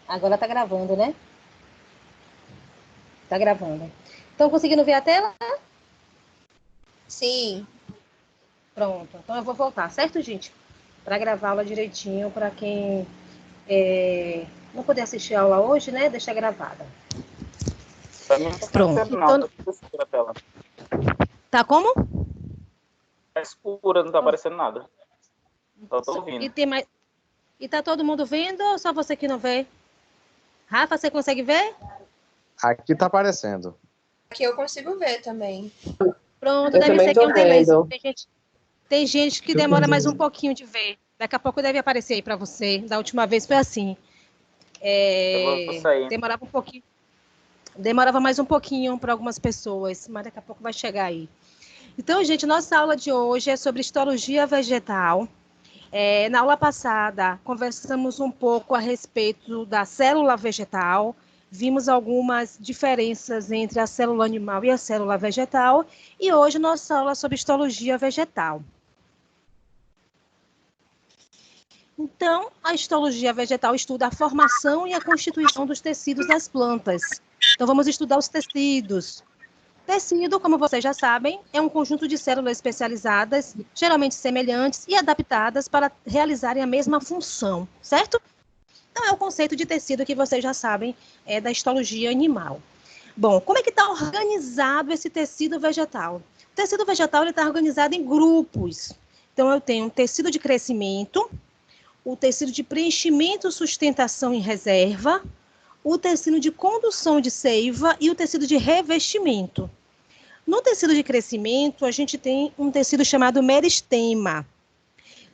Agora tá gravando, né? Tá gravando. Estão conseguindo ver a tela? Sim. Pronto. Então eu vou voltar, certo, gente? Para gravar a aula direitinho, para quem não puder assistir a aula hoje, né? Deixa gravada. Pra mim não tá Pronto. aparecendo, não. Tá tudo escuro a tela. Tá como? Tá escura, não tá aparecendo nada. Só tô ouvindo. E tá todo mundo vendo ou só você que não vê? Rafa, você consegue ver? Aqui tá aparecendo. Aqui eu consigo ver também. Pronto, Eu deve também ser que é tô um delay. vendo. Tem gente que demora mais um pouquinho de ver. Daqui a pouco deve aparecer aí para você. Da última vez foi assim. Eu vou sair. Demorava um pouquinho. Demorava mais um pouquinho para algumas pessoas, mas daqui a pouco vai chegar aí. Então, gente, nossa aula de hoje é sobre histologia vegetal. Na aula passada, conversamos um pouco a respeito da célula vegetal, vimos algumas diferenças entre a célula animal e a célula vegetal, e hoje nossa aula é sobre histologia vegetal. Então, a histologia vegetal estuda a formação e a constituição dos tecidos das plantas. Então, vamos estudar os tecidos. Tecido, como vocês já sabem, é um conjunto de células especializadas, geralmente semelhantes e adaptadas para realizarem a mesma função, certo? Então, é o conceito de tecido que vocês já sabem da histologia animal. Bom, como é que está organizado esse tecido vegetal? O tecido vegetal está organizado em grupos. Então, eu tenho um tecido de crescimento, o tecido de preenchimento, sustentação e reserva, o tecido de condução de seiva e o tecido de revestimento. No tecido de crescimento, a gente tem um tecido chamado meristema.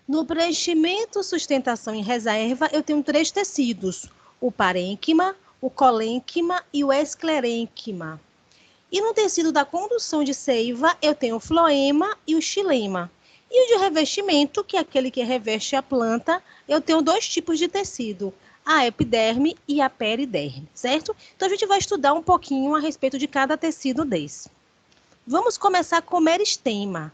No preenchimento, sustentação e reserva, eu tenho 3 tecidos, o parênquima, o colênquima e o esclerênquima. E no tecido da condução de seiva, eu tenho o floema e o xilema. E o de revestimento, que é aquele que reveste a planta, eu tenho 2 tipos de tecido, a epiderme e a periderme, certo? Então, a gente vai estudar um pouquinho a respeito de cada tecido desse. Vamos começar com o meristema.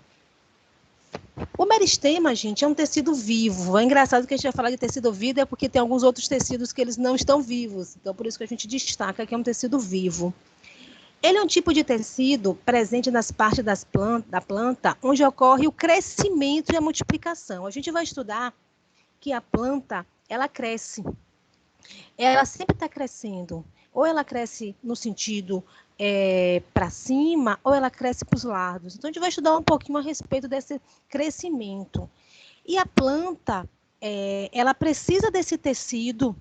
O meristema, gente, é um tecido vivo. É engraçado que a gente vai falar de tecido vivo, é porque tem alguns outros tecidos que eles não estão vivos. Então, por isso que a gente destaca que é um tecido vivo. Ele é um tipo de tecido presente nas partes da planta, onde ocorre o crescimento e a multiplicação. A gente vai estudar que a planta, ela cresce. Ela sempre está crescendo. Ou ela cresce no sentido para cima, ou ela cresce para os lados. Então, a gente vai estudar um pouquinho a respeito desse crescimento. E a planta, ela precisa desse tecido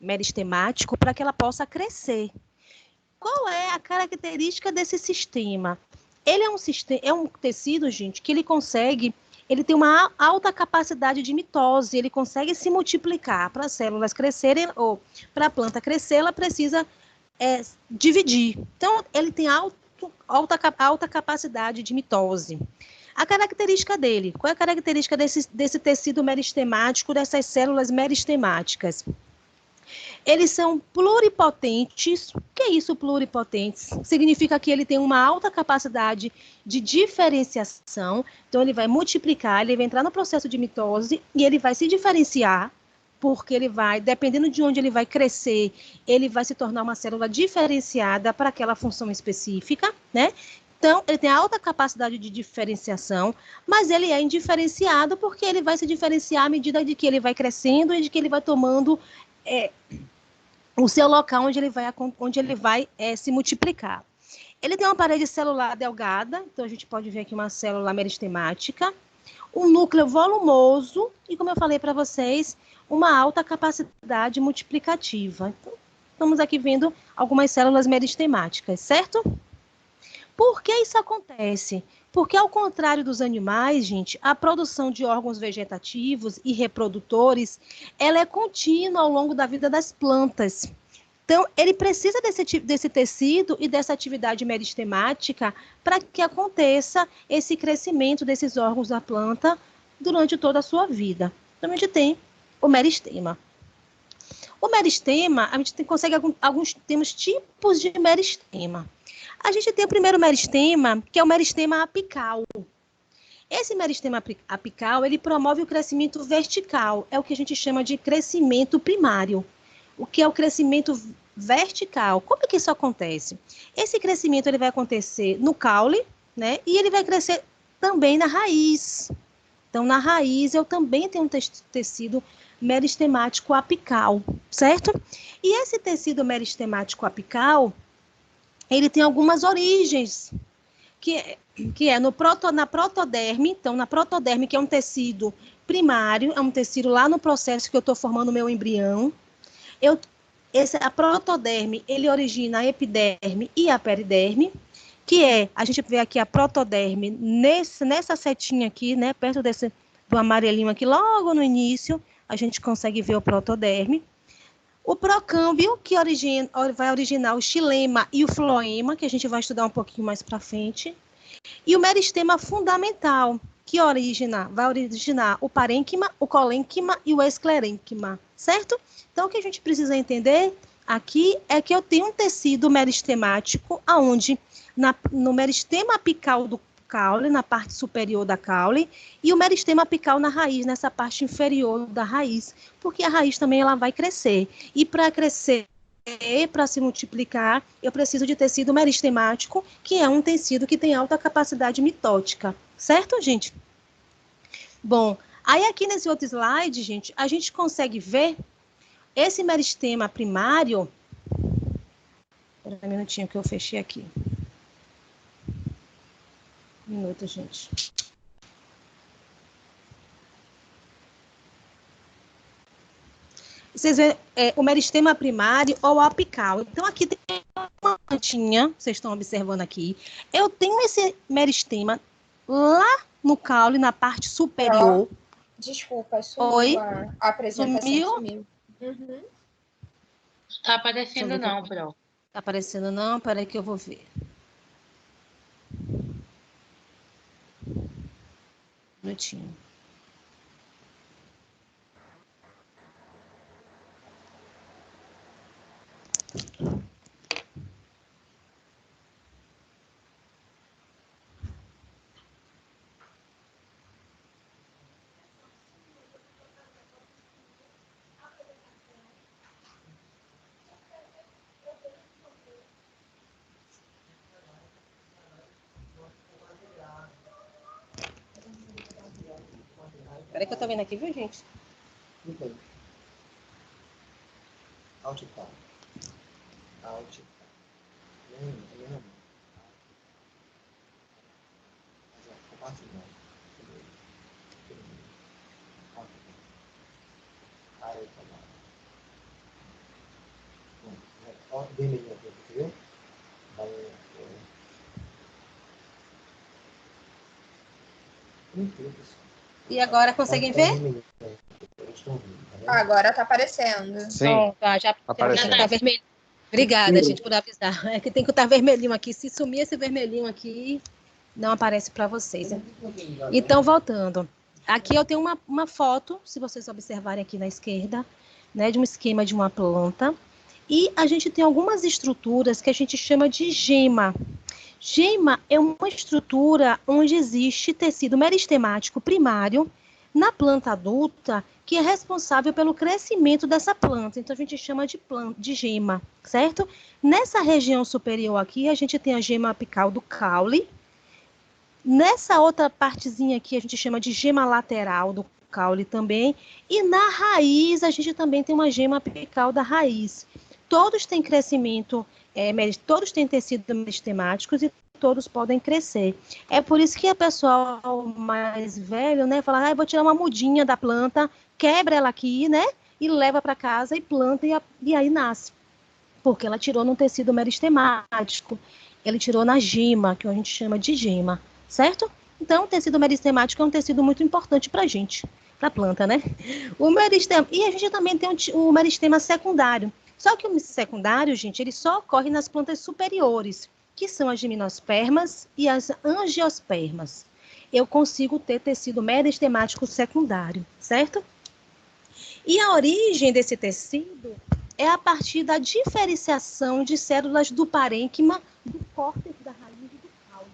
meristemático para que ela possa crescer. Qual é a característica desse sistema? Ele é um tecido, gente, que ele tem uma alta capacidade de mitose, ele consegue se multiplicar. Para as células crescerem, ou para a planta crescer, ela precisa dividir. Então, ele tem alta capacidade de mitose. A característica dele, qual é a característica desse tecido meristemático, dessas células meristemáticas? Eles são pluripotentes. O que é isso, pluripotentes? Significa que ele tem uma alta capacidade de diferenciação. Então, ele vai multiplicar, ele vai entrar no processo de mitose e ele vai se diferenciar, porque ele vai, dependendo de onde ele vai crescer, ele vai se tornar uma célula diferenciada para aquela função específica, né? Então, ele tem alta capacidade de diferenciação, mas ele é indiferenciado porque ele vai se diferenciar à medida de que ele vai crescendo e de que ele vai tomando o seu local onde ele vai se multiplicar. Ele tem uma parede celular delgada, então a gente pode ver aqui uma célula meristemática, um núcleo volumoso e, como eu falei para vocês, uma alta capacidade multiplicativa. Então, estamos aqui vendo algumas células meristemáticas, certo? Por que isso acontece? Porque, ao contrário dos animais, gente, a produção de órgãos vegetativos e reprodutores, ela é contínua ao longo da vida das plantas. Então, ele precisa desse tecido e dessa atividade meristemática para que aconteça esse crescimento desses órgãos da planta durante toda a sua vida. Então, a gente tem o meristema. O meristema, a gente consegue temos tipos de meristema. A gente tem o primeiro meristema, que é o meristema apical. Esse meristema apical, ele promove o crescimento vertical, é o que a gente chama de crescimento primário. o que é o crescimento vertical. Como é que isso acontece? Esse crescimento ele vai acontecer no caule, né? E ele vai crescer também na raiz. Então, na raiz, eu também tenho um tecido meristemático apical, certo? E esse tecido meristemático apical, ele tem algumas origens, que é na protoderme. Então, na protoderme, que é um tecido primário, é um tecido lá no processo que eu estou formando o meu embrião. A protoderme, ele origina a epiderme e a periderme, a gente vê aqui a protoderme nessa setinha aqui, né, perto do amarelinho aqui, logo no início, a gente consegue ver o protoderme. O procâmbio, que vai originar o xilema e o floema, que a gente vai estudar um pouquinho mais para frente. E o meristema fundamental, que vai originar o parênquima, o colênquima e o esclerênquima, certo? Então, o que a gente precisa entender aqui é que eu tenho um tecido meristemático, onde no meristema apical do caule, na parte superior da caule, e o meristema apical na raiz, nessa parte inferior da raiz, porque a raiz também ela vai crescer. E para crescer, para se multiplicar, eu preciso de tecido meristemático, que é um tecido que tem alta capacidade mitótica. Certo, gente? Bom, aí aqui nesse outro slide, gente, a gente consegue ver esse meristema primário. Espera um minutinho que eu fechei aqui. Um minuto, gente. Vocês veem o meristema primário ou apical. Então, aqui tem uma plantinha, vocês estão observando aqui. Eu tenho esse meristema lá no caule, na parte superior. Desculpa, sumiu. Oi? A apresentação sumiu. Uhum. Tá aparecendo não, Pro. Tá aparecendo não? Peraí que eu vou ver. Um minutinho. Peraí que eu tô vendo aqui, viu, gente? Entendi. Alt Tab. Alt Tab. Lembra? Compartilhar. Aí, tá bom. Ó, vermelhinho aqui, viu? Aí, E agora conseguem ver? Agora tá aparecendo. Sim, Bom, tá, já aparecendo. tá vermelho. Obrigada, gente, por avisar. É que tem que estar vermelhinho aqui. Se sumir esse vermelhinho aqui, não aparece para vocês. Então, voltando. Aqui eu tenho uma foto, se vocês observarem aqui na esquerda, né, de um esquema de uma planta. E a gente tem algumas estruturas que a gente chama de gema. Gema é uma estrutura onde existe tecido meristemático primário na planta adulta, que é responsável pelo crescimento dessa planta. Então, a gente chama de gema, certo? Nessa região superior aqui, a gente tem a gema apical do caule. Nessa outra partezinha aqui, a gente chama de gema lateral do caule também. E na raiz, a gente também tem uma gema apical da raiz. Todos têm crescimento, todos têm tecido meristemáticos e todos podem crescer. É por isso que a pessoa mais velho, né, fala, eu vou tirar uma mudinha da planta, quebra ela aqui, né, e leva para casa e planta e aí nasce. Porque ela tirou num tecido meristemático, ele tirou na gema, que a gente chama de gema, certo? Então, o tecido meristemático é um tecido muito importante para a gente, para a planta, né? O meristema, e a gente também tem o meristema secundário. Só que o secundário, gente, ele só ocorre nas plantas superiores, que são as gimnospermas e as angiospermas. Eu consigo ter tecido meristemático secundário, certo? E a origem desse tecido é a partir da diferenciação de células do parênquima, do córtex da raiz e do caule.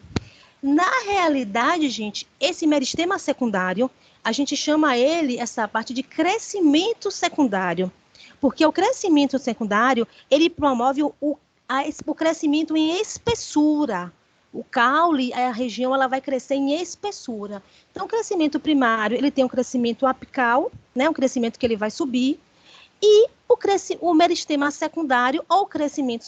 Na realidade, gente, esse meristema secundário, a gente chama essa parte de crescimento secundário, Porque o crescimento secundário, ele promove o crescimento em espessura. O caule, a região, ela vai crescer em espessura. Então, o crescimento primário, ele tem um crescimento apical, né, um crescimento que ele vai subir, e o meristema secundário, ou crescimento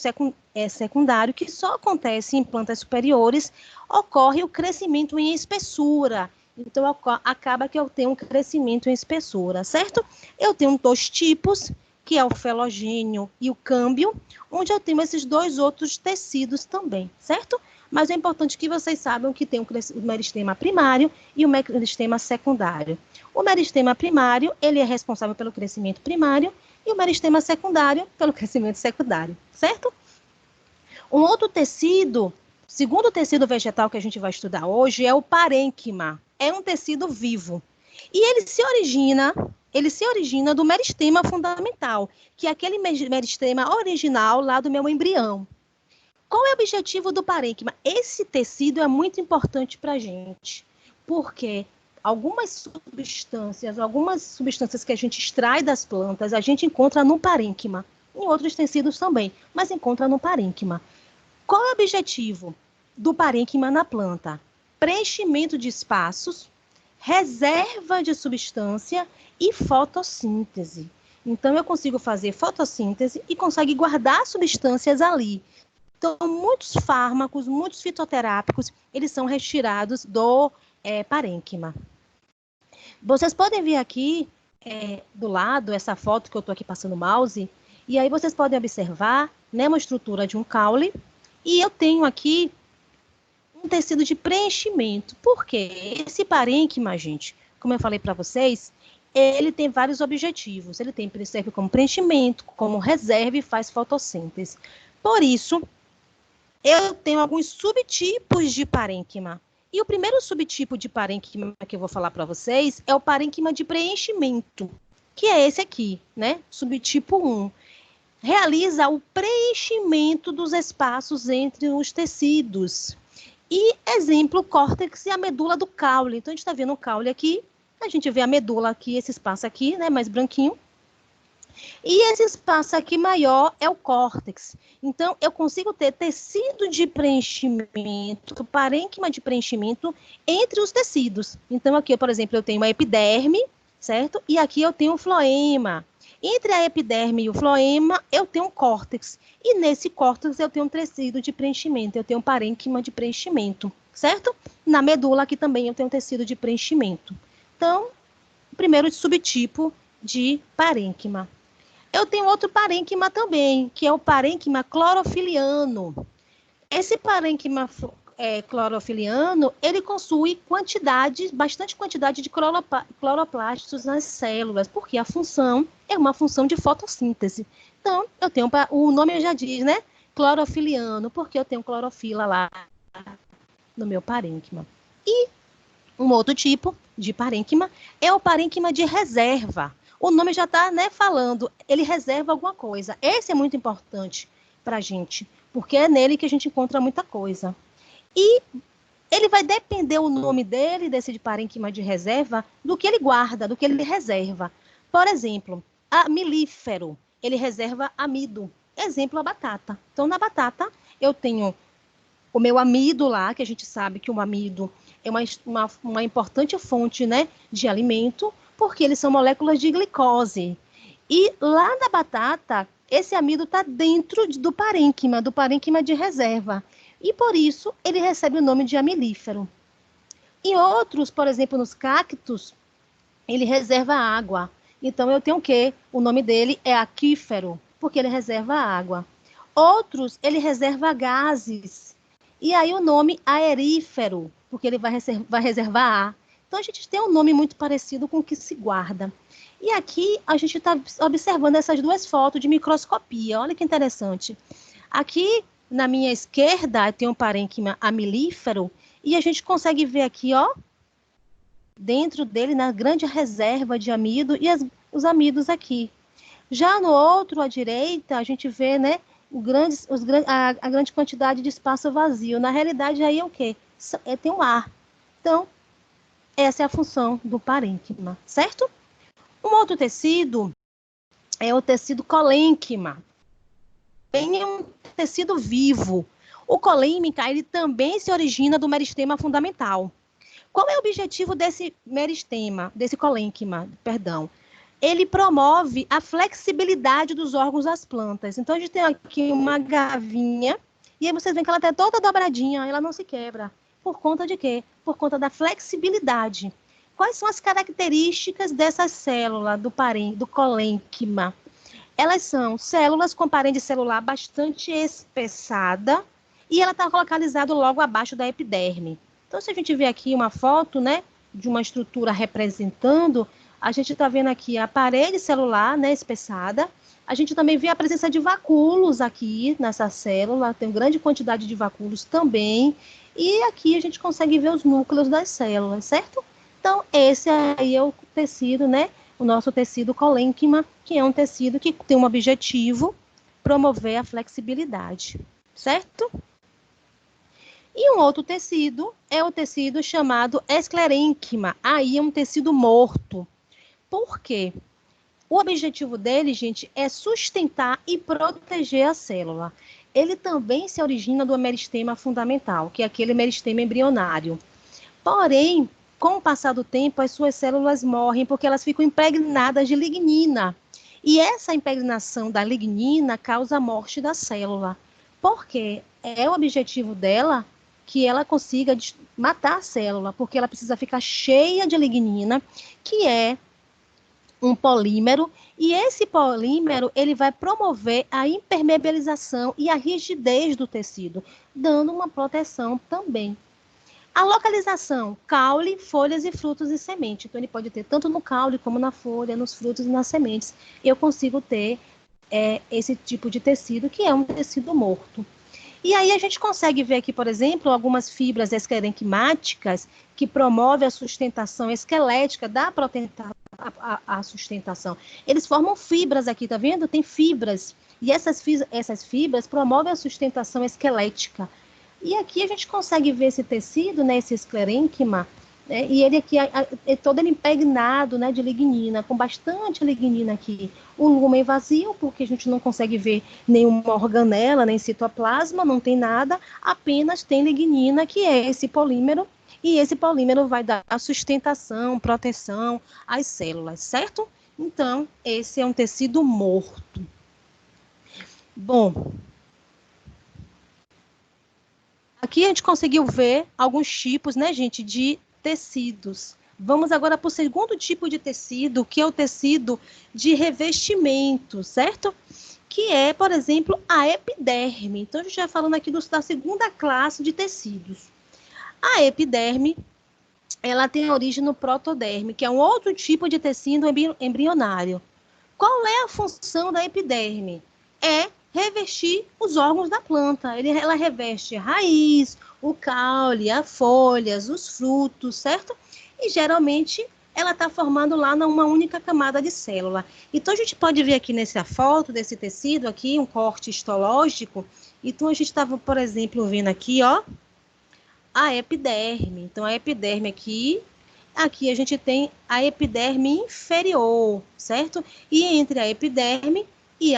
secundário, que só acontece em plantas superiores, ocorre o crescimento em espessura. Então, acaba que eu tenho um crescimento em espessura, certo? Eu tenho 2 tipos, que é o felogênio e o câmbio, onde eu tenho esses 2 outros tecidos também, certo? Mas é importante que vocês saibam que tem o meristema primário e o meristema secundário. O meristema primário, ele é responsável pelo crescimento primário e o meristema secundário pelo crescimento secundário, certo? Um outro tecido, segundo tecido vegetal que a gente vai estudar hoje, é o parênquima. É um tecido vivo. E ele se origina do meristema fundamental, que é aquele meristema original lá do meu embrião. Qual é o objetivo do parênquima? Esse tecido é muito importante para a gente, porque algumas substâncias que a gente extrai das plantas, a gente encontra no parênquima, em outros tecidos também, mas encontra no parênquima. Qual é o objetivo do parênquima na planta? Preenchimento de espaços, reserva de substância e fotossíntese. Então, eu consigo fazer fotossíntese e consigo guardar substâncias ali. Então, muitos fármacos, muitos fitoterápicos, eles são retirados do parênquima. Vocês podem ver aqui, do lado, essa foto que eu estou aqui passando o mouse, e aí vocês podem observar, né, uma estrutura de um caule, e eu tenho aqui um tecido de preenchimento. Por quê? Esse parênquima, gente, como eu falei para vocês, ele tem vários objetivos. Ele serve como preenchimento, como reserva e faz fotossíntese. Por isso, eu tenho alguns subtipos de parênquima. E o primeiro subtipo de parênquima que eu vou falar para vocês é o parênquima de preenchimento, que é esse aqui, né? Subtipo 1. Realiza o preenchimento dos espaços entre os tecidos. E, exemplo, o córtex e a medula do caule. Então, a gente está vendo o caule aqui, a gente vê a medula aqui, esse espaço aqui, né, mais branquinho. E esse espaço aqui maior é o córtex. Então, eu consigo ter tecido de preenchimento, parênquima de preenchimento entre os tecidos. Então, aqui, por exemplo, eu tenho a epiderme, certo? E aqui eu tenho o floema. Entre a epiderme e o floema, eu tenho um córtex. E nesse córtex eu tenho um tecido de preenchimento, eu tenho um parênquima de preenchimento, certo? Na medula aqui também eu tenho um tecido de preenchimento. Então, o primeiro subtipo de parênquima. Eu tenho outro parênquima também, que é o parênquima clorofiliano. Esse parênquima clorofiliano, ele possui bastante quantidade de cloroplastos nas células, porque a função é uma função de fotossíntese. Então, eu tenho, o nome já diz, né? Clorofiliano, porque eu tenho clorofila lá no meu parênquima. E um outro tipo de parênquima é o parênquima de reserva. O nome já está, né, falando, ele reserva alguma coisa. Esse é muito importante para a gente, porque é nele que a gente encontra muita coisa. E ele vai depender o nome dele, desse de parênquima de reserva, do que ele guarda, do que ele reserva. Por exemplo, amilífero, ele reserva amido. Exemplo, a batata. Então, na batata, eu tenho o meu amido lá, que a gente sabe que o amido é uma importante fonte, né, de alimento, porque eles são moléculas de glicose. E lá na batata, esse amido está dentro do parênquima de reserva. E por isso, ele recebe o nome de amilífero. Em outros, por exemplo, nos cactos, ele reserva água. Então, eu tenho o quê? O nome dele é aquífero, porque ele reserva água. Outros, ele reserva gases. E aí o nome aerífero, porque ele vai reservar ar. Então, a gente tem um nome muito parecido com o que se guarda. E aqui, a gente está observando essas duas fotos de microscopia. Olha que interessante. Aqui, na minha esquerda, tem um parênquima amilífero. E a gente consegue ver aqui, ó, dentro dele, na grande reserva de amido e os amidos aqui. Já no outro, à direita, a gente vê, né, a grande quantidade de espaço vazio. Na realidade, aí é o quê? Tem um ar. Então, essa é a função do parênquima, certo? Um outro tecido é o tecido colênquima. É um tecido vivo. O colêmica, ele também se origina do meristema fundamental. Qual é o objetivo desse meristema, desse colênquima, perdão? Ele promove a flexibilidade dos órgãos das plantas. Então, a gente tem aqui uma gavinha, e aí vocês veem que ela está toda dobradinha, ela não se quebra. Por conta de quê? Por conta da flexibilidade. Quais são as características dessa célula do colênquima? Elas são células com parede celular bastante espessada e ela está localizada logo abaixo da epiderme. Então, se a gente vê aqui uma foto, né, de uma estrutura representando, a gente está vendo aqui a parede celular, né, espessada. A gente também vê a presença de vacúolos aqui nessa célula, tem grande quantidade de vacúolos também. E aqui a gente consegue ver os núcleos das células, certo? Então, esse aí é o tecido, né, o nosso tecido colênquima, que é um tecido que tem um objetivo, promover a flexibilidade, certo? E um outro tecido é o tecido chamado esclerênquima. Aí é um tecido morto. Por quê? O objetivo dele, gente, é sustentar e proteger a célula. Ele também se origina do meristema fundamental, que é aquele meristema embrionário. Porém, com o passar do tempo, as suas células morrem porque elas ficam impregnadas de lignina. E essa impregnação da lignina causa a morte da célula. Porque é o objetivo dela que ela consiga matar a célula, porque ela precisa ficar cheia de lignina, que é um polímero, e esse polímero ele vai promover a impermeabilização e a rigidez do tecido, dando uma proteção também. A localização, caule, folhas e frutos e semente. Então, ele pode ter tanto no caule como na folha, nos frutos e nas sementes. Eu consigo ter esse tipo de tecido, que é um tecido morto. E aí a gente consegue ver aqui, por exemplo, algumas fibras esclerenquimáticas que promovem a sustentação esquelética da a sustentação. Eles formam fibras aqui, tá vendo? Tem fibras. E essas fibras promovem a sustentação esquelética. E aqui a gente consegue ver esse tecido, né, esse esclerênquima, né, e ele aqui é todo ele impregnado, né, de lignina, com bastante lignina aqui. O lumen vazio, porque a gente não consegue ver nenhuma organela, nem citoplasma, não tem nada, apenas tem lignina, que é esse polímero, e esse polímero vai dar a sustentação, proteção às células, certo? Então, esse é um tecido morto. Bom, aqui a gente conseguiu ver alguns tipos, né, gente, de tecidos. Vamos agora para o segundo tipo de tecido, que é o tecido de revestimento, certo? Que é, por exemplo, a epiderme. Então, a gente já falando aqui da segunda classe de tecidos. A epiderme, ela tem origem no protoderme, que é um outro tipo de tecido embrionário. Qual é a função da epiderme? É revestir os órgãos da planta. Ela reveste a raiz, o caule, as folhas, os frutos, certo? E geralmente ela está formando lá numa única camada de célula. Então a gente pode ver aqui nessa foto desse tecido aqui, um corte histológico. Então a gente estava, por exemplo, vendo aqui, ó, a epiderme. Então a epiderme aqui a gente tem a epiderme inferior, certo? E entre a epiderme e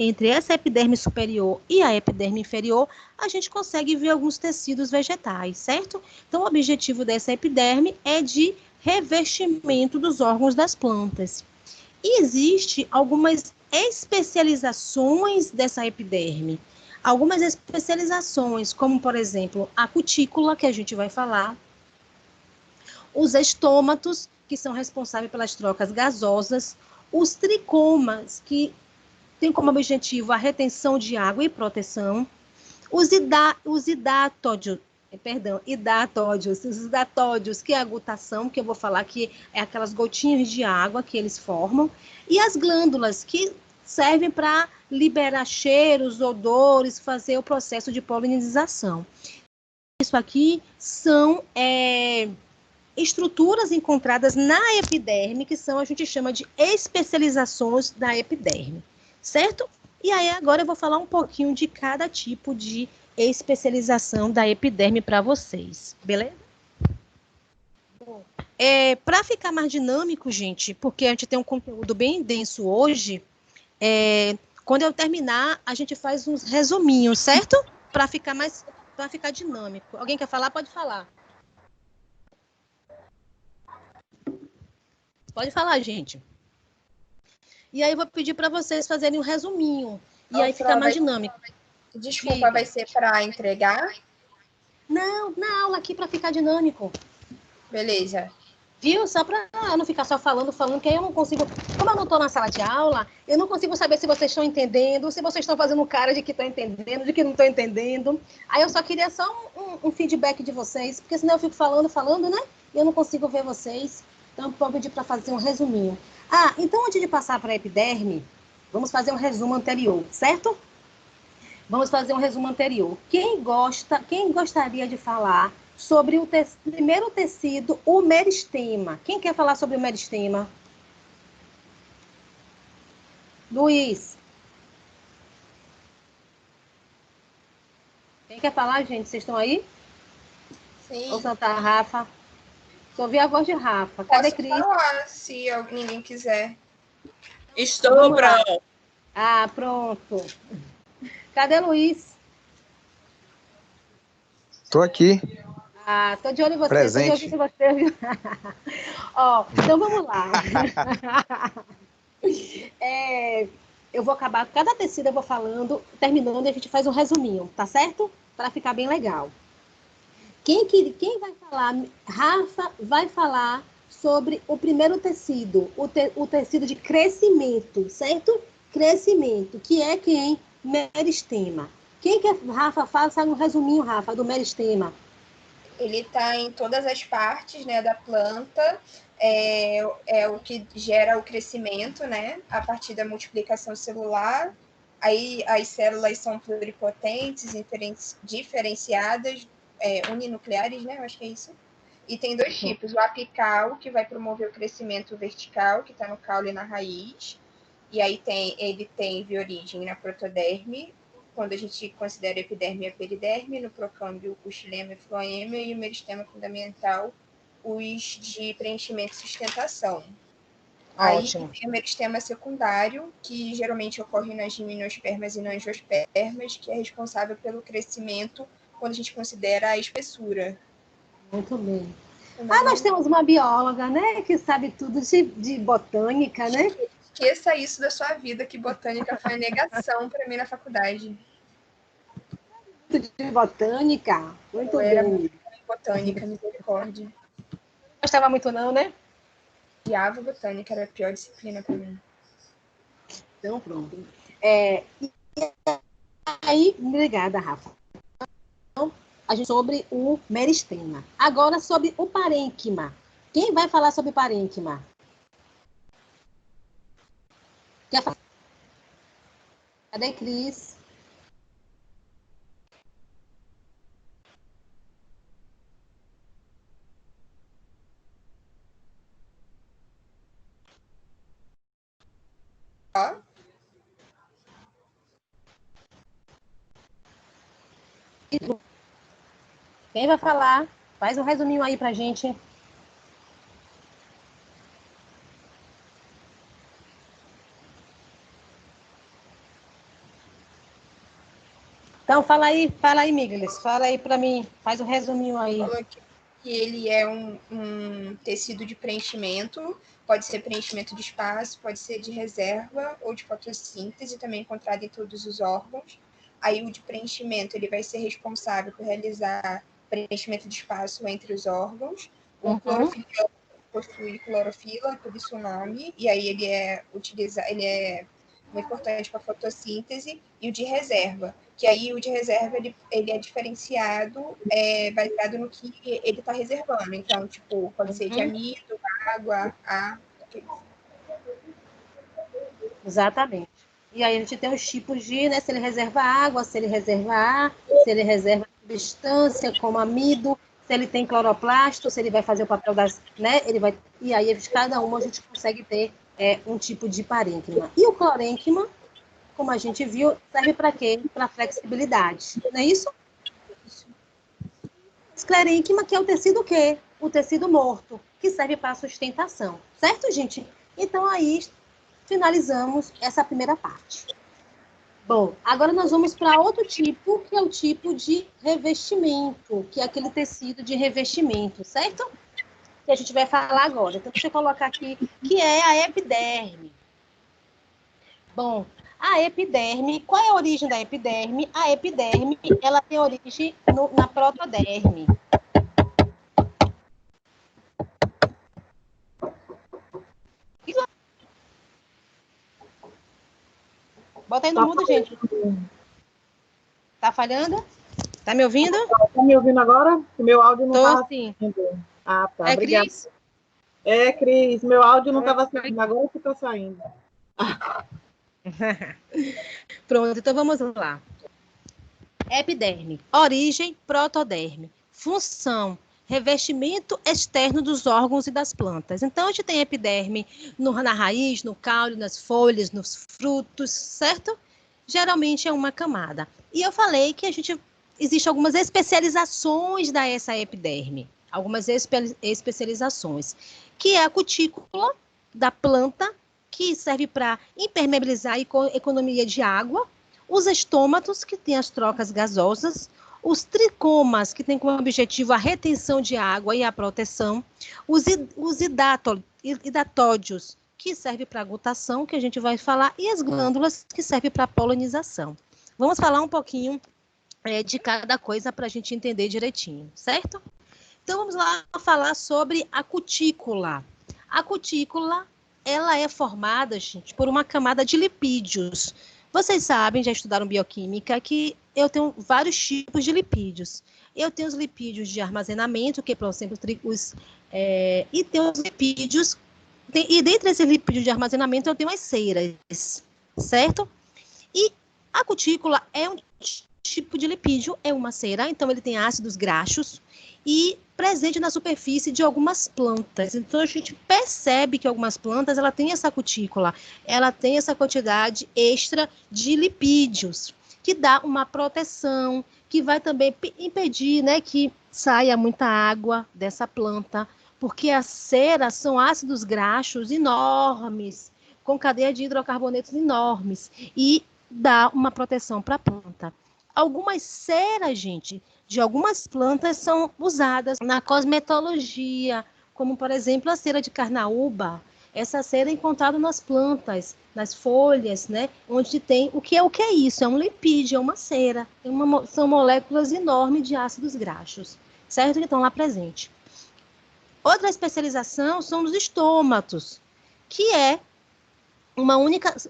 entre essa epiderme superior e a epiderme inferior, a gente consegue ver alguns tecidos vegetais, certo? Então, o objetivo dessa epiderme é de revestimento dos órgãos das plantas. E existe algumas especializações dessa epiderme. Algumas especializações, como, por exemplo, a cutícula, que a gente vai falar, os estômatos, que são responsáveis pelas trocas gasosas, os tricomas, que tem como objetivo a retenção de água e proteção, os hidatódios, que é a gutação, que eu vou falar que é aquelas gotinhas de água que eles formam, e as glândulas, que servem para liberar cheiros, odores, fazer o processo de polinização. Isso aqui são estruturas encontradas na epiderme, que a gente chama de especializações da epiderme. Certo? E aí agora eu vou falar um pouquinho de cada tipo de especialização da epiderme para vocês, beleza? Bom, Para ficar mais dinâmico, gente, porque a gente tem um conteúdo bem denso hoje, quando eu terminar, a gente faz uns resuminhos, certo? Para ficar dinâmico. Alguém quer falar? Pode falar. Pode falar, gente. E aí eu vou pedir para vocês fazerem um resuminho. E aí fica mais dinâmico. Desculpa, vai ser para entregar? Não, na aula aqui para ficar dinâmico. Beleza. Viu? Só para eu não ficar só falando, que aí eu não consigo... Como eu não estou na sala de aula, eu não consigo saber se vocês estão entendendo, se vocês estão fazendo cara de que estão entendendo, de que não estão entendendo. Aí eu só queria só um feedback de vocês, porque senão eu fico falando, né? E eu não consigo ver vocês. Então, eu vou pedir para fazer um resuminho. Então, antes de passar para a epiderme, vamos fazer um resumo anterior, certo? Vamos fazer um resumo anterior. Quem gostaria de falar sobre o primeiro tecido, o meristema? Quem quer falar sobre o meristema? Luiz. Quem quer falar, gente? Vocês estão aí? Sim. Ou Santa Rafa? Só ouvi a voz de Rafa. Cadê Posso Cris? falar, se ninguém quiser. Estou, Pro. Pronto. Cadê Luiz? Tô aqui. Tô de olho em você. Presente. Tô de olho em você, viu? Então vamos lá. Eu vou acabar, cada tecido eu vou falando, terminando, e a gente faz um resuminho, tá certo? Para ficar bem legal. Quem vai falar? Rafa vai falar sobre o primeiro tecido, o tecido de crescimento, certo? Crescimento, que é quem? Meristema. Quem que Rafa fala? Sai um resuminho, Rafa, do meristema. Ele está em todas as partes, né, da planta, é o que gera o crescimento, né, a partir da multiplicação celular. Aí as células são pluripotentes, diferenciadas, uninucleares, né, eu acho que é isso. E tem dois tipos, o apical, que vai promover o crescimento vertical, que está no caule e na raiz, e aí ele teve origem na protoderme, quando a gente considera a epiderme e a periderme, no procâmbio o xilema e floema, e o meristema fundamental, os de preenchimento e sustentação. Ótimo. Aí tem o meristema secundário, que geralmente ocorre nas gimnospermas e nas angiospermas, que é responsável pelo crescimento quando a gente considera a espessura. Muito bem. Nós temos uma bióloga, né, que sabe tudo de botânica, né? Esqueça isso da sua vida, que botânica foi a negação para mim na faculdade. De botânica? Muito Eu bem. era muito botânica, misericórdia. Não gostava muito não, né? Odiava botânica, era a pior disciplina para mim. Então, pronto. E aí, obrigada, Rafa. Então, a gente sobre o meristema. Agora, sobre o parênquima. Quem vai falar sobre parênquima? Quer falar? Cadê Cris? Quem vai falar? Faz um resuminho aí pra gente. Então, fala aí, Miglis. Fala aí pra mim. Faz um resuminho aí. Falou que ele é um tecido de preenchimento, pode ser preenchimento de espaço, pode ser de reserva ou de fotossíntese, também encontrado em todos os órgãos. Aí o de preenchimento, ele vai ser responsável por realizar preenchimento de espaço entre os órgãos. O clorofila possui clorofila, por isso o nome, e aí ele é muito importante para a fotossíntese, e o de reserva, que aí o de reserva ele é diferenciado baseado no que ele está reservando. Então, tipo, pode ser de amido, água, ar. Exatamente. E aí a gente tem os tipos de, né? Se ele reserva água, se ele reserva ar, se ele reserva substância como amido, se ele tem cloroplasto, se ele vai fazer o papel das, né? E aí cada uma a gente consegue ter um tipo de parênquima. E o clorênquima, como a gente viu, serve para quê? Para flexibilidade, não é isso? Esclerênquima, que é o tecido o quê? o tecido morto, que serve para sustentação. Certo, gente? Então, aí, finalizamos essa primeira parte. Bom, agora nós vamos para outro tipo, que é o tipo de revestimento, que é aquele tecido de revestimento, certo? Que a gente vai falar agora. Então, deixa eu colocar aqui, que é a epiderme. Bom, a epiderme, qual é a origem da epiderme? A epiderme, ela tem origem na protoderme. Bota aí no mudo, gente. Tá falhando? Tá me ouvindo? Tá me ouvindo agora? O meu áudio não Tô, tá sim. saindo. Ah, tá. É, Obrigada. Cris? É, Cris, meu áudio não estava saindo, agora que tá saindo. Pronto, então vamos lá. Epiderme, origem, protoderme. Função, revestimento externo dos órgãos e das plantas. Então, a gente tem epiderme na raiz, no caule, nas folhas, nos frutos, certo? Geralmente é uma camada. E eu falei que existem algumas especializações dessa epiderme. Algumas especializações. Que é a cutícula da planta, que serve para impermeabilizar e economia de água. Os estômatos, que têm as trocas gasosas. Os tricomas, que têm como objetivo a retenção de água e a proteção. Os hidatódios, que serve para glutação, que a gente vai falar. E as glândulas, que servem para polinização. Vamos falar um pouquinho de cada coisa para a gente entender direitinho, certo? Então, vamos lá falar sobre a cutícula. A cutícula, ela é formada, gente, por uma camada de lipídios. Vocês sabem, já estudaram bioquímica, que eu tenho vários tipos de lipídios. Eu tenho os lipídios de armazenamento, que, por exemplo, e tem os lipídios, e dentre esses lipídios de armazenamento, eu tenho as ceras, certo? E a cutícula é um tipo de lipídio, é uma cera, então ele tem ácidos graxos e presente na superfície de algumas plantas. Então, a gente percebe que algumas plantas, ela tem essa cutícula, ela tem essa quantidade extra de lipídios, que dá uma proteção, que vai também impedir, né, que saia muita água dessa planta, porque as ceras são ácidos graxos enormes, com cadeia de hidrocarbonetos enormes, e dá uma proteção para a planta. Algumas ceras, gente, de algumas plantas são usadas na cosmetologia, como, por exemplo, a cera de carnaúba. Essa cera é encontrada nas plantas, nas folhas, né? Onde tem o que é isso? É um lipídio, é uma cera. São moléculas enormes de ácidos graxos, certo? Que estão lá presentes. Outra especialização são os estômatos, que é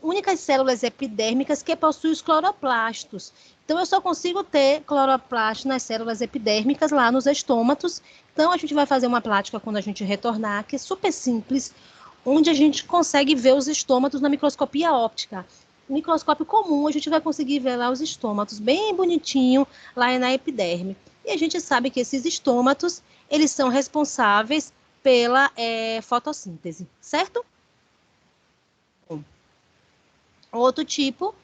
únicas células epidérmicas que possuem os cloroplastos. Então, eu só consigo ter cloroplasto nas células epidérmicas lá nos estômatos. Então, a gente vai fazer uma prática quando a gente retornar, que é super simples, onde a gente consegue ver os estômatos na microscopia óptica. No microscópio comum, a gente vai conseguir ver lá os estômatos bem bonitinho lá na epiderme. E a gente sabe que esses estômatos, eles são responsáveis pela fotossíntese, certo? Outro tipo,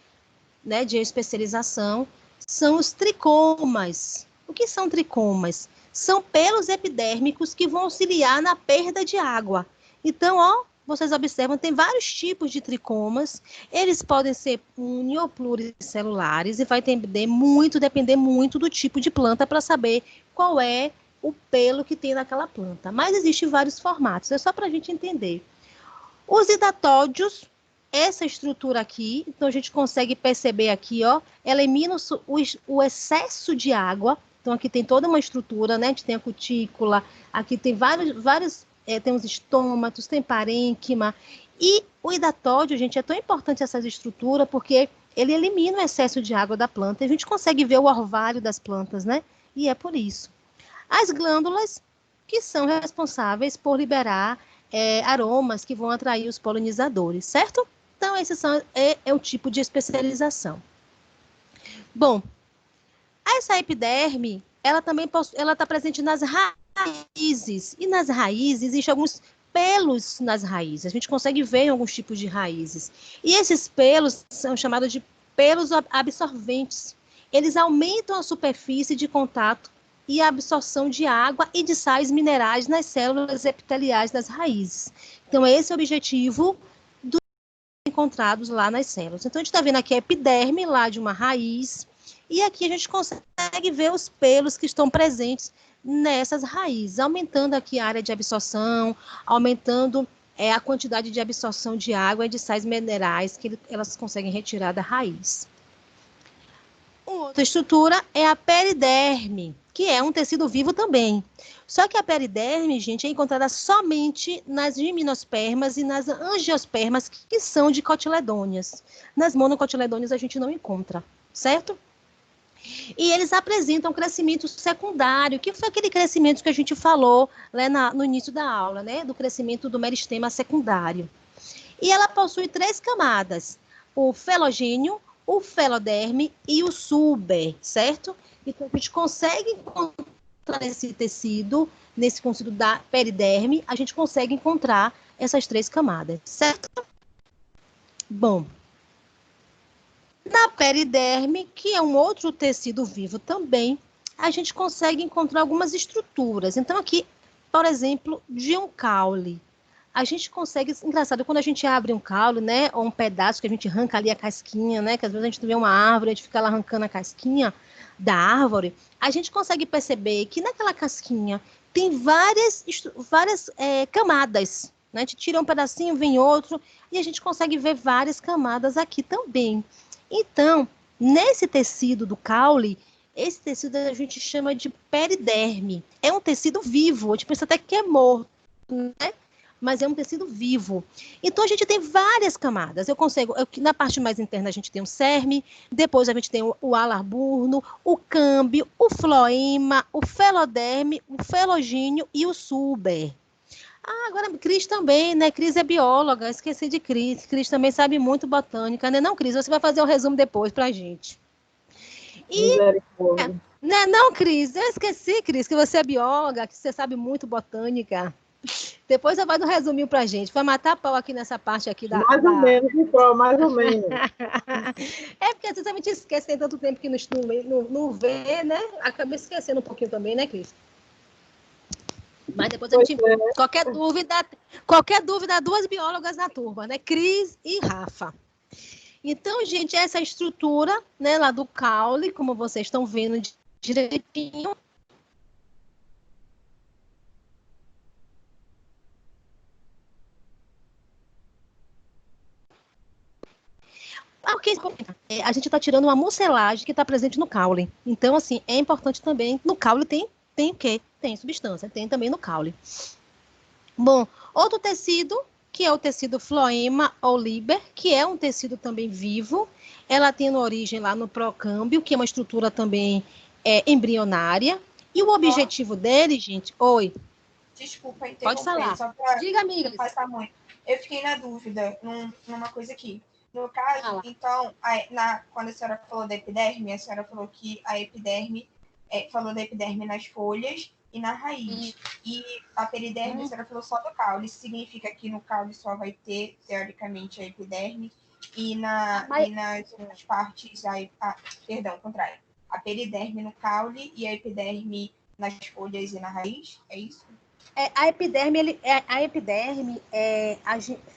né, de especialização são os tricomas. O que são tricomas? São pelos epidérmicos que vão auxiliar na perda de água. Então, vocês observam, tem vários tipos de tricomas. Eles podem ser uni ou pluricelulares e vai depender muito do tipo de planta para saber qual é o pelo que tem naquela planta. Mas existem vários formatos, é só para a gente entender. Os hidatódios, essa estrutura aqui, então a gente consegue perceber aqui, ela elimina o excesso de água. Então aqui tem toda uma estrutura, né? A gente tem a cutícula, aqui tem vários tem os estômatos, tem parênquima. E o hidatódio, gente, é tão importante essa estrutura porque ele elimina o excesso de água da planta. E a gente consegue ver o orvalho das plantas, né? E é por isso. As glândulas, que são responsáveis por liberar aromas que vão atrair os polinizadores, certo? Então, esse é o tipo de especialização. Bom, essa epiderme, ela também está presente nas raízes. E nas raízes, existem alguns pelos nas raízes. A gente consegue ver em alguns tipos de raízes. E esses pelos são chamados de pelos absorventes. Eles aumentam a superfície de contato e a absorção de água e de sais minerais nas células epiteliais das raízes. Então, esse é o objetivo dos encontrados lá nas células. Então, a gente está vendo aqui a epiderme lá de uma raiz, e aqui a gente consegue ver os pelos que estão presentes nessas raízes, aumentando aqui a área de absorção, aumentando a quantidade de absorção de água e de sais minerais que elas conseguem retirar da raiz. Uma outra estrutura é a periderme, que é um tecido vivo também. Só que a periderme, gente, é encontrada somente nas gimnospermas e nas angiospermas, que são de cotiledôneas. Nas monocotiledôneas a gente não encontra, certo? E eles apresentam crescimento secundário, que foi aquele crescimento que a gente falou lá no início da aula, né? Do crescimento do meristema secundário. E ela possui 3 camadas: o felogênio, o feloderme e o suber, certo? Então, a gente consegue encontrar nesse tecido, nesse conceito da periderme, a gente consegue encontrar essas 3 camadas, certo? Bom, na periderme, que é um outro tecido vivo também, a gente consegue encontrar algumas estruturas. Então, aqui, por exemplo, de um caule. A gente consegue, engraçado, quando a gente abre um caule, né, ou um pedaço que a gente arranca ali a casquinha, né, que às vezes a gente vê uma árvore, a gente fica lá arrancando a casquinha da árvore, a gente consegue perceber que naquela casquinha tem várias camadas, né, a gente tira um pedacinho, vem outro, e a gente consegue ver várias camadas aqui também. Então, nesse tecido do caule, esse tecido a gente chama de periderme. É um tecido vivo, a gente pensa até que é morto, né? Mas é um tecido vivo. Então, a gente tem várias camadas. Na parte mais interna, a gente tem o cerne, depois a gente tem o alarburno, o câmbio, o floema, o feloderme, o felogíneo e o suber. Agora, Cris também, né? Cris é bióloga, esqueci de Cris. Cris também sabe muito botânica, né? Não, Cris, você vai fazer o resumo depois pra gente. Misericórdia. Né? Não, Cris, eu esqueci, Cris, que você é bióloga, que você sabe muito botânica. Depois você faz um resuminho pra gente. Vai matar a pau aqui nessa parte aqui da... Mais ou menos, Pro, mais ou menos. É porque às vezes a gente esquece, tem tanto tempo que não vê, né? Acaba esquecendo um pouquinho também, né, Cris? Mas depois a gente... Qualquer dúvida, 2 biólogas na turma, né? Cris e Rafa. Então, gente, essa estrutura, né, lá do caule, como vocês estão vendo direitinho. A gente está tirando uma mucilagem que está presente no caule. Então, assim, é importante também. No caule tem o quê? Tem substância, tem também no caule. Bom, outro tecido, que é o tecido floema ou liber, que é um tecido também vivo. Ela tem origem lá no procâmbio, que é uma estrutura também embrionária. E o objetivo dele, gente... Oi. Desculpa interromper. Pode falar. Só pra Diga, amiga. não passar muito. Eu fiquei na dúvida numa coisa aqui. No caso, então, quando a senhora falou da epiderme, a senhora falou que a epiderme falou da epiderme nas folhas e na raiz. E a periderme, a senhora falou só do caule. Isso significa que no caule só vai ter, teoricamente, a epiderme e nas outras partes, perdão, ao contrário. A periderme no caule e a epiderme nas folhas e na raiz? É isso? A epiderme,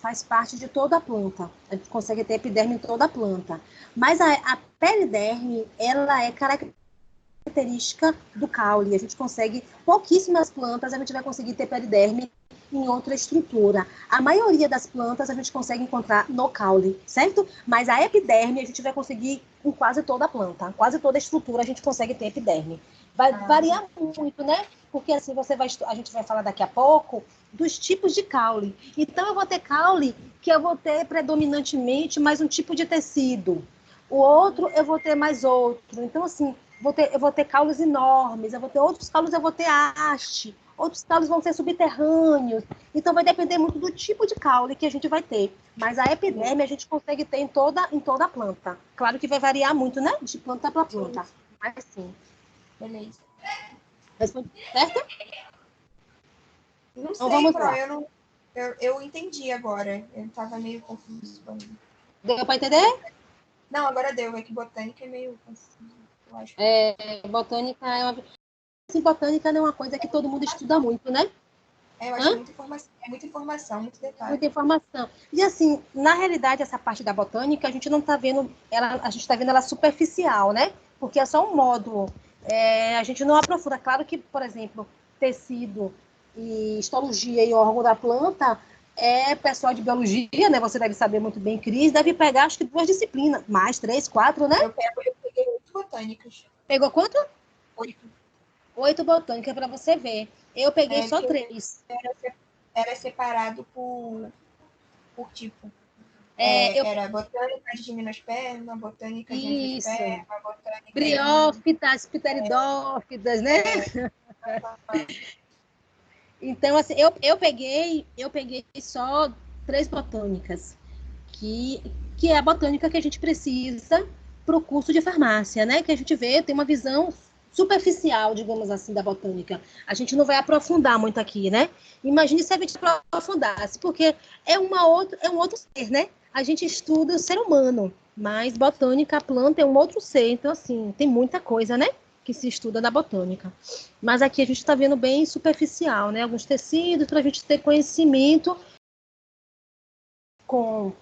faz parte de toda a planta. A gente consegue ter epiderme em toda a planta. Mas a periderme, ela é característica do caule. A gente consegue, pouquíssimas plantas, a gente vai conseguir ter periderme em outra estrutura. A maioria das plantas a gente consegue encontrar no caule, certo? Mas a epiderme a gente vai conseguir em quase toda a planta. Quase toda a estrutura a gente consegue ter epiderme. Vai variar muito, né? Porque assim, a gente vai falar daqui a pouco dos tipos de caule. Então, eu vou ter caule que eu vou ter predominantemente mais um tipo de tecido. O outro, eu vou ter mais outro. Então, assim, eu vou ter caules enormes, eu vou ter outros caules, eu vou ter haste. Outros caules vão ser subterrâneos. Então, vai depender muito do tipo de caule que a gente vai ter. Mas a epiderme a gente consegue ter em toda a planta. Claro que vai variar muito, né? De planta para planta. Mas sim. Beleza. Respondi certo? Não sei, então, vamos Pro, lá. eu entendi agora. Eu estava meio confuso. Deu para entender? Não, agora deu. É que botânica é meio confuso, eu acho. Botânica é uma... assim, botânica não é uma coisa que todo mundo estuda muito, né? Eu acho muita informação, muito detalhe. Muita informação. E assim, na realidade, essa parte da botânica, a gente não está vendo ela, a gente está vendo ela superficial, né? Porque é só um módulo. A gente não aprofunda. Claro que, por exemplo, tecido e histologia e órgão da planta pessoal de biologia, né? Você deve saber muito bem, Cris, deve pegar acho que 2 disciplinas, mais 3, 4, né? Eu peguei 8 botânicas. Pegou quanto? 8. 8 botânicas para você ver. Eu peguei só 3. Era separado por tipo. Era botânica de gimnosperma, botânica de angiosperma, botânica briófitas, pteridófitas, né? Então, assim, eu peguei só 3 botânicas, que é a botânica que a gente precisa para o curso de farmácia, né? Que a gente vê, tem uma visão superficial, digamos assim, da botânica. A gente não vai aprofundar muito aqui, né? Imagine se a gente aprofundasse, porque é um outro ser, né? A gente estuda o ser humano, mas botânica, a planta é um outro ser. Então, assim, tem muita coisa, né? Que se estuda na botânica. Mas aqui a gente está vendo bem superficial, né? Alguns tecidos para a gente ter conhecimento com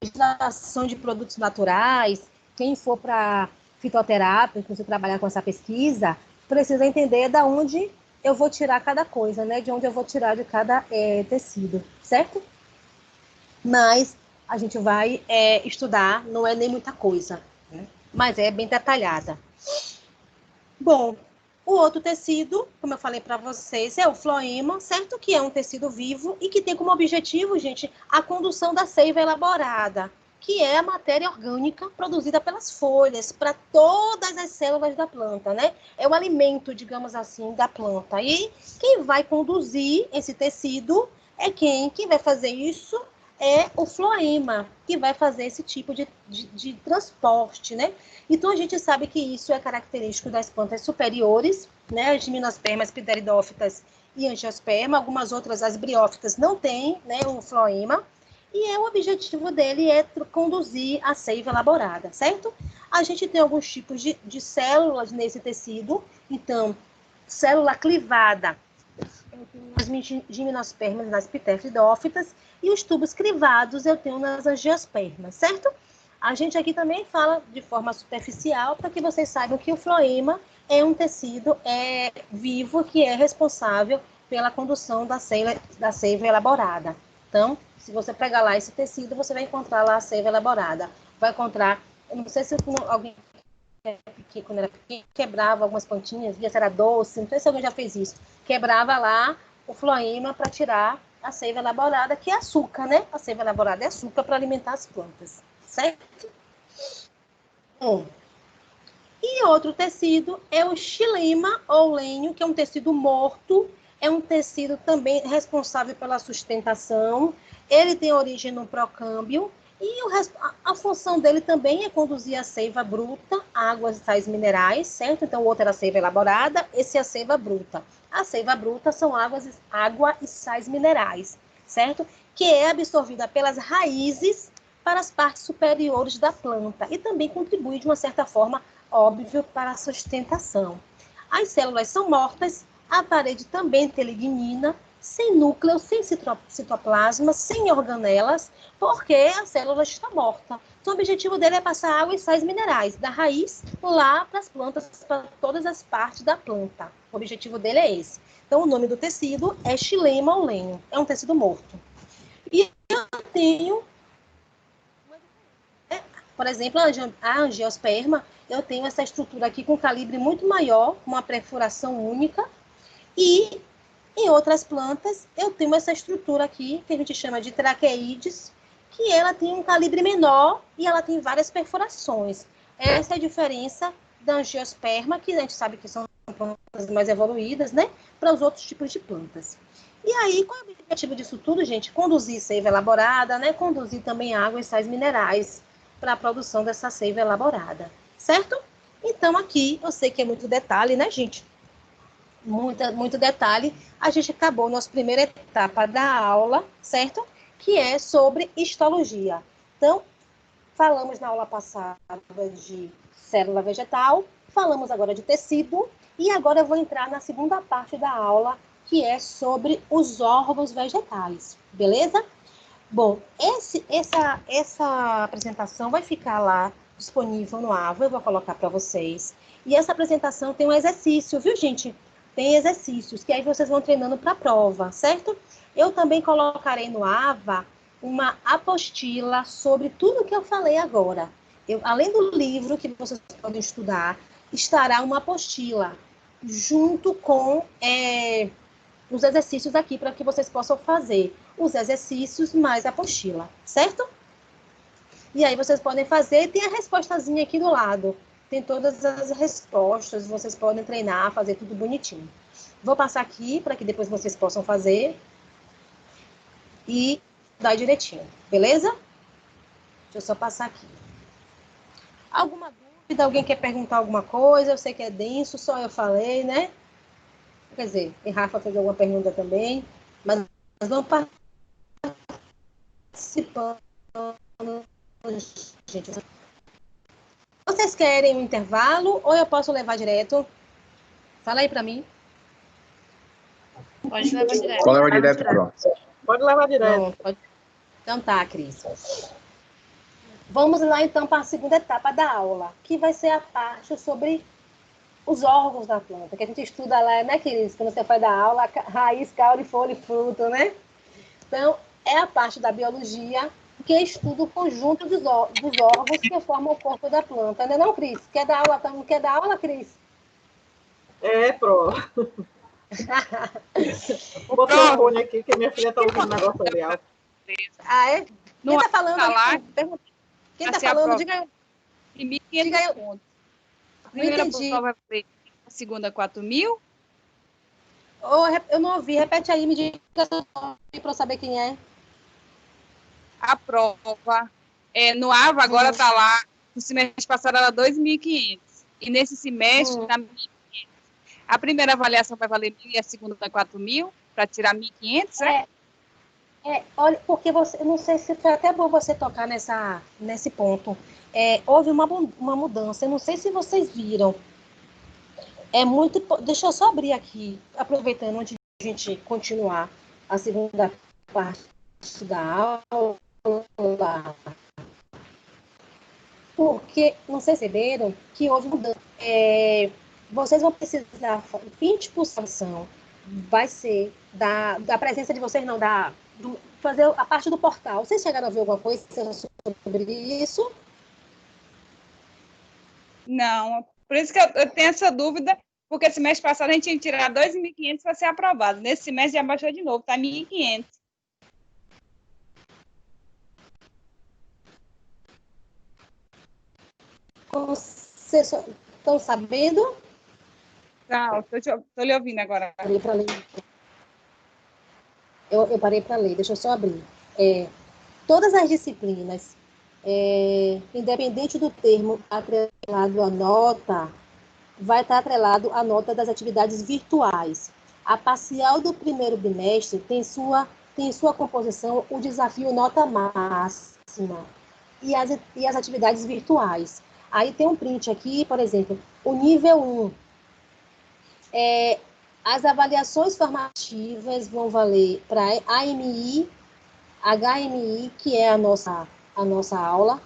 legislação de produtos naturais. Quem for para fitoterapia, se você trabalhar com essa pesquisa, precisa entender da onde eu vou tirar cada coisa, né? De onde eu vou tirar de cada tecido, certo? Mas a gente vai estudar, não é nem muita coisa, né? Mas é bem detalhada. Bom, o outro tecido, como eu falei para vocês, é o floema, certo? Que é um tecido vivo e que tem como objetivo, gente, a condução da seiva elaborada, que é a matéria orgânica produzida pelas folhas para todas as células da planta, né? É o alimento, digamos assim, da planta. E quem vai conduzir esse tecido quem vai fazer isso é o floema, que vai fazer esse tipo de transporte, né? Então, a gente sabe que isso é característico das plantas superiores, né? As gimnospermas, pteridófitas e angiosperma. Algumas outras, as briófitas, não têm, né, o floema. E o objetivo dele é conduzir a seiva elaborada, certo? A gente tem alguns tipos de células nesse tecido. Então, célula clivada, eu tenho nas gimnospermas, nas pteridófitas, e os tubos crivados eu tenho nas angiospermas, certo? A gente aqui também fala de forma superficial, para que vocês saibam que o floema é um tecido vivo que é responsável pela condução da seiva elaborada. Então, se você pegar lá esse tecido, você vai encontrar lá a seiva elaborada. Vai encontrar, eu não sei se alguém que quando era pequeno, quebrava algumas plantinhas, via se era doce, não sei se alguém já fez isso. Quebrava lá o floema para tirar a seiva elaborada, que é açúcar, né? A seiva elaborada é açúcar para alimentar as plantas, certo? Bom, e outro tecido é o xilema ou lenho, que é um tecido morto, é um tecido também responsável pela sustentação, ele tem origem no procâmbio, e a função dele também é conduzir a seiva bruta, águas e sais minerais, certo? Então, o outro era a seiva elaborada, esse é a seiva bruta. A seiva bruta são água e sais minerais, certo? Que é absorvida pelas raízes para as partes superiores da planta e também contribui, de uma certa forma, óbvio, para a sustentação. As células são mortas, a parede também tem lignina, sem núcleo, sem citoplasma, sem organelas, porque a célula está morta. Então, o objetivo dele é passar água e sais minerais, da raiz lá para as plantas, para todas as partes da planta. O objetivo dele é esse. Então, o nome do tecido é xilema ou lenho. É um tecido morto. E eu tenho, por exemplo, a angiosperma, eu tenho essa estrutura aqui com calibre muito maior, uma perfuração única, e em outras plantas, eu tenho essa estrutura aqui, que a gente chama de traqueídeos, que ela tem um calibre menor e ela tem várias perfurações. Essa é a diferença da angiosperma, que a gente sabe que são plantas mais evoluídas, né? Para os outros tipos de plantas. E aí, qual é o objetivo disso tudo, gente? Conduzir seiva elaborada, né? Conduzir também água e sais minerais para a produção dessa seiva elaborada, certo? Então, aqui, eu sei que é muito detalhe, né, gente? Muito detalhe. A gente acabou nossa primeira etapa da aula, certo? Que é sobre histologia. Então, falamos na aula passada de célula vegetal, falamos agora de tecido, E agora eu vou entrar na segunda parte da aula, que é sobre os órgãos vegetais, beleza? Bom, essa apresentação vai ficar lá disponível no AVA, eu vou colocar para vocês. E essa apresentação tem um exercício, viu, gente? Tem exercícios, que aí vocês vão treinando para a prova, certo? Eu também colocarei no AVA uma apostila sobre tudo que eu falei agora. Além do livro que vocês podem estudar, estará uma apostila junto com os exercícios aqui para que vocês possam fazer os exercícios mais a apostila, certo? E aí vocês podem fazer, tem a respostazinha aqui do lado. Tem todas as respostas, vocês podem treinar, fazer tudo bonitinho. Vou passar aqui para que depois vocês possam fazer e dar direitinho, beleza? Deixa eu só passar aqui. Alguma dúvida? Alguém quer perguntar alguma coisa? Eu sei que é denso, só eu falei, né? Quer dizer, e Rafa fez alguma pergunta também, mas nós vamos participando. Gente, vocês querem um intervalo ou eu posso levar direto? Fala aí para mim. Pode levar direto. Pode levar direto, pronto. Pode levar direto. Não, pode... Então tá, Cris. Vamos lá então para a segunda etapa da aula, que vai ser a parte sobre os órgãos da planta, que a gente estuda lá, né, Cris? Quando você faz da aula, raiz, caule, folha e fruto, né? Então, é a parte da biologia que estuda o conjunto dos órgãos que formam o corpo da planta. Não é não, Cris? Quer dar aula? Não quer dar aula, Cris? É, Pro. Vou botar o fone aqui, que minha filha tá ouvindo o negócio ali alto. Ah, é? Quem Não tá falando? falar, Quem tá falando? Diga aí. e 1.500 Diga aí. pontos. A Não primeira entendi. prova vai valer, a segunda 4.000. Eu não ouvi. Repete aí, me diga para eu saber quem é. A prova no AVA agora está lá, no semestre passado era 2.500. E nesse semestre está 1.500. A primeira avaliação vai valer 1.000 e a segunda 4.000, para tirar 1.500, né? Olha, porque você, não sei se foi até bom você tocar nesse ponto. Houve uma mudança, eu não sei se vocês viram. Deixa eu só abrir aqui, aproveitando antes de a gente continuar a segunda parte da aula. Porque, não sei se perceberam, que houve mudança. Vocês vão precisar, 20% vai ser da presença de vocês, não, fazer a parte do portal. Vocês chegaram a ver alguma coisa sobre isso? Não, por isso que eu tenho essa dúvida, porque esse mês passado a gente tinha que tirar 2.500 para ser aprovado. Nesse semestre já baixou de novo, está 1.500. Vocês estão sabendo? Tá, estou lhe ouvindo agora. Parei para ler. Eu parei para ler, deixa eu só abrir. Todas as disciplinas, independente do termo atrelado à nota, vai estar atrelado à nota das atividades virtuais. A parcial do primeiro bimestre tem em sua composição o desafio nota máxima e as atividades virtuais. Aí tem um print aqui, por exemplo, o nível 1. As avaliações formativas vão valer para AMI, HMI, que é a nossa aula,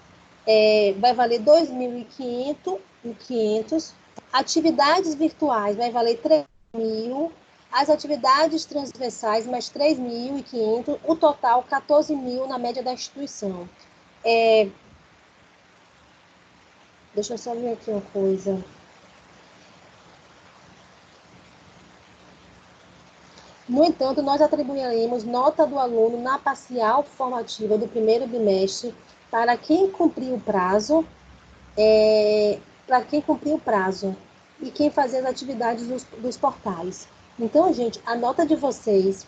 vai valer 2.500. Atividades virtuais vai valer 3.000. As atividades transversais, mais 3.500. O total, 14.000 na média da instituição. Deixa eu só ver aqui uma coisa. No entanto, nós atribuiremos nota do aluno na parcial formativa do primeiro bimestre para quem cumpriu o prazo, e quem fazer as atividades dos portais. Então, gente, a nota de vocês,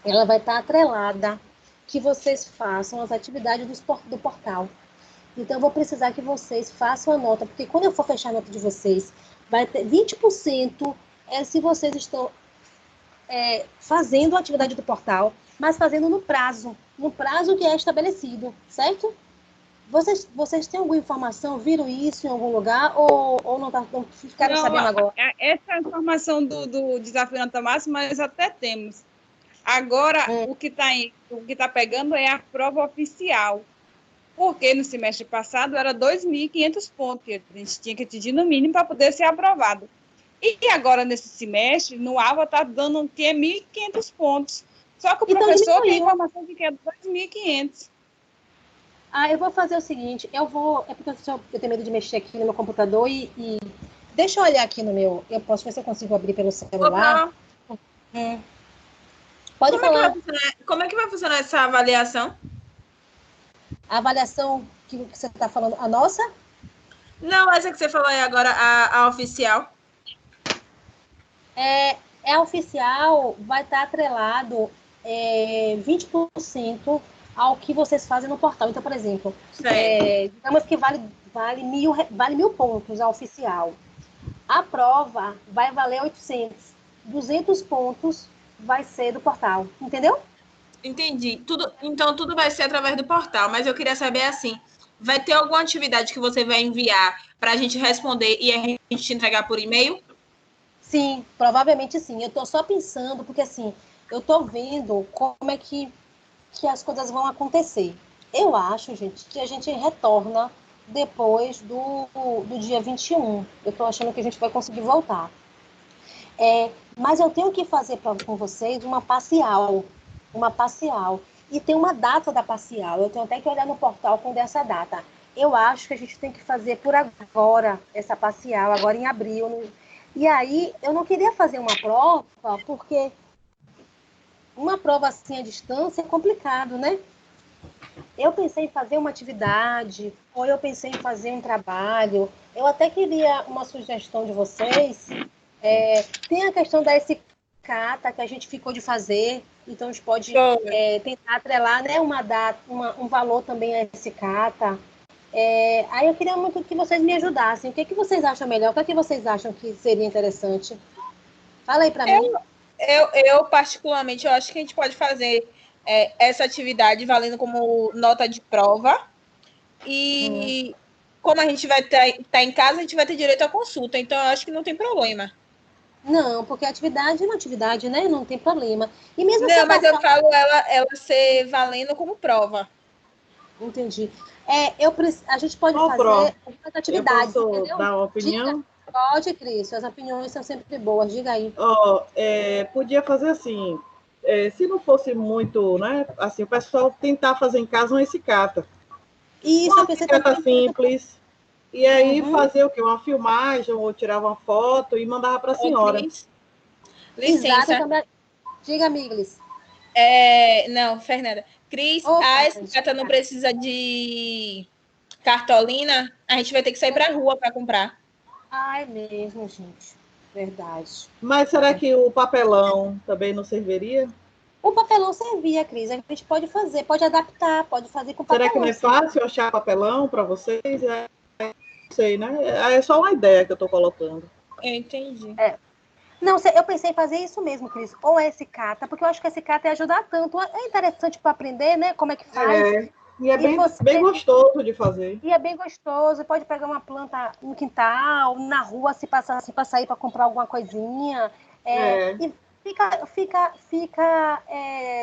ela vai estar atrelada que vocês façam as atividades do portal. Então, eu vou precisar que vocês façam a nota, porque quando eu for fechar a nota de vocês, vai ter 20% se vocês estão fazendo a atividade do portal, mas fazendo no prazo que é estabelecido, certo? Vocês têm alguma informação? Viram isso em algum lugar? Ou não ficaram sabendo agora? Essa informação do desafio nota máxima nós até temos. Agora, o que tá pegando é a prova oficial. Porque no semestre passado era 2.500 pontos que a gente tinha que atingir no mínimo para poder ser aprovado. E agora, nesse semestre, no AVA está dando o que é 1.500 pontos. Só que o professor tem informação de que é 2.500. Eu vou fazer o seguinte, é porque eu tenho medo de mexer aqui no meu computador e deixa eu olhar aqui no meu, eu posso ver se eu consigo abrir pelo celular. Pode falar. Como é que vai funcionar essa avaliação? A avaliação que você está falando, a nossa? Não, essa que você falou aí agora, a oficial. A oficial vai estar atrelado 20% ao que vocês fazem no portal. Então, por exemplo, digamos que vale 1.000 pontos a oficial. A prova vai valer 800. 200 pontos vai ser do portal. Entendeu? Entendi. Então, tudo vai ser através do portal. Mas eu queria saber, assim, vai ter alguma atividade que você vai enviar para a gente responder e a gente te entregar por e-mail? Sim, provavelmente sim. Eu estou só pensando, porque assim, eu estou vendo como é que as coisas vão acontecer. Eu acho, gente, que a gente retorna depois do dia 21. Eu estou achando que a gente vai conseguir voltar. Mas eu tenho que fazer com vocês uma parcial. E tem uma data da parcial. Eu tenho até que olhar no portal quando é essa data. Eu acho que a gente tem que fazer por agora, essa parcial, agora em abril. E aí, eu não queria fazer uma prova, porque uma prova assim à distância é complicado, né? Eu pensei em fazer uma atividade, ou eu pensei em fazer um trabalho. Eu até queria uma sugestão de vocês. Tem a questão da SCATA, que a gente ficou de fazer, então a gente pode tentar atrelar, né, um valor também a SCATA. Aí eu queria muito que vocês me ajudassem. O que vocês acham melhor? O que vocês acham que seria interessante? Fala aí para mim. Eu, particularmente, eu acho que a gente pode fazer essa atividade valendo como nota de prova. E como a gente vai estar em casa, a gente vai ter direito à consulta. Então, eu acho que não tem problema. Não, porque a atividade é uma atividade, né? Não tem problema. E mesmo não, mas eu falo ela ser valendo como prova. Entendi. A gente pode fazer algumas atividades, eu posso entendeu? dar uma opinião? Pode, Cris. As opiniões são sempre boas. Diga aí. Podia fazer assim, se não fosse muito, né? Assim, o pessoal tentar fazer em casa uma escata. Isso, uma escata simples. E aí fazer o quê? Uma filmagem, ou tirar uma foto e mandava para a senhora. Licença. Exato, diga, Miglis. Não, Fernanda. Cris, a escata não precisa de cartolina, a gente vai ter que sair para a rua para comprar. É mesmo, gente. Verdade. Mas será que o papelão também não serviria? O papelão servia, Cris. A gente pode fazer, pode adaptar, pode fazer com papelão. Será que não é fácil achar papelão para vocês? Não sei, né? É só uma ideia que eu estou colocando. Eu entendi. Não, eu pensei em fazer isso mesmo, Cris. Ou SCATA, porque eu acho que a SCATA ia ajudar tanto. É interessante para aprender, né? Como é que faz. E é bem gostoso de fazer. E é bem gostoso. Pode pegar uma planta no quintal, na rua, se passar assim, para sair para comprar alguma coisinha. E fica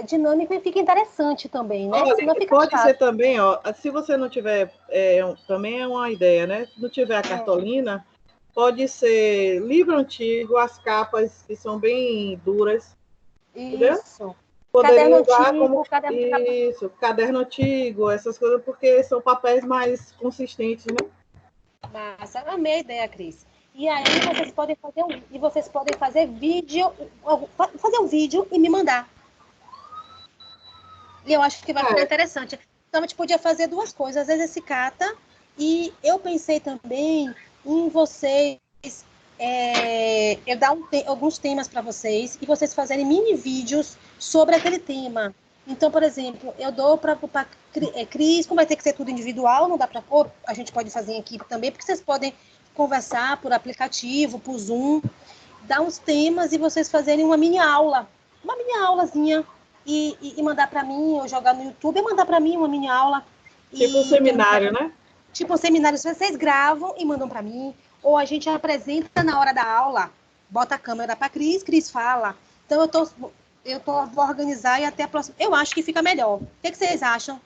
dinâmico e fica interessante também, né? Olha, pode ser também, se você não tiver, também é uma ideia, né? Se não tiver a cartolina, pode ser livro antigo, as capas que são bem duras. Entendeu? Isso. Poderia usar caderno antigo, essas coisas, porque são papéis mais consistentes, né? Massa, amei a ideia, Cris. E aí vocês podem fazer vídeo, fazer um vídeo e me mandar. E eu acho que vai ficar interessante. Então a gente podia fazer duas coisas, às vezes esse cata, e eu pensei também em vocês eu dar alguns temas para vocês e vocês fazerem mini vídeos sobre aquele tema. Então, por exemplo, eu dou para Cris, como vai ter que ser tudo individual, não dá para... Ou a gente pode fazer em equipe também, porque vocês podem conversar por aplicativo, por Zoom, dar uns temas e vocês fazerem uma mini aulazinha e mandar para mim, ou jogar no YouTube e mandar para mim uma mini aula. Tipo um seminário, né? Tipo um seminário, se vocês gravam e mandam para mim, ou a gente apresenta na hora da aula, bota a câmera para Cris fala. Então vou organizar e até a próxima. Eu acho que fica melhor. O que vocês acham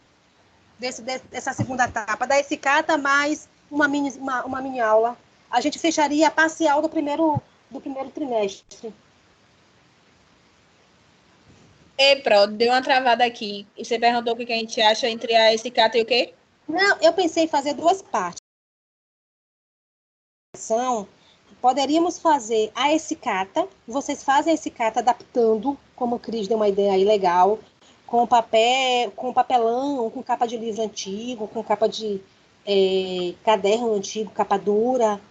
dessa segunda etapa? Da ESICATA mais uma mini aula. A gente fecharia a parcial do primeiro trimestre. Ei, Pro, deu uma travada aqui. E você perguntou o que a gente acha entre a ESICATA e o quê? Não, eu pensei em fazer 2 partes. Poderíamos fazer a ESICATA, vocês fazem a ESICATA adaptando, como o Cris deu uma ideia aí legal, com papelão, com capa de livro antigo, com capa de caderno antigo, capa dura,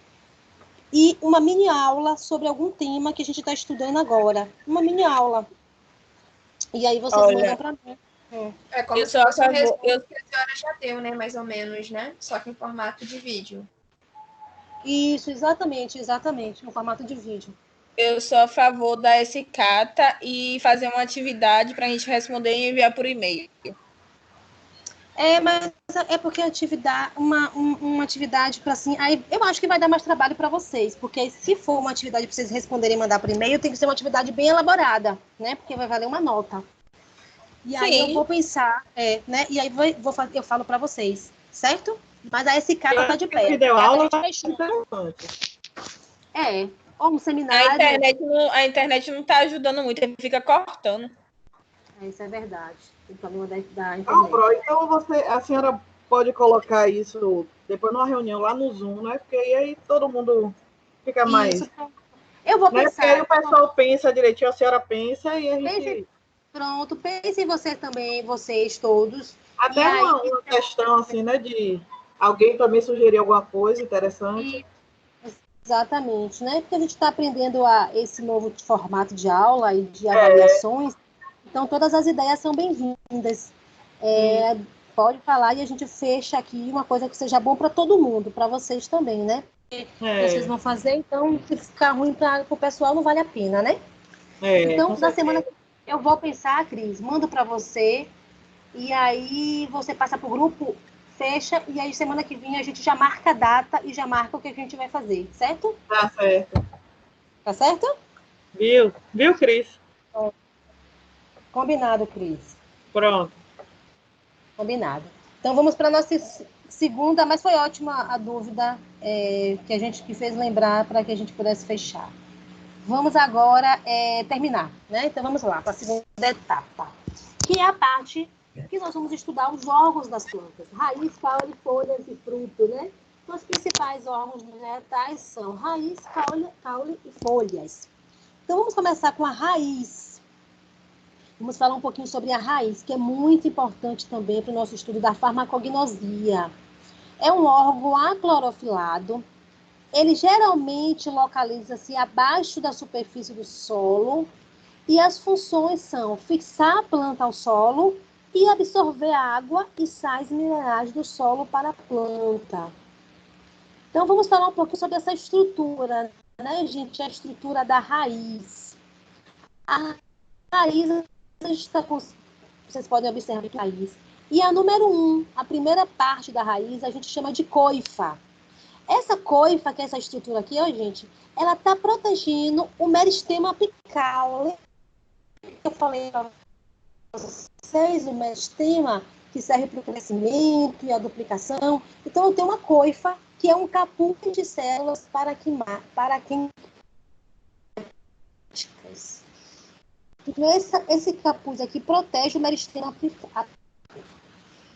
e uma mini aula sobre algum tema que a gente está estudando agora. Uma mini aula. E aí vocês mandam para mim. É como Eu se sou a fosse um favor- resumo que a senhora já deu, né? Mais ou menos, né? Só que em formato de vídeo. Isso, exatamente, no formato de vídeo. Eu sou a favor da ESICATA e fazer uma atividade para a gente responder e enviar por e-mail. Mas é porque uma atividade para assim, aí eu acho que vai dar mais trabalho para vocês, porque se for uma atividade para vocês responderem e mandar por e-mail, tem que ser uma atividade bem elaborada, né? Porque vai valer uma nota. E aí eu vou pensar, né? E aí eu falo para vocês, certo? Mas a ESICATA tá de pé. Que deu aula, ou um seminário. A internet não está ajudando muito, ele fica cortando. Isso é verdade. O problema da internet. Então a senhora pode colocar isso depois numa reunião lá no Zoom, né? Porque aí todo mundo fica mais. Isso. Eu vou pensar. Porque aí o pessoal pensa direitinho, a senhora pensa e a gente. Pronto, pensem você também, vocês todos. Até uma questão assim, né? De alguém também sugerir alguma coisa interessante. Exatamente, né? Porque a gente está aprendendo esse novo formato de aula e de avaliações. Então, todas as ideias são bem-vindas. Pode falar e a gente fecha aqui uma coisa que seja bom para todo mundo, para vocês também, né? Porque vocês vão fazer, então, se ficar ruim para o pessoal, não vale a pena, né? Então, na semana que eu vou pensar, Cris, mando para você, e aí você passa para o grupo, fecha, e aí semana que vem a gente já marca a data e já marca o que a gente vai fazer, certo? Tá certo. Tá certo? Viu, Cris? Combinado, Cris. Pronto. Combinado. Então vamos para a nossa segunda, mas foi ótima a dúvida que fez lembrar para que a gente pudesse fechar. Vamos agora terminar, né? Então vamos lá, para a segunda etapa, que é a parte que nós vamos estudar os órgãos das plantas, raiz, caule, folhas e fruto, né? Então, os principais órgãos vegetais são raiz, caule e folhas. Então vamos começar com a raiz. Vamos falar um pouquinho sobre a raiz, que é muito importante também para o nosso estudo da farmacognosia. É um órgão aclorofilado. Ele geralmente localiza-se abaixo da superfície do solo e as funções são fixar a planta ao solo e absorver água e sais minerais do solo para a planta. Então, vamos falar um pouquinho sobre essa estrutura, né, gente? A estrutura da raiz. A raiz, vocês podem observar que é a raiz. E a número 1, a primeira parte da raiz, a gente chama de coifa. Essa coifa, que é essa estrutura aqui, ó, gente, ela está protegendo o meristema apical. Eu falei para vocês, o meristema, que serve para o crescimento e a duplicação. Então, eu tenho uma coifa, que é um capuz de células paraquiméricas. Então, esse capuz aqui protege o meristema apical.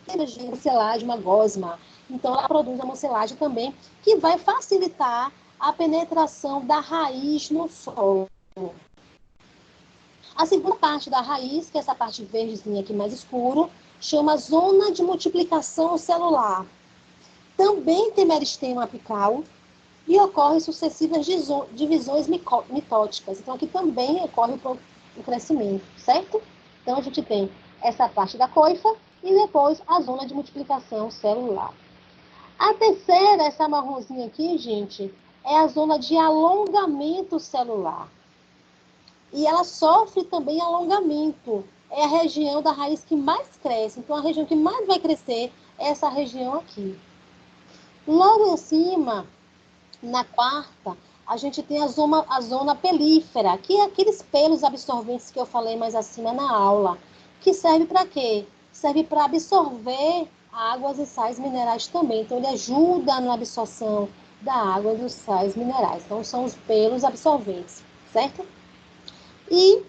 Tem uma mucilagem, uma gosma. Então, ela produz a mucilagem também, que vai facilitar a penetração da raiz no solo. A segunda parte da raiz, que é essa parte verdezinha aqui mais escuro, chama zona de multiplicação celular. Também tem meristema apical e ocorrem sucessivas divisões mitóticas. Então, aqui também ocorre o crescimento, certo? Então, a gente tem essa parte da coifa e depois a zona de multiplicação celular. A terceira, essa marronzinha aqui, gente, é a zona de alongamento celular. E ela sofre também alongamento é a região da raiz que mais cresce. Então, a região que mais vai crescer é essa região aqui. Logo em cima, na quarta, a gente tem a zona pelífera, que é aqueles pelos absorventes que eu falei mais acima na aula, que serve para quê? Serve para absorver águas e sais minerais também. Então, ele ajuda na absorção da água e dos sais minerais. Então, são os pelos absorventes, certo? E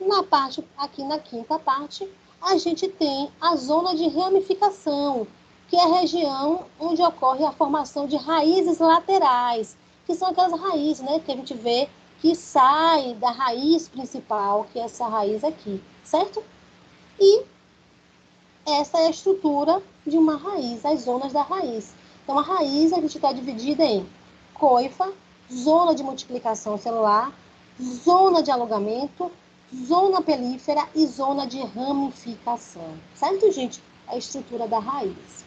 na parte, aqui na quinta parte, a gente tem a zona de ramificação, que é a região onde ocorre a formação de raízes laterais, que são aquelas raízes, né, que a gente vê que sai da raiz principal, que é essa raiz aqui, certo? E essa é a estrutura de uma raiz, as zonas da raiz. Então, a raiz a gente está dividida em coifa, zona de multiplicação celular, zona de alongamento, zona pelífera e zona de ramificação. Certo, gente? A estrutura da raiz.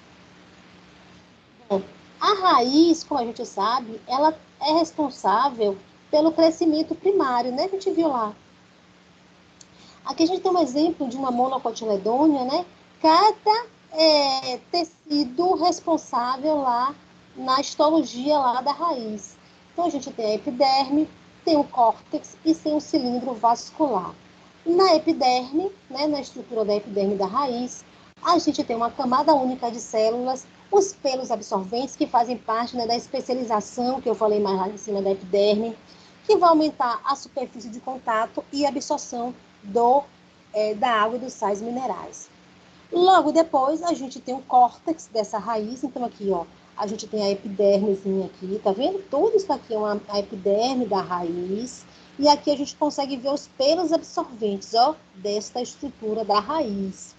Bom, a raiz, como a gente sabe, ela é responsável pelo crescimento primário, né? A gente viu lá. Aqui a gente tem um exemplo de uma monocotiledônia, né? Cada tecido responsável lá na histologia lá da raiz. Então, a gente tem a epiderme, tem o córtex e tem o cilindro vascular. Na epiderme, né, na estrutura da epiderme da raiz, a gente tem uma camada única de células, os pelos absorventes, que fazem parte, né, da especialização, que eu falei mais lá em cima da epiderme, que vai aumentar a superfície de contato e absorção da água e dos sais minerais. Logo depois, a gente tem o córtex dessa raiz. Então, aqui, ó, a gente tem a epidermezinha aqui, tá vendo? Tudo isso aqui é a epiderme da raiz. E aqui a gente consegue ver os pelos absorventes, ó, desta estrutura da raiz.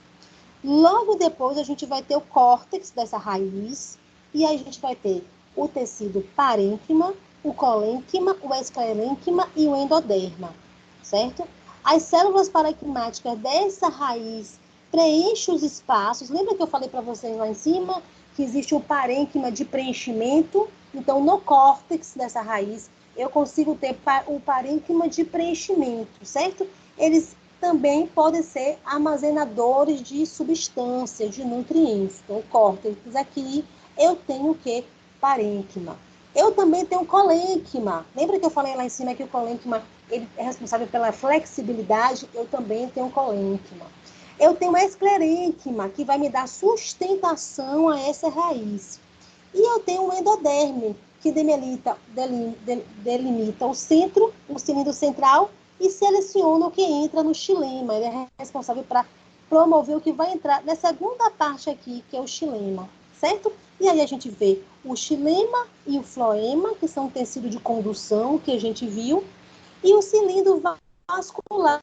Logo depois, a gente vai ter o córtex dessa raiz. E aí a gente vai ter o tecido parênquima, o colênquima, o esclerênquima e o endoderma, certo? As células parênquimáticas dessa raiz preenchem os espaços. Lembra que eu falei para vocês lá em cima que existe o parênquima de preenchimento? Então, no córtex dessa raiz, eu consigo ter o parênquima de preenchimento, certo? Eles também podem ser armazenadores de substâncias, de nutrientes. Então, o córtex aqui, eu tenho o quê? Parênquima. Eu também tenho colênquima. Lembra que eu falei lá em cima que o colênquima ele é responsável pela flexibilidade? Eu também tenho colênquima. Eu tenho a esclerênquima, que vai me dar sustentação a essa raiz. E eu tenho o endoderme, que delimita o centro, o cilindro central, e seleciona o que entra no xilema. Ele é responsável para promover o que vai entrar nessa segunda parte aqui, que é o xilema, certo? E aí a gente vê o xilema e o floema, que são tecido de condução, que a gente viu, e o cilindro vascular,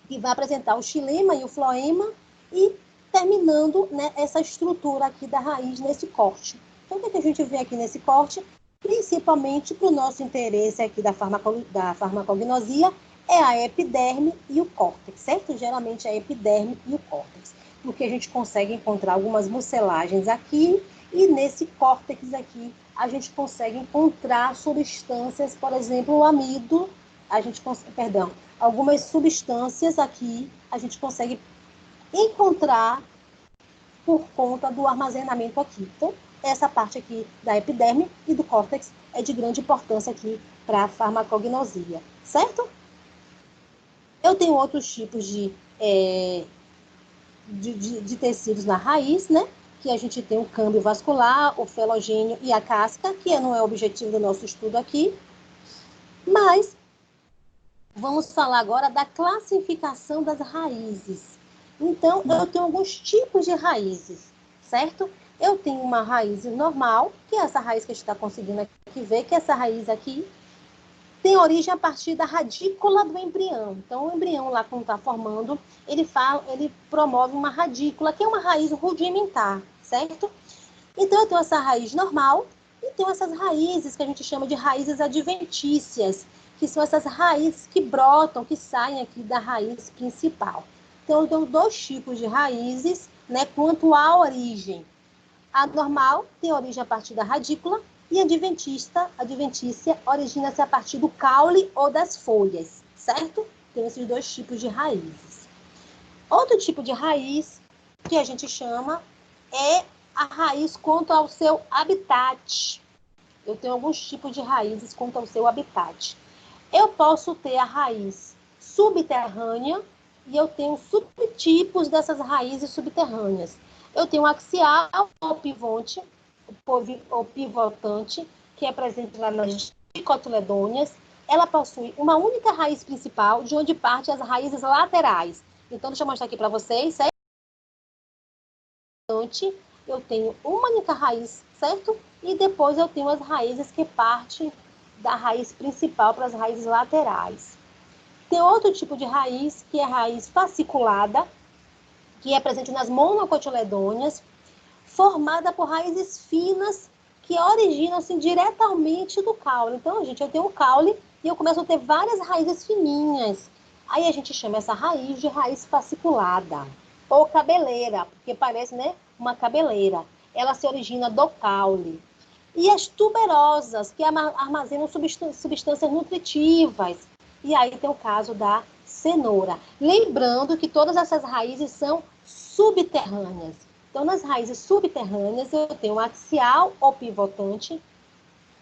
que vai apresentar o xilema e o floema, e terminando, né, essa estrutura aqui da raiz nesse corte. Então, o que a gente vê aqui nesse corte, principalmente para o nosso interesse aqui da farmacognosia, é a epiderme e o córtex, certo? Geralmente é a epiderme e o córtex, porque a gente consegue encontrar algumas mucelagens aqui, e nesse córtex aqui a gente consegue encontrar substâncias, por exemplo, o amido, algumas substâncias aqui a gente consegue encontrar por conta do armazenamento aqui. Então, essa parte aqui da epiderme e do córtex é de grande importância aqui para a farmacognosia, certo? Eu tenho outros tipos de tecidos na raiz, né? Que a gente tem o câmbio vascular, o felogênio e a casca, que não é o objetivo do nosso estudo aqui. Mas vamos falar agora da classificação das raízes. Então, eu tenho alguns tipos de raízes, certo? Eu tenho uma raiz normal, que é essa raiz que a gente está conseguindo aqui ver, que essa raiz aqui tem origem a partir da radícula do embrião. Então, o embrião lá, quando está formando, ele promove uma radícula, que é uma raiz rudimentar, certo? Então, eu tenho essa raiz normal e tenho essas raízes que a gente chama de raízes adventícias, que são essas raízes que brotam, que saem aqui da raiz principal. Então, eu tenho dois tipos de raízes, né, quanto à origem. A normal tem origem a partir da radícula e a adventícia origina-se a partir do caule ou das folhas, certo? Tem esses dois tipos de raízes. Outro tipo de raiz que a gente chama é a raiz quanto ao seu habitat. Eu tenho alguns tipos de raízes quanto ao seu habitat. Eu posso ter a raiz subterrânea e eu tenho subtipos dessas raízes subterrâneas. Eu tenho axial ou pivotante, que é presente lá nas dicotiledôneas. Ela possui uma única raiz principal, de onde partem as raízes laterais. Então, deixa eu mostrar aqui para vocês, certo? Eu tenho uma única raiz, certo? E depois eu tenho as raízes que partem da raiz principal para as raízes laterais. Tem outro tipo de raiz, que é a raiz fasciculada, que é presente nas monocotiledôneas, formada por raízes finas que originam-se diretamente do caule. Então, gente, eu tenho um caule e eu começo a ter várias raízes fininhas. Aí a gente chama essa raiz de raiz fasciculada, ou cabeleira, porque parece, né, uma cabeleira. Ela se origina do caule. E as tuberosas, que armazenam substâncias nutritivas. E aí tem o caso da cenoura. Lembrando que todas essas raízes são subterrâneas. Então, nas raízes subterrâneas, eu tenho a axial ou pivotante,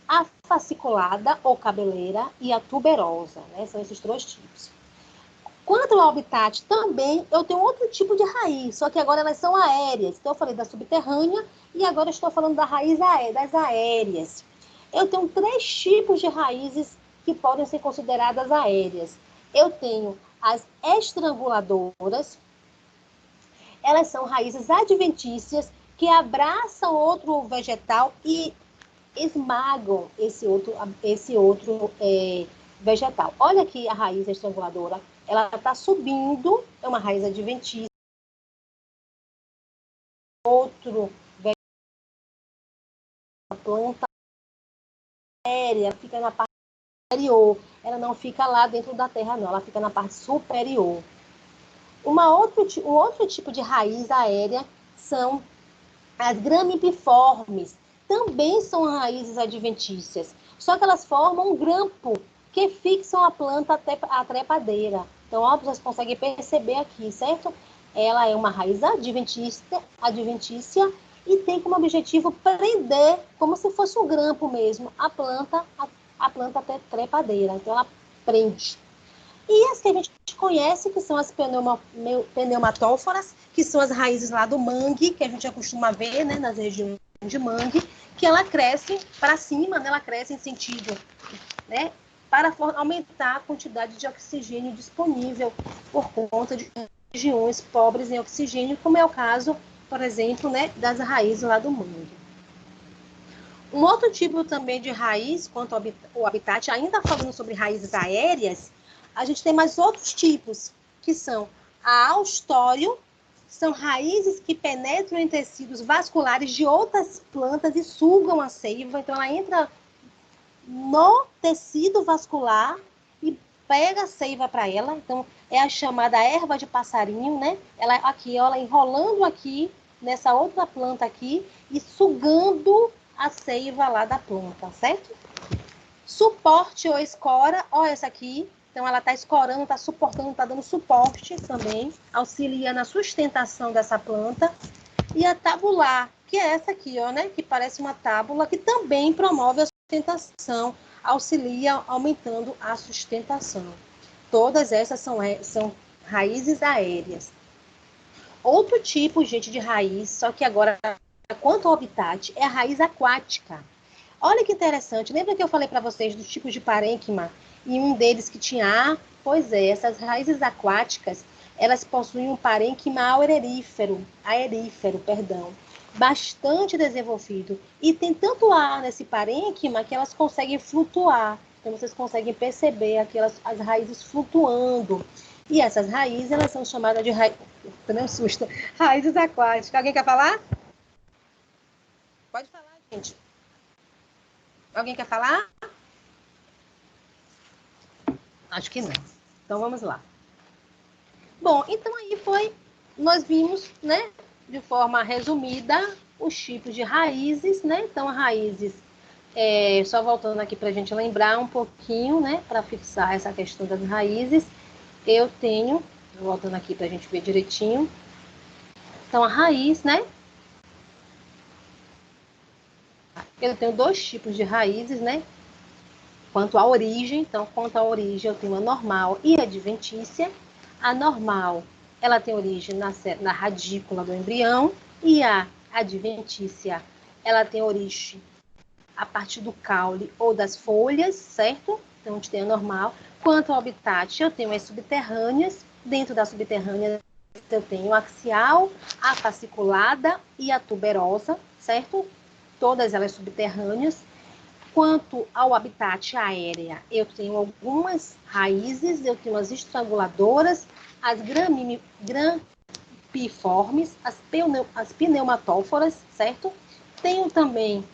a fasciculada ou cabeleira e a tuberosa, né? São esses três tipos. Quanto ao habitat, também eu tenho outro tipo de raiz, só que agora elas são aéreas. Então, eu falei da subterrânea e agora estou falando da raiz das aéreas. Eu tenho 3 tipos de raízes que podem ser consideradas aéreas. Eu tenho as estranguladoras. Elas são raízes adventícias que abraçam outro vegetal e esmagam esse outro vegetal. Olha aqui a raiz estranguladora. Ela está subindo, é uma raiz adventícia. Outro vegetal, a planta aérea, fica na parte superior. Ela não fica lá dentro da terra, não. Ela fica na parte superior. Um outro tipo de raiz aérea são as gramipiformes. Também são raízes adventícias, só que elas formam um grampo que fixam a planta até a trepadeira. Então, óbvio, vocês conseguem perceber aqui, certo? Ela é uma raiz adventícia e tem como objetivo prender, como se fosse um grampo mesmo, a planta até trepadeira. Então, ela prende. E as que a gente conhece, que são as pneumatóforas, que são as raízes lá do mangue, que a gente já costuma ver, né, nas regiões de mangue, que ela cresce para cima, né, ela cresce em sentido, né, para aumentar a quantidade de oxigênio disponível por conta de regiões pobres em oxigênio, como é o caso, por exemplo, né, das raízes lá do mangue. Um outro tipo também de raiz, quanto ao habitat, ainda falando sobre raízes aéreas, a gente tem mais outros tipos, que são a austório, são raízes que penetram em tecidos vasculares de outras plantas e sugam a seiva. Então, ela entra no tecido vascular e pega a seiva para ela. Então, é a chamada erva de passarinho, né? Ela aqui, ela enrolando aqui, nessa outra planta aqui, e sugando a seiva lá da planta, certo? Suporte ou escora, ó essa aqui. Então, ela está escorando, está suportando, está dando suporte também, auxilia na sustentação dessa planta. E a tabular, que é essa aqui, ó, né? Que parece uma tábula, que também promove a sustentação, auxilia aumentando a sustentação. Todas essas são raízes aéreas. Outro tipo, gente, de raiz, só que agora, quanto ao habitat, é a raiz aquática. Olha que interessante, lembra que eu falei para vocês dos tipos de parênquima? E um deles que tinha ar? Pois é, essas raízes aquáticas, elas possuem um parênquima aerífero, bastante desenvolvido. E tem tanto ar nesse parênquima que elas conseguem flutuar. Então, vocês conseguem perceber as raízes flutuando. E essas raízes, elas são chamadas de raízes aquáticas. Alguém quer falar? Pode falar, gente. Alguém quer falar? Acho que não. Então, vamos lá. Bom, então aí nós vimos, né, de forma resumida, os tipos de raízes, né? Então, raízes, só voltando aqui para a gente lembrar um pouquinho, né, para fixar essa questão das raízes. eu tenho, voltando aqui para a gente ver direitinho, então a raiz, né? Eu tenho dois tipos de raízes, né? Quanto à origem, então, quanto à origem, eu tenho a normal e a adventícia. A normal, ela tem origem na radícula do embrião, e a adventícia, ela tem origem a partir do caule ou das folhas, certo? Então, a gente tem a normal. Quanto ao habitat, eu tenho as subterrâneas. Dentro das subterrâneas, eu tenho a axial, a fasciculada e a tuberosa, certo? Todas elas subterrâneas. Quanto ao habitat aérea, eu tenho algumas raízes, eu tenho as estranguladoras, as grampiformes, as pneumatóforas, certo? Tenho também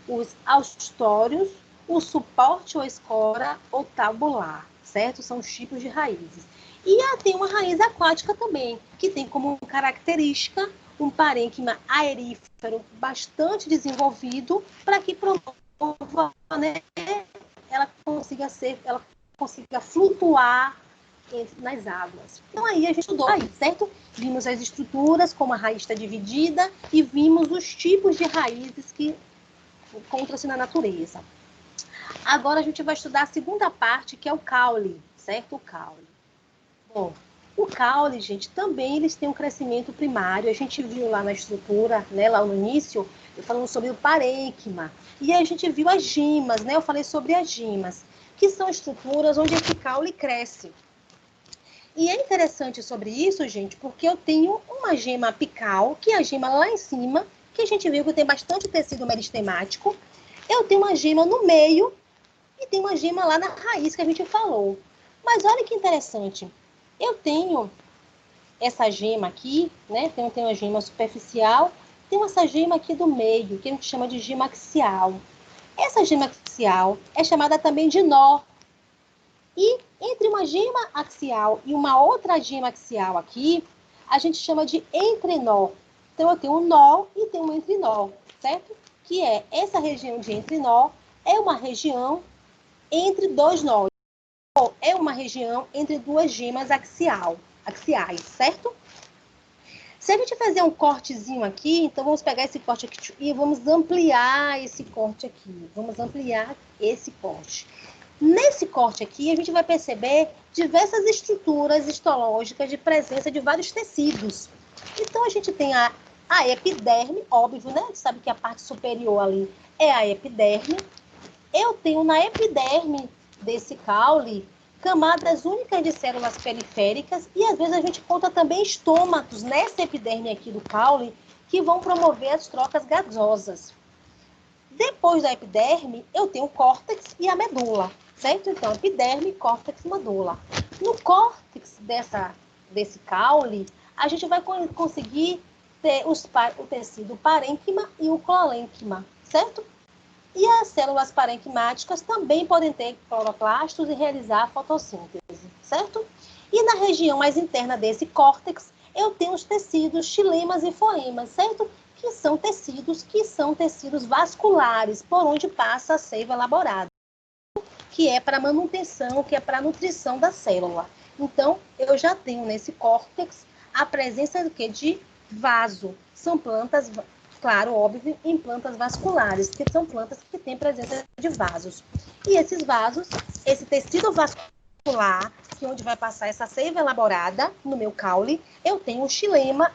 os austórios, o suporte ou escora ou tabular, certo? São os tipos de raízes. E tem uma raiz aquática também, que tem como característica um parênquima aerífero bastante desenvolvido para que promova, né, ela consiga flutuar nas águas. Então aí a gente estudou aí, certo? Vimos as estruturas, como a raiz está dividida, e vimos os tipos de raízes que encontram-se na natureza. Agora a gente vai estudar a segunda parte, que é o caule, certo? O caule. Bom, o caule, gente, também eles têm um crescimento primário. A gente viu lá na estrutura, né, lá no início, eu falando sobre o parênquima. E aí a gente viu as gimas, né? Eu falei sobre as gimas, que são estruturas onde esse caule cresce. E é interessante sobre isso, gente, porque eu tenho uma gema apical, que é a gema lá em cima, que a gente viu que tem bastante tecido meristemático. Eu tenho uma gema no meio e tem uma gema lá na raiz que a gente falou. Mas olha que interessante. Eu tenho essa gema aqui, né? Tem uma gema superficial, tem essa gema aqui do meio, que a gente chama de gema axial. Essa gema axial é chamada também de nó. E entre uma gema axial e uma outra gema axial aqui, a gente chama de entrenó. Então, eu tenho um nó e tenho um entrenó, certo? Que é essa região de entrenó, é uma região entre dois nós. É uma região entre duas gemas axiais, certo? Se a gente fazer um cortezinho aqui, então vamos pegar esse corte aqui e vamos ampliar esse corte aqui. Vamos ampliar esse corte. Nesse corte aqui, a gente vai perceber diversas estruturas histológicas de presença de vários tecidos. Então, a gente tem a epiderme, óbvio, né? A gente sabe que a parte superior ali é a epiderme. Eu tenho na epiderme desse caule camadas únicas de células periféricas e, às vezes, a gente conta também estômatos nessa epiderme aqui do caule que vão promover as trocas gasosas. Depois da epiderme, eu tenho o córtex e a medula, certo? Então, epiderme, córtex e medula. No córtex desse caule, a gente vai conseguir ter o tecido parênquima e o clolênquima, certo? E as células parênquimáticas também podem ter cloroplastos e realizar a fotossíntese, certo? E na região mais interna desse córtex, eu tenho os tecidos xilemas e foemas, certo? Que são tecidos vasculares, por onde passa a seiva elaborada, que é para manutenção, que é para nutrição da célula. Então, eu já tenho nesse córtex a presença do quê? De vaso. São plantas, claro, óbvio, em plantas vasculares, que são plantas que têm presença de vasos. E esses vasos, esse tecido vascular, que é onde vai passar essa seiva elaborada no meu caule, eu tenho o xilema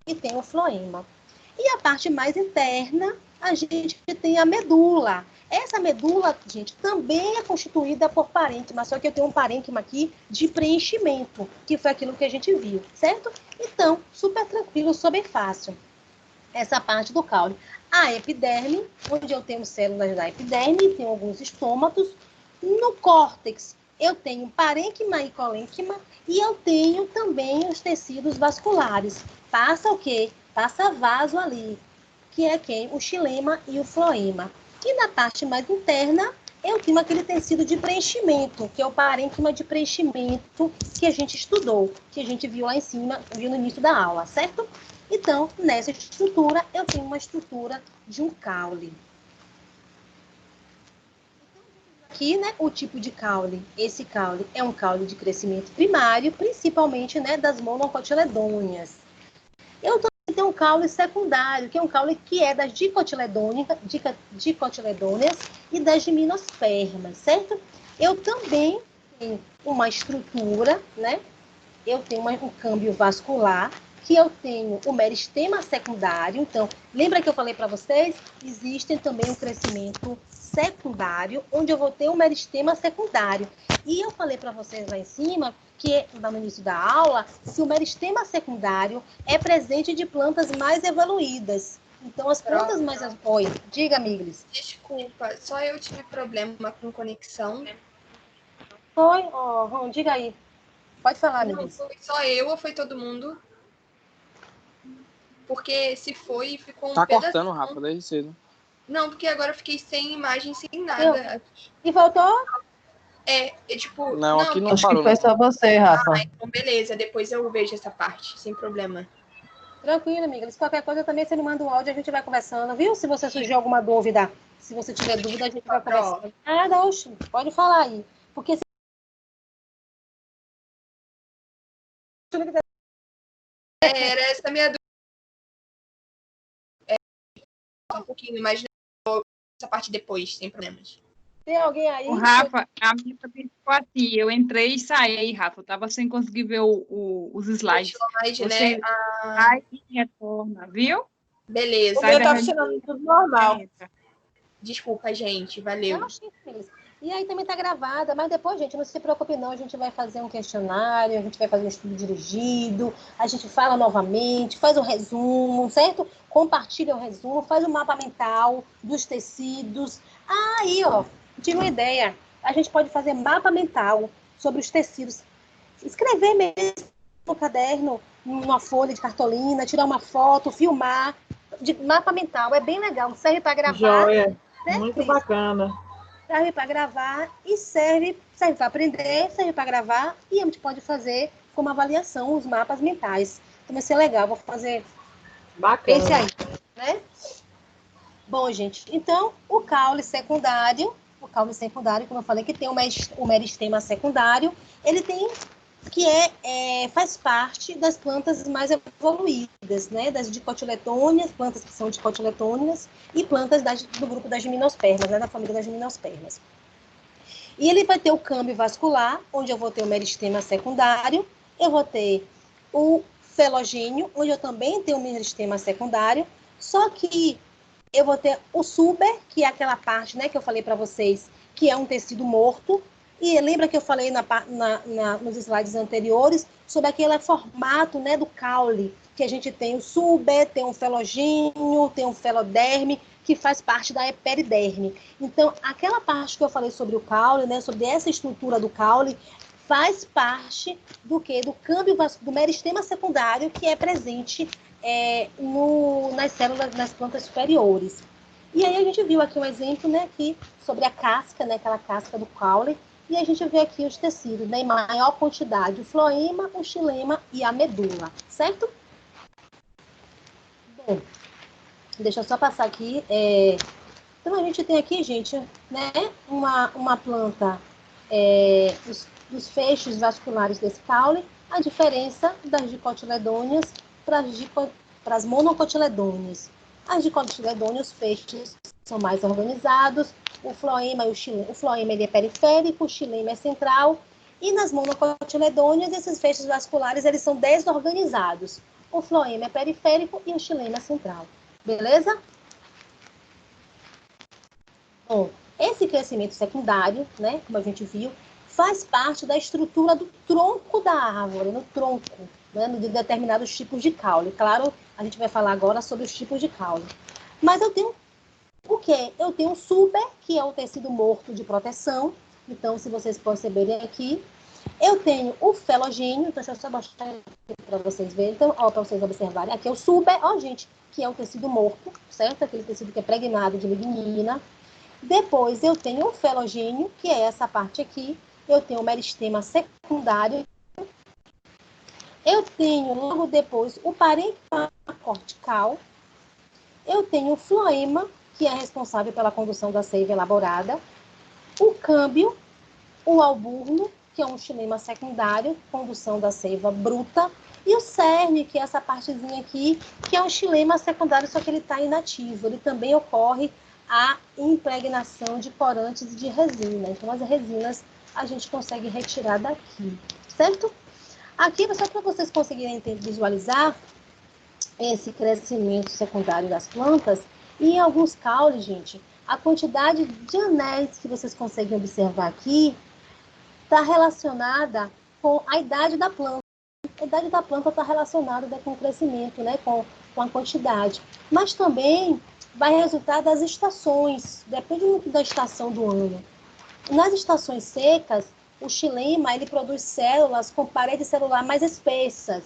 e tenho o floema. E a parte mais interna, a gente tem a medula. Essa medula, gente, também é constituída por parênquima, só que eu tenho um parênquima aqui de preenchimento, que foi aquilo que a gente viu, certo? Então, super tranquilo, super fácil. Essa parte do caule. A epiderme, onde eu tenho células da epiderme, tenho alguns estômatos. No córtex, eu tenho parênquima e colênquima, e eu tenho também os tecidos vasculares. Passa o quê? Passa vaso ali, que é quem? O xilema e o floema. E na parte mais interna, eu tenho aquele tecido de preenchimento, que é o parênquima de preenchimento que a gente estudou, que a gente viu lá em cima, viu no início da aula, certo? Então, nessa estrutura, eu tenho uma estrutura de um caule. aqui, né, o tipo de caule. Esse caule é um caule de crescimento primário, principalmente, né, das monocotiledôneas. Eu também tenho um caule secundário, que é um caule que é das dicotiledôneas e das gimnospermas, certo? Eu também tenho uma estrutura, né? Eu tenho um câmbio vascular, que eu tenho o meristema secundário. Então, lembra que eu falei para vocês? Existe também um crescimento secundário, onde eu vou ter um meristema secundário. E eu falei para vocês lá em cima, que no início da aula, que o meristema secundário é presente de plantas mais evoluídas. Então, as plantas mais... Oi, diga, Miglis. Desculpa, só eu tive problema com conexão. Oi, Ron, diga aí. Pode falar, Não, Miglis. foi só eu ou foi todo mundo? Porque se foi, ficou um Tá pedacinho. cortando, Rafa, desde cedo. Não, porque agora eu fiquei sem imagem, sem nada. E voltou? Tipo... Não, aqui não Acho que parou. foi só você, Rafa. Então, beleza, depois eu vejo essa parte, sem problema. Tranquilo, amiga. Se qualquer coisa também você me manda um áudio, a gente vai conversando, viu? Se você surgir alguma dúvida, se você tiver dúvida, a gente vai conversando. Oxe, pode falar aí. Porque se... Era essa minha dúvida. Um pouquinho, mas essa parte depois, sem problemas. Tem alguém aí? O Rafa, a minha também ficou assim. Eu entrei e saí, Rafa. Eu tava sem conseguir ver os slides. Slide, Você né? sai e retorna, viu? Beleza. O meu tá funcionando tudo normal. Desculpa, gente. Valeu. Não, e aí também tá gravada, mas depois, gente, não se preocupe não, a gente vai fazer um questionário, a gente vai fazer um estudo dirigido, a gente fala novamente, faz um resumo, certo? Compartilha o resumo, faz um mapa mental dos tecidos. Aí, ó, tive uma ideia, a gente pode fazer mapa mental sobre os tecidos, escrever mesmo no caderno, numa folha de cartolina, tirar uma foto, filmar, de mapa mental, é bem legal, serve para gravar. Joia, né, muito Cris? bacana. Serve para gravar e serve para aprender, serve para gravar e a gente pode fazer como avaliação os mapas mentais. Então vai ser legal, vou fazer Bacana. esse aí, né? Bom, gente, então o caule secundário, como eu falei, que tem o meristema secundário, ele tem que faz parte das plantas mais evoluídas, né? Das dicotiletôneas, plantas que são dicotiletôneas e plantas do grupo das gimnospermas, né? Da família das gimnospermas. E ele vai ter o câmbio vascular, onde eu vou ter o meristema secundário, eu vou ter o felogênio, onde eu também tenho o meristema secundário, só que eu vou ter o suber, que é aquela parte, né, que eu falei para vocês, que é um tecido morto. E lembra que eu falei nos slides anteriores sobre aquele formato, né, do caule, que a gente tem o suber, tem um felogênio, tem um feloderme, que faz parte da periderme. Então, aquela parte que eu falei sobre o caule, né, sobre essa estrutura do caule, faz parte do quê? Do câmbio do meristema secundário, que é presente nas células das plantas superiores. E aí a gente viu aqui um exemplo, né, aqui sobre a casca, né, aquela casca do caule. E a gente vê aqui os tecidos, né, em maior quantidade, o floema, o xilema e a medula, certo? Bom, deixa eu só passar aqui. Então, a gente tem aqui, gente, né, uma planta dos feixes vasculares desse caule, a diferença das dicotiledôneas para as monocotiledôneas. As dicotiledôneas, os feixes são mais organizados, o floema e o xilema. O floema ele é periférico, o xilema é central. E nas monocotiledôneas, esses feixes vasculares eles são desorganizados. O floema é periférico e o xilema é central. Beleza? Bom, esse crescimento secundário, né, como a gente viu, faz parte da estrutura do tronco da árvore, no tronco, né, de determinados tipos de caule. Claro, a gente vai falar agora sobre os tipos de caule. Mas eu tenho o quê? Eu tenho o suber, que é o tecido morto de proteção. Então, se vocês perceberem aqui, eu tenho o felogênio. Então, deixa eu só mostrar aqui para vocês verem. Então, para vocês observarem. Aqui é o suber, gente, que é o tecido morto, certo? Aquele tecido que é pregnado de lignina. Depois, eu tenho o felogênio, que é essa parte aqui. Eu tenho o meristema secundário. Eu tenho, logo depois, o parênquima cortical. Eu tenho o floema, que é responsável pela condução da seiva elaborada. o câmbio, o alburno, que é um xilema secundário, condução da seiva bruta, e o cerne, que é essa partezinha aqui, que é um xilema secundário, só que ele está inativo. Ele também ocorre a impregnação de corantes e de resina. Então, as resinas a gente consegue retirar daqui, certo? Aqui, só para vocês conseguirem visualizar esse crescimento secundário das plantas, e em alguns caules, gente, a quantidade de anéis que vocês conseguem observar aqui está relacionada com a idade da planta. A idade da planta está relacionada, né, com o crescimento, né, com a quantidade. Mas também vai resultar das estações, depende muito da estação do ano. Nas estações secas, o xilema ele produz células com parede celular mais espessas.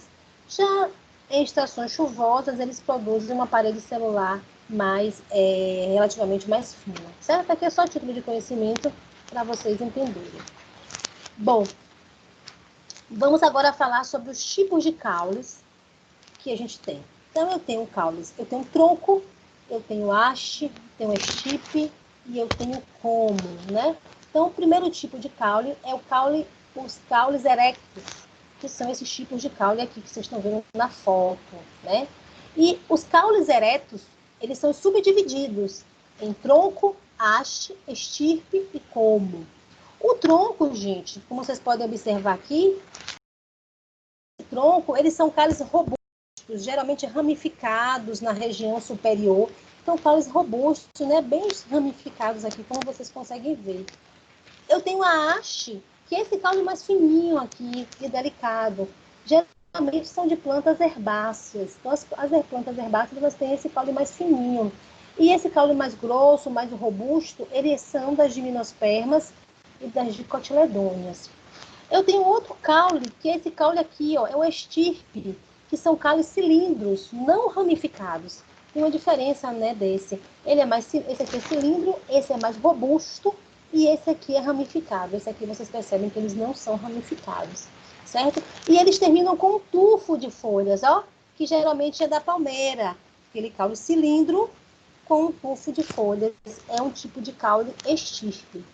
Já em estações chuvosas, eles produzem uma parede celular mais, relativamente mais fina. Certo? Aqui é só título de conhecimento para vocês entenderem. Bom, vamos agora falar sobre os tipos de caules que a gente tem. Então, eu tenho caules, eu tenho tronco, eu tenho haste, tenho estipe e eu tenho como, né? Então, o primeiro tipo de caule é os caules erectos, que são esses tipos de caule aqui que vocês estão vendo na foto, né? E os caules eretos, eles são subdivididos em tronco, haste, estirpe e como. O tronco, gente, como vocês podem observar aqui, o tronco, eles são caules robustos, geralmente ramificados na região superior. Então, caules robustos, né, bem ramificados aqui, como vocês conseguem ver. Eu tenho a haste, que é esse caule mais fininho aqui, e delicado. Geralmente são de plantas herbáceas. Então, as plantas herbáceas, elas têm esse caule mais fininho. E esse caule mais grosso, mais robusto, eles são das gimnospermas e das dicotiledôneas. Eu tenho outro caule, que é esse caule aqui, ó, é o estirpe, que são caules cilindros, não ramificados. Tem uma diferença, né, desse. Esse aqui é cilindro, esse é mais robusto, e esse aqui é ramificado. Esse aqui vocês percebem que eles não são ramificados, certo? E eles terminam com um tufo de folhas, ó, que geralmente é da palmeira. Aquele caule cilindro com um tufo de folhas. É um tipo de caule estirpe.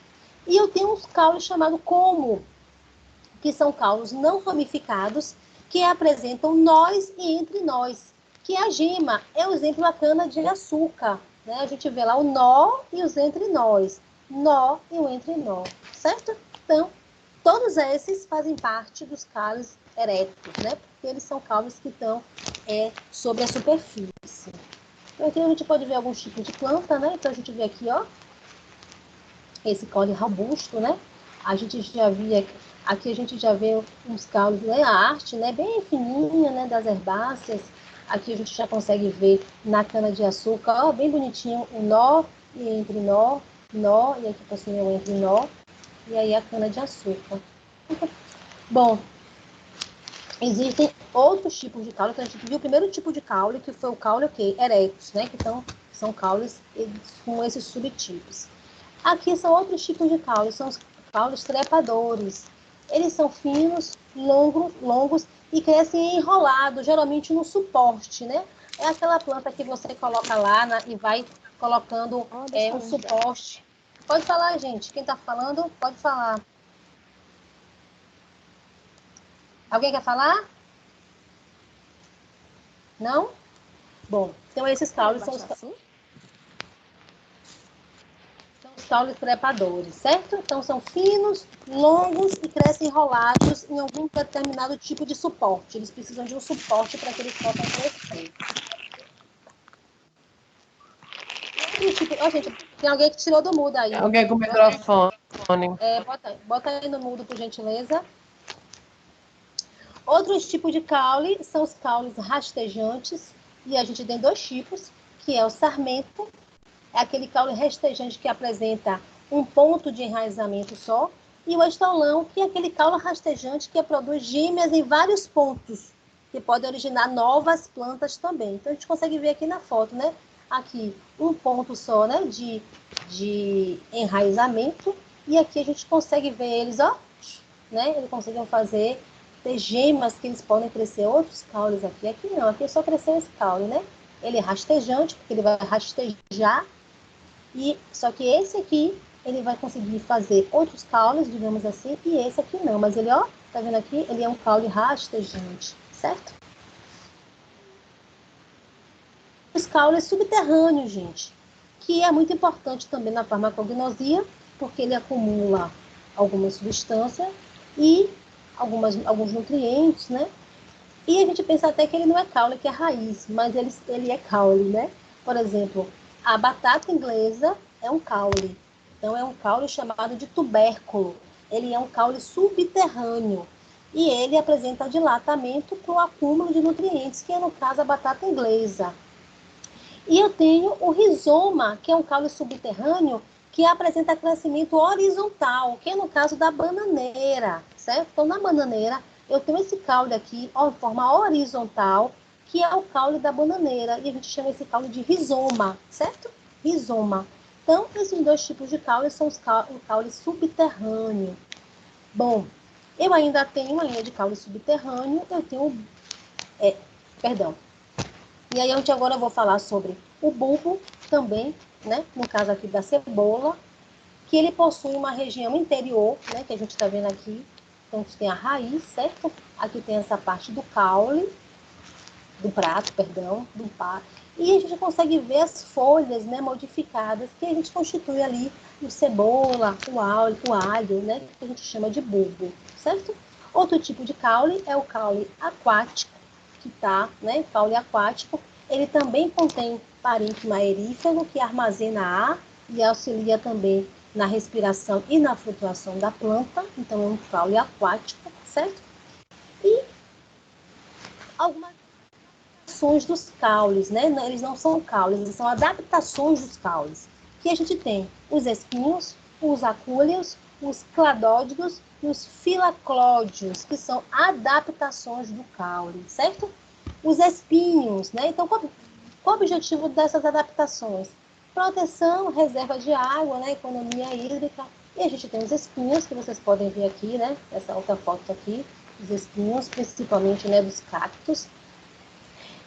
E eu tenho uns caules chamados como, que são caules não ramificados, que apresentam nós e entre nós. Que a gema é o exemplo da cana-de-açúcar, né? A gente vê lá o nó e os entre nós. Nó e o entre nó, certo? Então, todos esses fazem parte dos caules eretos, né? Porque eles são caules que estão sobre a superfície. Então, aqui a gente pode ver alguns tipos de planta, né? Então, a gente vê aqui, ó, esse caule robusto, né? A gente já via, aqui a gente já vê uns caules, né? A haste, né? Bem fininha, né? Das herbáceas. Aqui a gente já consegue ver na cana-de-açúcar, ó, bem bonitinho, o nó e entre nó, e aqui por cima o entre nó, e aí a cana-de-açúcar. Bom, existem outros tipos de caule, que a gente viu o primeiro tipo de caule, que foi o caule erectus, né? Que são caules com esses subtipos. Aqui são outros tipos de caules, são os caules trepadores. Eles são finos, longos e crescem enrolados, geralmente no suporte, né? É aquela planta que você coloca lá e vai colocando um suporte. Pode falar, gente. Quem está falando, pode falar. Alguém quer falar? Não? Bom, então esses caules são os caules trepadores, certo? Então são finos, longos e crescem enrolados em algum determinado tipo de suporte. Eles precisam de um suporte para que eles possam crescer. Ó, gente, tem alguém que tirou do mudo aí. Alguém com o microfone. Bota aí no mudo, por gentileza. Outros tipos de caule são os caules rastejantes, e a gente tem dois tipos, que é o sarmento, é aquele caule rastejante que apresenta um ponto de enraizamento só, e o estolão, que é aquele caule rastejante que produz gêmeas em vários pontos, que pode originar novas plantas também. Então, a gente consegue ver aqui na foto, né? Aqui, um ponto só, né? De enraizamento, e aqui a gente consegue ver eles, ó, né? Eles conseguem ter gemas que eles podem crescer outros caules aqui. Aqui não, aqui é só crescer esse caule, né? Ele é rastejante, porque ele vai rastejar. Só que esse aqui ele vai conseguir fazer outros caules, digamos assim, e esse aqui não. Mas ele, ó, tá vendo aqui? Ele é um caule rastejante, certo? Os caules subterrâneos, gente, que é muito importante também na farmacognosia, porque ele acumula algumas substâncias e alguns nutrientes, né? E a gente pensa até que ele não é caule, que é raiz, mas ele é caule, né? Por exemplo, a batata inglesa é um caule. Então, é um caule chamado de tubérculo. Ele é um caule subterrâneo. E ele apresenta dilatamento para o acúmulo de nutrientes, que é, no caso, a batata inglesa. E eu tenho o rizoma, que é um caule subterrâneo, que apresenta crescimento horizontal, que é no caso da bananeira, certo? Então, na bananeira, eu tenho esse caule aqui, ó, em forma horizontal, que é o caule da bananeira, e a gente chama esse caule de rizoma, certo? Rizoma. Então, esses dois tipos de caule são o caule subterrâneo. Bom, eu ainda tenho uma linha de caule subterrâneo, eu tenho, perdão. E aí, agora eu vou falar sobre o bulbo também, né? No caso aqui da cebola, que ele possui uma região interior, né? Que a gente está vendo aqui. Então, tem a raiz, certo? Aqui tem essa parte do caule, do prato, perdão, do prato. E a gente consegue ver as folhas, né, modificadas, que a gente constitui ali o cebola, o alho, né, que a gente chama de bulbo, certo? Outro tipo de caule é o caule aquático, que tá, né, caule aquático. Ele também contém parênquima aerífero, que armazena ar e auxilia também na respiração e na flutuação da planta. Então, é um caule aquático, certo? E algumas adaptações dos caules, né? Eles não são caules, eles são adaptações dos caules. Que a gente tem os espinhos, os acúleos, os cladódios e os filaclódios, que são adaptações do caule, certo? Os espinhos, né? Então, qual o objetivo dessas adaptações? Proteção, reserva de água, né? Economia hídrica. E a gente tem os espinhos, que vocês podem ver aqui, né? Essa outra foto aqui, os espinhos, principalmente, né, dos cactos.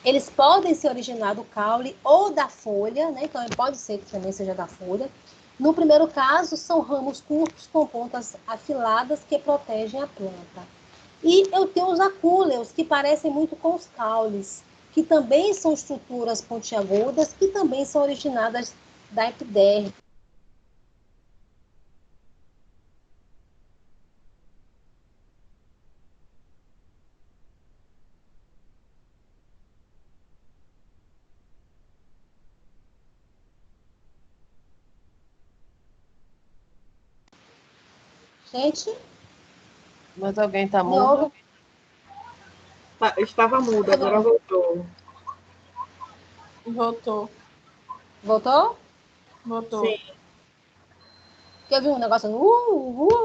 Eles podem se originar do caule ou da folha, né? Então, pode ser que também seja da folha. No primeiro caso, são ramos curtos com pontas afiladas que protegem a planta. E eu tenho os acúleos, que parecem muito com os caules, que também são estruturas pontiagudas, que também são originadas da epiderme. Gente, Mas alguém está me mudo? ouve? Estava mudo, agora voltou. Voltou. Voltou? Voltou. Sim. Porque eu vi um negócio,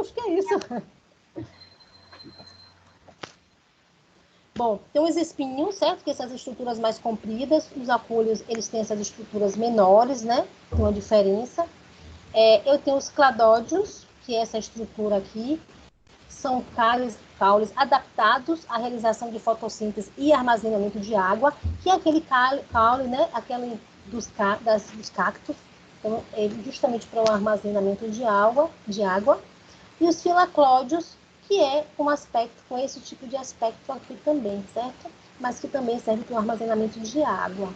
acho que é isso. Bom, tem os espinhos, certo? Que são essas estruturas mais compridas. Os acúleos, eles têm essas estruturas menores, né? Tem uma diferença. Eu tenho os cladódios, que é essa estrutura aqui. São caules adaptados à realização de fotossíntese e armazenamento de água, que é aquele caule, né? Aquele dos cactos. Então, é justamente para o armazenamento de água. E os filaclódios, que é um aspecto, com esse tipo de aspecto aqui também, certo? Mas que também serve para o armazenamento de água.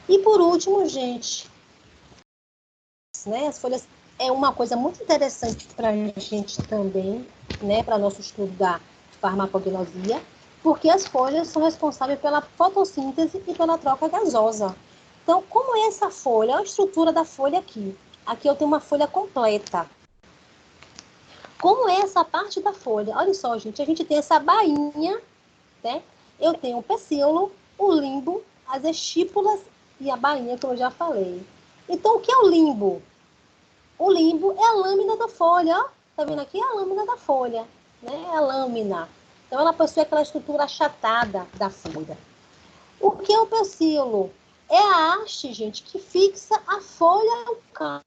E por último, gente, né, as folhas é uma coisa muito interessante para a gente também, né, para nosso estudo da farmacognosia, porque as folhas são responsáveis pela fotossíntese e pela troca gasosa. Então, como é essa folha? Olha a estrutura da folha aqui. Aqui eu tenho uma folha completa. Como é essa parte da folha? Olha só, gente, a gente tem essa bainha, né? Eu tenho o pecíolo, o limbo, as estípulas e a bainha, que eu já falei. Então, o que é o limbo? O limbo é a lâmina da folha, ó. Tá vendo aqui? É a lâmina da folha, né? É a lâmina. Então, ela possui aquela estrutura achatada da folha. O que é o pecíolo? É a haste, gente, que fixa a folha ao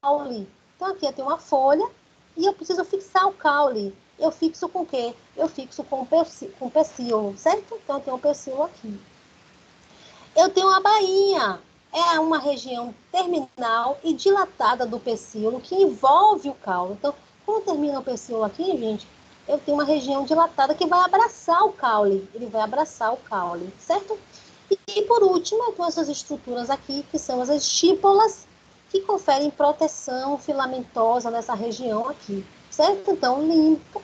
caule. Então, aqui eu tenho uma folha e eu preciso fixar o caule. Eu fixo com o quê? Eu fixo com o pecíolo, certo? Então, eu tenho o pecíolo aqui. Eu tenho a bainha. é uma região terminal e dilatada do pecíolo que envolve o caule. Então, quando termina o pecíolo aqui, gente, eu tenho uma região dilatada que vai abraçar o caule. Ele vai abraçar o caule, certo? E por último, eu tenho essas estruturas aqui, que são as estípulas, que conferem proteção filamentosa nessa região aqui, certo? Então,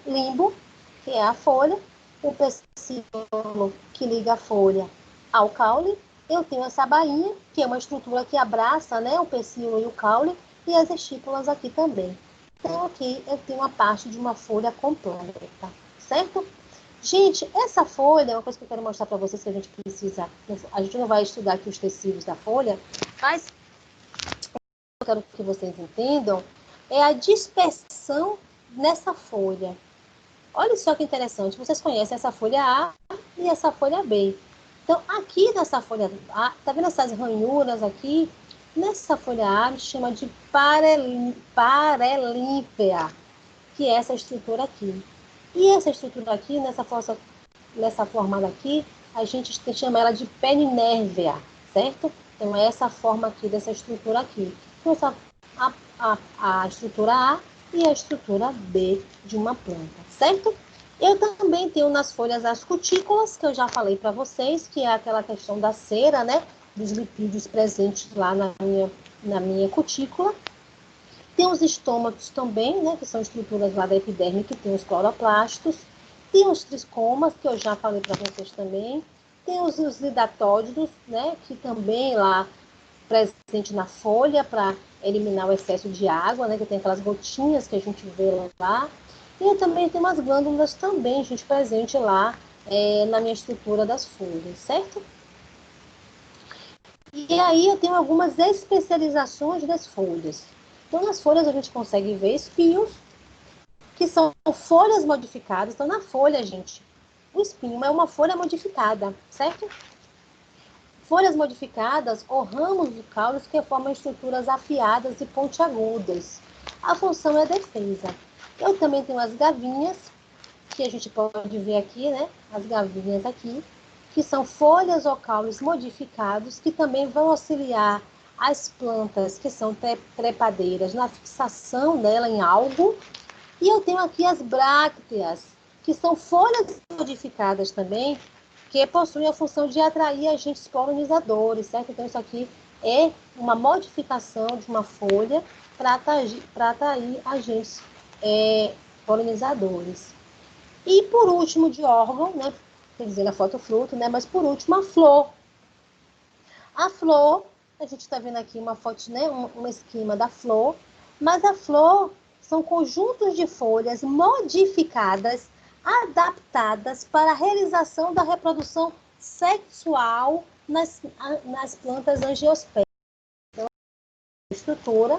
limbo, que é a folha, o pecíolo que liga a folha ao caule. Eu tenho essa bainha, que é uma estrutura que abraça, né, o pecíolo e o caule, e as estípulas aqui também. Então, aqui eu tenho uma parte de uma folha completa, certo? Gente, essa folha, uma coisa que eu quero mostrar para vocês que a gente precisa... A gente não vai estudar aqui os tecidos da folha, mas eu quero que vocês entendam é a dispersão nessa folha. Olha só que interessante, vocês conhecem essa folha A e essa folha B. Então, aqui nessa folha A, tá vendo essas ranhuras aqui? Nessa folha A, a gente chama de parelímpea, que é essa estrutura aqui. E essa estrutura aqui, nessa forma daqui, a gente chama ela de peninérvea, certo? Então, é essa forma aqui dessa estrutura aqui. Então, a estrutura A e a estrutura B de uma planta, certo? Eu também tenho nas folhas as cutículas, que eu já falei para vocês, que é aquela questão da cera, né? Dos lipídios presentes lá na minha cutícula. Tem os estômatos também, né? Que são estruturas lá da epiderme, que tem os cloroplastos. Tem os tricomas, que eu já falei para vocês também. Tem os lidatóides, né? Que também lá presente na folha para eliminar o excesso de água, né? Que tem aquelas gotinhas que a gente vê lá. E eu também tenho umas glândulas também, gente, presente lá na minha estrutura das folhas, certo? E aí eu tenho algumas especializações das folhas. Então, nas folhas a gente consegue ver espios, que são folhas modificadas. Então, na folha, gente, o espinho é uma folha modificada, certo? Folhas modificadas ou ramos de caules que formam estruturas afiadas e pontiagudas. A função é defesa. Eu também tenho as gavinhas, que a gente pode ver aqui, né? As gavinhas aqui, que são folhas ou caules modificados, que também vão auxiliar as plantas que são trepadeiras na fixação dela em algo. E eu tenho aqui as brácteas, que são folhas modificadas também, que possuem a função de atrair agentes polinizadores, certo? Então, isso aqui é uma modificação de uma folha para atrair agentes polinizadores. E, por último, de órgão, né? Quer dizer, a fotofruto, né? Mas, por último, a flor. A flor, a gente está vendo aqui uma foto, né? Um esquema da flor, mas a flor são conjuntos de folhas modificadas, adaptadas para a realização da reprodução sexual nas plantas angiospermas. Então, a estrutura,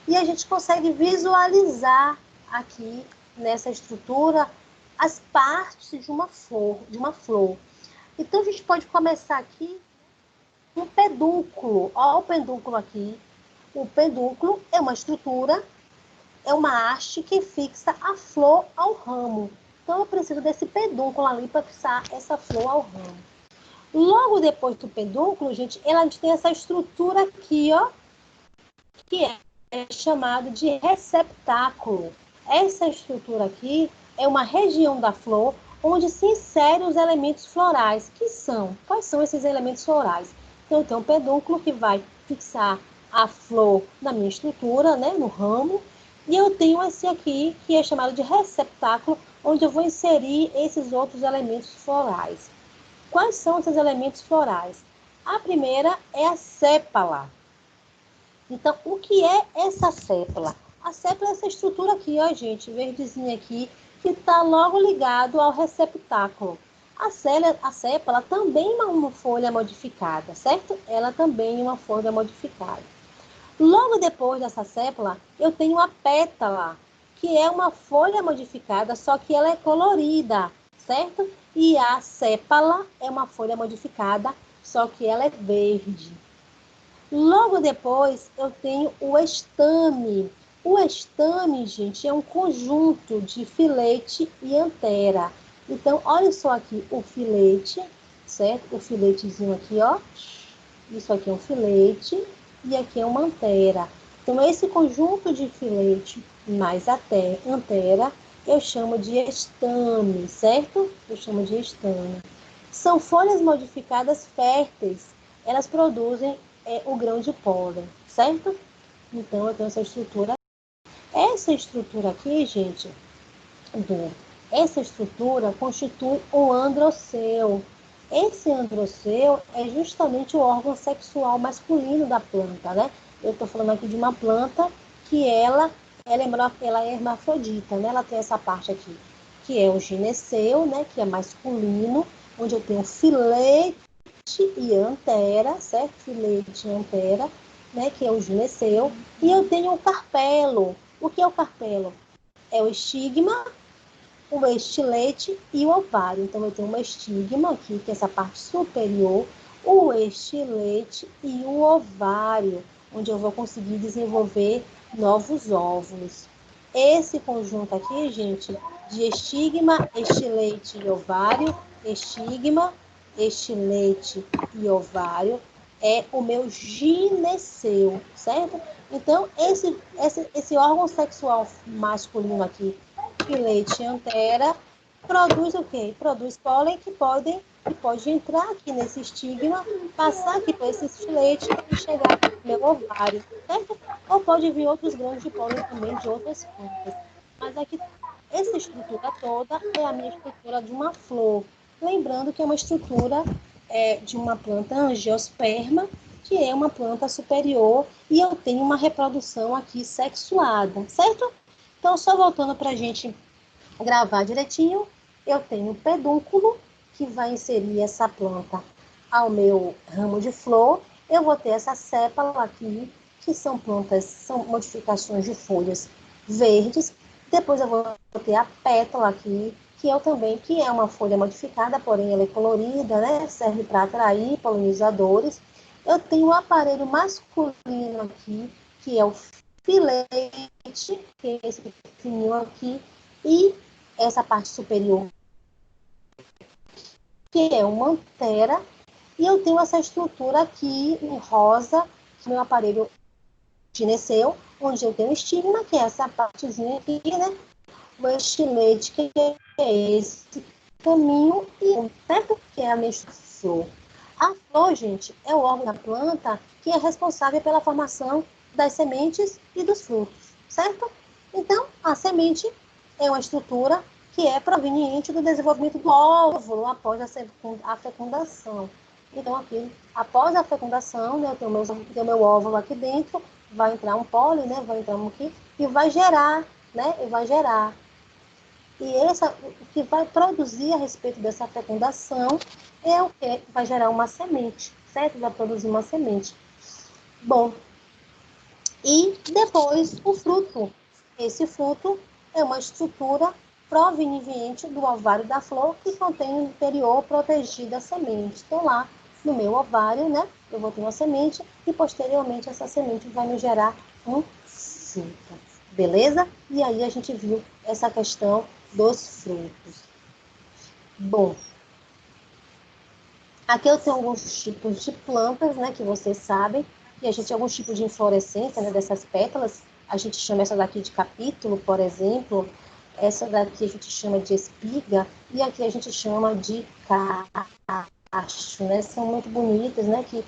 e a gente consegue visualizar aqui nessa estrutura as partes de uma flor. Então, a gente pode começar aqui um pedúnculo. Olha o pedúnculo aqui. O pedúnculo é uma estrutura, é uma haste que fixa a flor ao ramo. Então, eu preciso desse pedúnculo ali para fixar essa flor ao ramo. Logo depois do pedúnculo, gente, a gente tem essa estrutura aqui, ó, que é chamado de receptáculo. Essa estrutura aqui é uma região da flor onde se inserem os elementos florais. Quais são esses elementos florais? Então, eu tenho um pedúnculo que vai fixar a flor na minha estrutura, né, no ramo. E eu tenho esse aqui, que é chamado de receptáculo, onde eu vou inserir esses outros elementos florais. Quais são esses elementos florais? A primeira é a sépala. Então, o que é essa sépala? A sépala é essa estrutura aqui, ó, gente, verdezinha aqui, que está logo ligado ao receptáculo. A sépala também é uma folha modificada, certo? Ela também é uma folha modificada. Logo depois dessa sépala, eu tenho a pétala, que é uma folha modificada, só que ela é colorida, certo? E a sépala é uma folha modificada, só que ela é verde. Logo depois, eu tenho o estame. O estame, gente, é um conjunto de filete e antera. Então, olha só aqui o filete, certo? O filetezinho aqui, ó. Isso aqui é um filete e aqui é uma antera. Então, esse conjunto de filete mais antera, eu chamo de estame, certo? Eu chamo de estame. São folhas modificadas férteis. Elas produzem o grão de pólen, certo? Então, eu tenho essa estrutura. Essa estrutura aqui, gente, essa estrutura constitui o androceu. Esse androceu é justamente o órgão sexual masculino da planta, né? Eu estou falando aqui de uma planta que ela é hermafrodita, né? Ela tem essa parte aqui, que é o gineceu, né? Que é masculino, onde eu tenho filete e antera, certo? Filete e antera, né? Que é o gineceu. E eu tenho o carpelo. O que é o carpelo? É o estigma, o estilete e o ovário. Então, eu tenho uma estigma aqui, que é essa parte superior, o estilete e o ovário, onde eu vou conseguir desenvolver novos óvulos. Esse conjunto aqui, gente, de estigma, estilete e ovário, estigma, estilete e ovário, é o meu gineceu, certo? Então, esse órgão sexual masculino aqui, filete e antera, produz o quê? Produz pólen que pode entrar aqui nesse estigma, passar aqui por esse estilete e chegar no meu ovário, certo? Ou pode vir outros grãos de pólen também de outras plantas. Mas aqui, essa estrutura toda é a minha estrutura de uma flor. Lembrando que é uma estrutura de uma planta angiosperma, que é uma planta superior, e eu tenho uma reprodução aqui sexuada, certo? Então, só voltando para a gente gravar direitinho, eu tenho o pedúnculo, que vai inserir essa planta ao meu ramo de flor. Eu vou ter essa sépala aqui, que são modificações de folhas verdes. Depois eu vou ter a pétala aqui, que é uma folha modificada, porém ela é colorida, né? Serve para atrair polinizadores. Eu tenho o aparelho masculino aqui, que é o filete, que é esse pequenininho aqui, e essa parte superior, que é uma antera, e eu tenho essa estrutura aqui em rosa, que é o meu aparelho gineceu, onde eu tenho estigma, que é essa partezinha aqui, né? O estilete, que é esse caminho, e o teto, que é a minha flor. A flor, gente, é o órgão da planta que é responsável pela formação das sementes e dos frutos, certo? Então, a semente é uma estrutura que é proveniente do desenvolvimento do óvulo após a fecundação. Então, aqui, após a fecundação, né, eu tenho meu óvulo aqui dentro, vai entrar um pólen, né, vai entrar um aqui, e vai gerar, né, e vai gerar. E o que vai produzir a respeito dessa fecundação é o que vai gerar uma semente, certo? Vai produzir uma semente. Bom, e depois o fruto. Esse fruto é uma estrutura proveniente do ovário da flor que contém no interior protegida a semente. Então, lá no meu ovário, né, eu vou ter uma semente e posteriormente essa semente vai me gerar um fruto. Beleza? E aí a gente viu essa questão dos frutos. Bom, aqui eu tenho alguns tipos de plantas, né, que vocês sabem, e a gente tem alguns tipos de inflorescência, né, dessas pétalas. A gente chama essa daqui de capítulo, por exemplo. Essa daqui a gente chama de espiga, e aqui a gente chama de cacho, né? São muito bonitas, né, que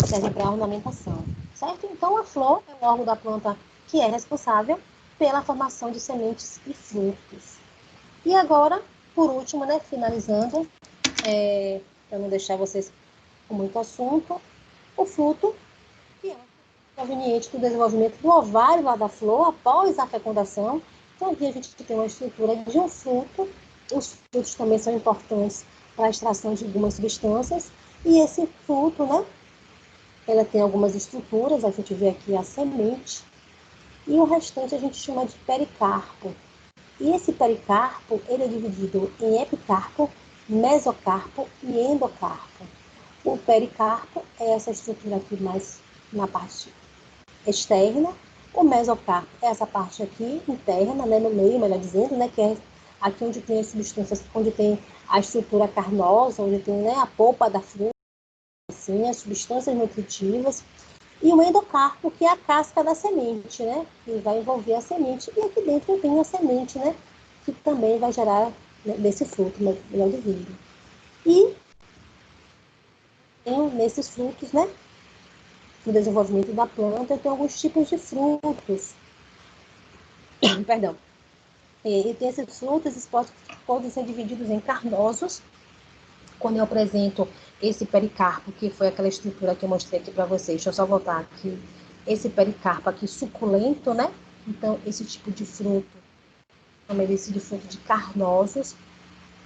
servem para ornamentação, certo? Então, a flor é o órgão da planta que é responsável pela formação de sementes e frutos. E agora, por último, né, finalizando, para não deixar vocês com muito assunto, o fruto, que é proveniente do desenvolvimento do ovário lá da flor após a fecundação. Então, aqui a gente tem uma estrutura de um fruto. Os frutos também são importantes para a extração de algumas substâncias. E esse fruto, né, ela tem algumas estruturas, a gente vê aqui a semente, e o restante a gente chama de pericarpo. E esse pericarpo, ele é dividido em epicarpo, mesocarpo e endocarpo. O pericarpo é essa estrutura aqui mais na parte externa. O mesocarpo é essa parte aqui interna, né, no meio, melhor dizendo, né, que é aqui onde tem as substâncias, onde tem a estrutura carnosa, onde tem, né, a polpa da fruta, assim, as substâncias nutritivas, e o endocarpo, que é a casca da semente, né? Que vai envolver a semente. E aqui dentro tem a semente, né? Que também vai gerar, né, desse fruto, melhor dizendo. E tem nesses frutos, né? No desenvolvimento da planta, tem alguns tipos de frutos. Perdão. E tem esses frutos, eles podem ser divididos em carnosos. Quando eu apresento esse pericarpo, que foi aquela estrutura que eu mostrei aqui para vocês, deixa eu só voltar aqui. Esse pericarpo aqui suculento, né? Então, esse tipo de fruto, chama-se de fruto de carnosos,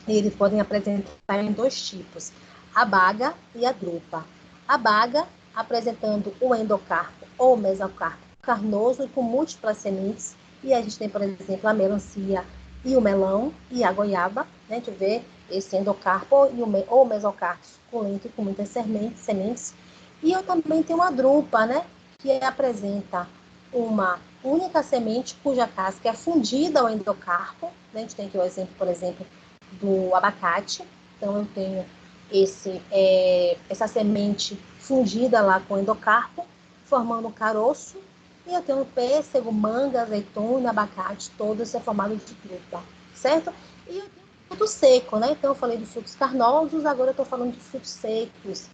e eles podem apresentar em dois tipos, a baga e a drupa. A baga, apresentando o endocarpo ou mesocarpo carnoso e com múltiplas sementes, e a gente tem, por exemplo, a melancia e o melão e a goiaba, né? A gente vê esse endocarpo ou o mesocarpo suculento com muitas sementes. E eu também tenho uma drupa, né? Que apresenta uma única semente cuja casca é fundida ao endocarpo, né? A gente tem aqui o exemplo, por exemplo, do abacate. Então, eu tenho essa semente fundida lá com o endocarpo, formando um caroço. E eu tenho pêssego, manga, azeitona, abacate, todo isso é formado de drupa, certo? E eu tenho fruto seco, né? Então, eu falei de frutos carnosos, agora eu estou falando de frutos secos.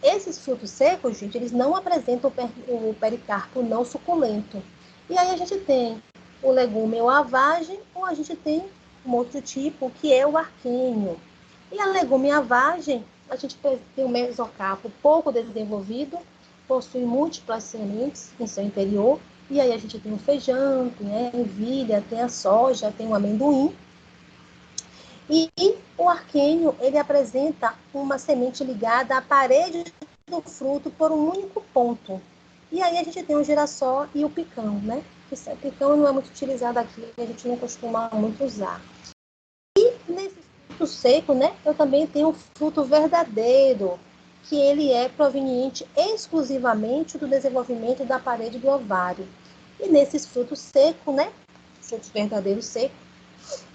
Esses frutos secos, gente, eles não apresentam o pericarpo não suculento. E aí a gente tem o legume ou a vagem, ou a gente tem um outro tipo, que é o arquênio. E a legume e a vagem, a gente tem o mesocarpo pouco desenvolvido, possui múltiplas sementes em seu interior, e aí a gente tem o feijão, tem a ervilha, tem a soja, tem o amendoim. E o arquênio, ele apresenta uma semente ligada à parede do fruto por um único ponto. E aí a gente tem o girassol e o picão, né? O picão não é muito utilizado aqui, a gente não costuma muito usar. E nesse fruto seco, né, eu também tenho o fruto verdadeiro, que ele é proveniente exclusivamente do desenvolvimento da parede do ovário. E nesses frutos secos, né, frutos verdadeiros secos,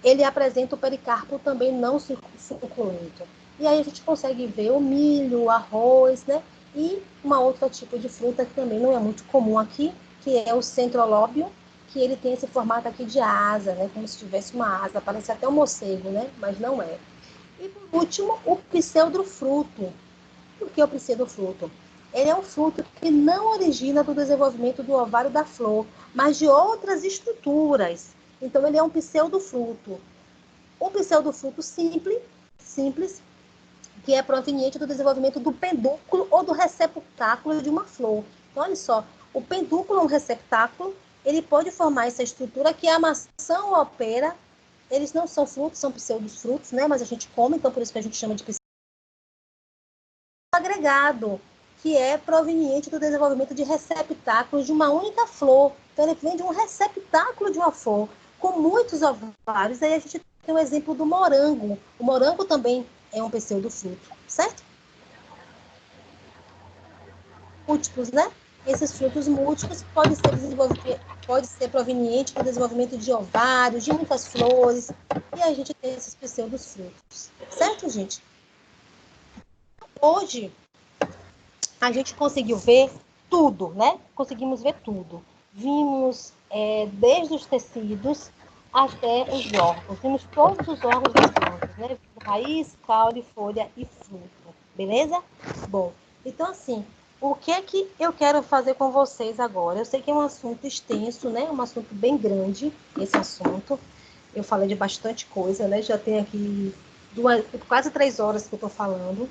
ele apresenta o pericarpo também não suculento. E aí a gente consegue ver o milho, o arroz, né, e uma outra tipo de fruta que também não é muito comum aqui, que é o centrolóbio, que ele tem esse formato aqui de asa, né, como se tivesse uma asa, parece até um morcego, né, mas não é. E por último, o pseudofruto. Por que o pseudofruto? Ele é um fruto que não origina do desenvolvimento do ovário da flor, mas de outras estruturas. Então, ele é um pseudofruto. O pseudofruto simples, que é proveniente do desenvolvimento do pedúnculo ou do receptáculo de uma flor. Então, olha só, o pedúnculo é um receptáculo, ele pode formar essa estrutura que a maçã ou a pera, eles não são frutos, são pseudofrutos, né? Mas a gente come, então por isso que a gente chama de agregado, que é proveniente do desenvolvimento de receptáculos de uma única flor. Então, ele vem de um receptáculo de uma flor, com muitos ovários. Aí a gente tem o exemplo do morango. O morango também é um pseudofruto, certo? Múltiplos, né? Esses frutos múltiplos podem ser proveniente do desenvolvimento de ovários, de muitas flores, e a gente tem esses pseudofrutos, certo, gente? Hoje, a gente conseguiu ver tudo, né? Conseguimos ver tudo. Vimos desde os tecidos até os órgãos. Vimos todos os órgãos das plantas, né? Raiz, caule, folha e fruto. Beleza? Bom, então assim, o que é que eu quero fazer com vocês agora? Eu sei que é um assunto extenso, né? Um assunto bem grande, esse assunto. Eu falei de bastante coisa, né? Já tem aqui quase 3 horas que eu estou falando.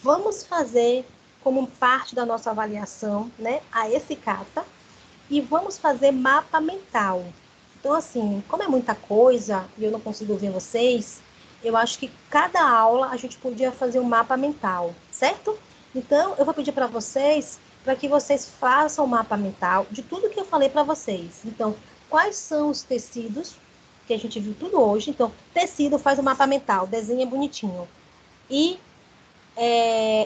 Vamos fazer como parte da nossa avaliação, né, a EFICATA, e vamos fazer mapa mental. Então, assim, como é muita coisa e eu não consigo ver vocês, eu acho que cada aula a gente podia fazer um mapa mental, certo? Então, eu vou pedir para que vocês façam um mapa mental de tudo que eu falei para vocês. Então, quais são os tecidos, que a gente viu tudo hoje. Então, tecido faz um mapa mental, desenha bonitinho. E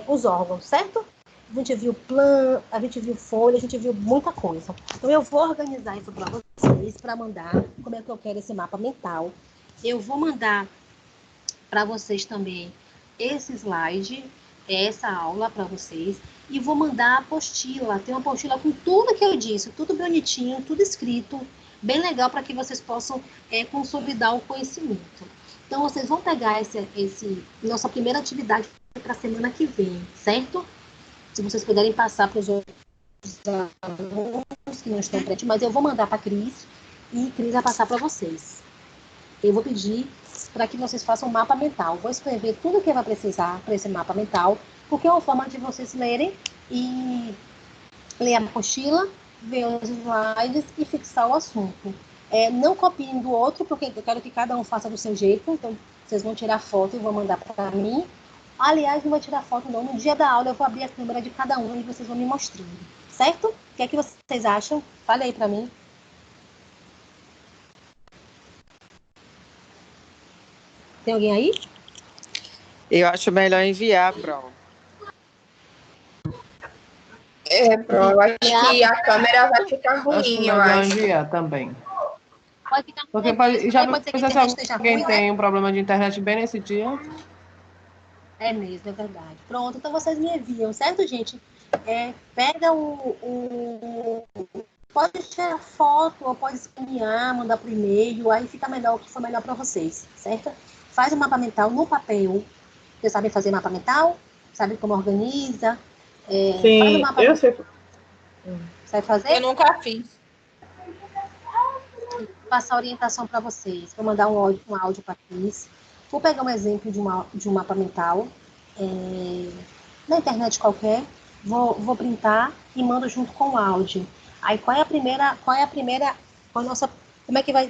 os órgãos, certo? A gente viu planta, a gente viu folha, a gente viu muita coisa. Então, eu vou organizar isso para vocês, para mandar como é que eu quero esse mapa mental. Eu vou mandar para vocês também esse slide. essa aula para vocês e vou mandar a apostila. Tem uma apostila com tudo que eu disse, tudo bonitinho, tudo escrito, bem legal para que vocês possam consolidar o conhecimento. Então, vocês vão pegar nossa primeira atividade para a semana que vem, certo? Se vocês puderem passar para os outros alunos que não estão presentes, mas eu vou mandar para a Cris e Cris vai passar para vocês. Eu vou pedir para que vocês façam um mapa mental. Vou escrever tudo o que vai precisar para esse mapa mental, porque é uma forma de vocês lerem e ler a apostila, ver os slides e fixar o assunto. Não copiem do outro, porque eu quero que cada um faça do seu jeito. Então, vocês vão tirar foto e vão mandar para mim. Aliás, não vou tirar foto não. No dia da aula eu vou abrir a câmera de cada um e vocês vão me mostrando. Certo? O que é que vocês acham? Fale aí para mim. Tem alguém aí? Eu acho melhor enviar, Pro. Pro, eu acho que a câmera vai ficar ruim, eu acho. Enviar também. Pode ficar Porque pode ser que a internet esteja alguém ruim, tem né? um problema de internet bem nesse dia. É mesmo, é verdade. Pronto, então vocês me enviam, certo, gente? Pega pode tirar foto, ou pode escanear, mandar por e-mail, aí fica melhor, o que for melhor para vocês, certo? Faz um mapa mental no papel. Vocês sabem fazer mapa mental? Sabem como organiza? Sim, faz um mapa eu mental. sei. Sabe fazer? Eu nunca fiz. Vou passar orientação para vocês. Vou mandar um áudio para a Cris. Vou pegar um exemplo de um mapa mental na internet qualquer. Vou printar e mando junto com o áudio. Aí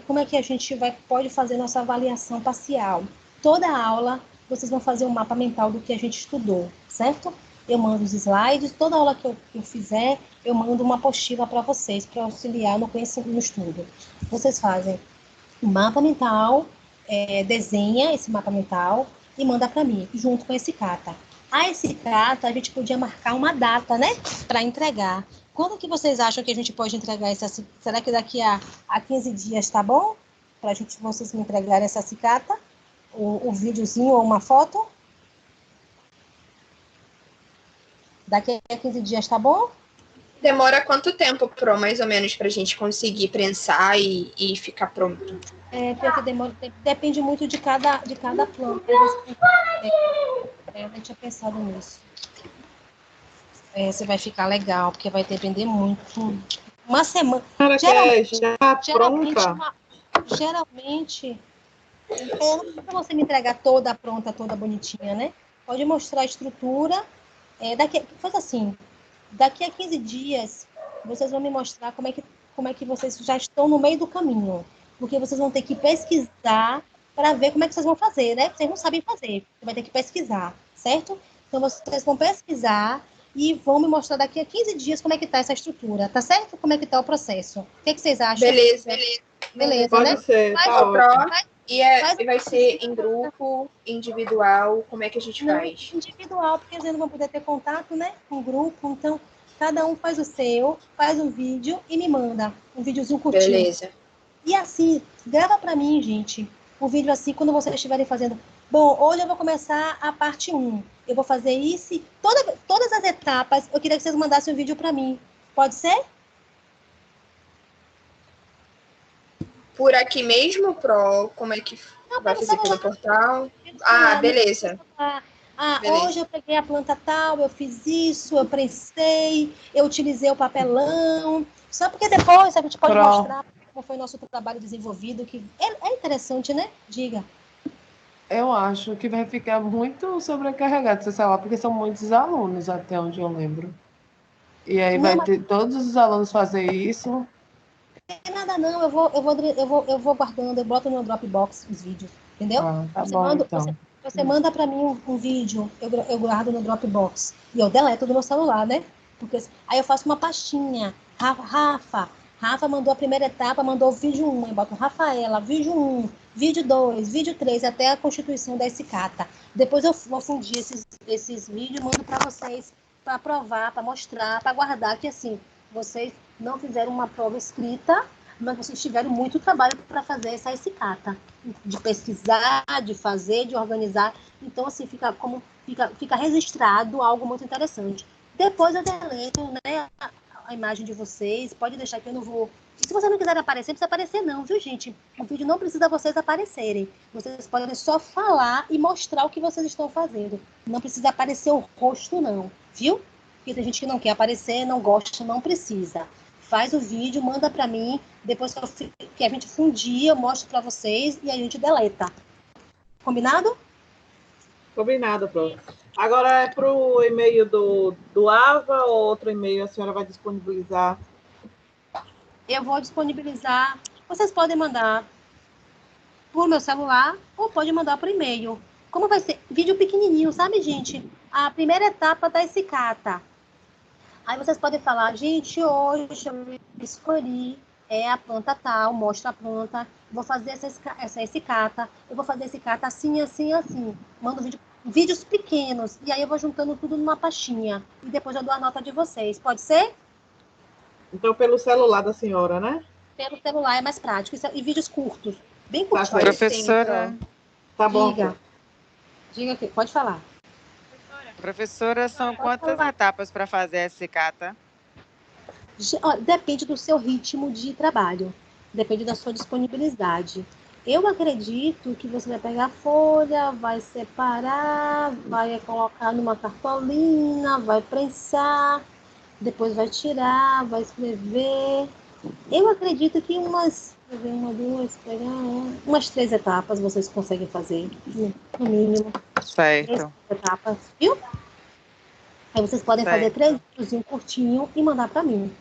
como é que a gente pode fazer nossa avaliação parcial? Toda aula vocês vão fazer um mapa mental do que a gente estudou, certo? Eu mando os slides, toda aula que eu fizer, eu mando uma apostila para vocês, para auxiliar no conhecimento no estudo. Vocês fazem um mapa mental, desenha esse mapa mental e manda para mim, junto com esse CATA. Esse CATA, a gente podia marcar uma data, né, para entregar. Quando que vocês acham que a gente pode entregar essa? Será que daqui a 15 dias tá bom? Para vocês me entregarem essa cicata? O videozinho ou uma foto? Daqui a 15 dias tá bom? Demora quanto tempo, Pro, mais ou menos, para a gente conseguir prensar e ficar pronto? Porque depende muito de cada planta. Eu nem tinha pensado nisso. Você vai ficar legal, porque vai depender muito. Uma semana. Geralmente, não precisa você me entregar toda pronta, toda bonitinha, né? Pode mostrar a estrutura. Faz assim, daqui a 15 dias, vocês vão me mostrar como é que vocês já estão no meio do caminho. Porque vocês vão ter que pesquisar para ver como é que vocês vão fazer, né? Vocês não sabem fazer, você vai ter que pesquisar, certo? Então, vocês vão pesquisar e vão me mostrar daqui a 15 dias como é que está essa estrutura, tá certo? Como é que está o processo. O que vocês acham? Beleza, Pode né? ser, E vai ser em grupo, individual, como é que a gente faz? Individual, porque eles não vão poder ter contato, né? Com o grupo, então cada um faz o seu, faz um vídeo e me manda um videozinho curtinho. Beleza. E assim, grava para mim, gente, o vídeo assim, quando vocês estiverem fazendo. Bom, hoje eu vou começar a parte 1. Eu vou fazer isso, todas as etapas, eu queria que vocês mandassem um vídeo para mim. Pode ser? Por aqui mesmo, Pro? Como é que vai fazer pelo portal? Beleza. Beleza. Hoje eu peguei a planta tal, eu fiz isso, eu prensei, eu utilizei o papelão. Só porque depois a gente pode mostrar como foi o nosso trabalho desenvolvido, que é interessante, né? Diga. Eu acho que vai ficar muito sobrecarregado, sei lá, porque são muitos alunos, até onde eu lembro. E aí vai ter todos os alunos fazer isso. Não é nada não, eu vou guardando, eu boto no Dropbox os vídeos, entendeu? Você manda para mim um vídeo, eu guardo no Dropbox e eu deleto do meu celular, né? Porque aí eu faço uma pastinha. Rafa mandou a primeira etapa, mandou o vídeo 1, eu boto Rafaela, vídeo 1, vídeo 2, vídeo 3, até a constituição da cicata. Depois eu vou fundir esses vídeos e mando para vocês, para provar, para mostrar, para guardar, que assim, vocês não fizeram uma prova escrita, mas vocês tiveram muito trabalho para fazer essa cicata, de pesquisar, de fazer, de organizar. Então, assim, fica como fica registrado algo muito interessante. Depois eu deleto, né, a imagem de vocês, pode deixar que eu não vou... E se você não quiser aparecer, não precisa aparecer não, viu, gente? O vídeo não precisa vocês aparecerem. Vocês podem só falar e mostrar o que vocês estão fazendo. Não precisa aparecer o rosto, não, viu? Porque tem gente que não quer aparecer, não gosta, não precisa. Faz o vídeo, manda para mim, depois que a gente fundir, eu mostro para vocês e a gente deleta. Combinado? Combinado, Pro. Agora é para o e-mail do Ava ou outro e-mail a senhora vai disponibilizar? Eu vou disponibilizar. Vocês podem mandar por meu celular ou pode mandar por e-mail. Como vai ser? Vídeo pequenininho, sabe, gente? A primeira etapa da escicata. Aí vocês podem falar, gente, hoje eu escolhi a planta tal, mostra a planta, vou fazer essa escicata, eu vou fazer escicata assim, assim, assim. Mando vídeos pequenos, e aí eu vou juntando tudo numa pastinha. E depois eu dou a nota de vocês. Pode ser? Então, pelo celular da senhora, né? Pelo celular é mais prático. E vídeos curtos, bem curtinhos. Professora... Tá bom. Diga aqui, pode falar. Professora, são quantas etapas para fazer a escicata? Depende do seu ritmo de trabalho. Depende da sua disponibilidade. Eu acredito que você vai pegar a folha, vai separar, vai colocar numa cartolina, vai prensar, depois vai tirar, vai escrever. Eu acredito que umas 3 etapas vocês conseguem fazer, no mínimo. Certo. 3 etapas, viu? Aí vocês podem fazer 3 vídeos curtinho e mandar para mim.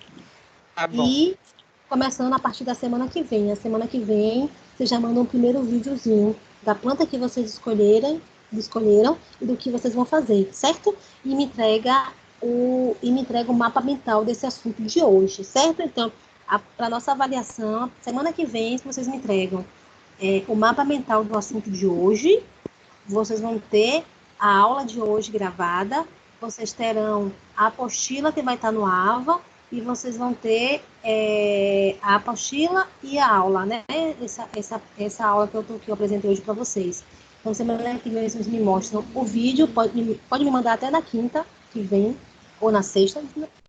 Tá bom. E começando a partir da semana que vem. A semana que vem, vocês já mandam um primeiro videozinho da planta que vocês escolheram e do que vocês vão fazer, certo? E me entrega o mapa mental desse assunto de hoje, certo? Então, para nossa avaliação, semana que vem, vocês me entregam o mapa mental do assunto de hoje. Vocês vão ter a aula de hoje gravada, vocês terão a apostila que vai estar no AVA, e vocês vão ter a apostila e a aula, né? Essa aula que eu apresentei hoje para vocês. Então, semana que vem, vocês me mostram o vídeo, pode me mandar até na quinta que vem, ou na sexta,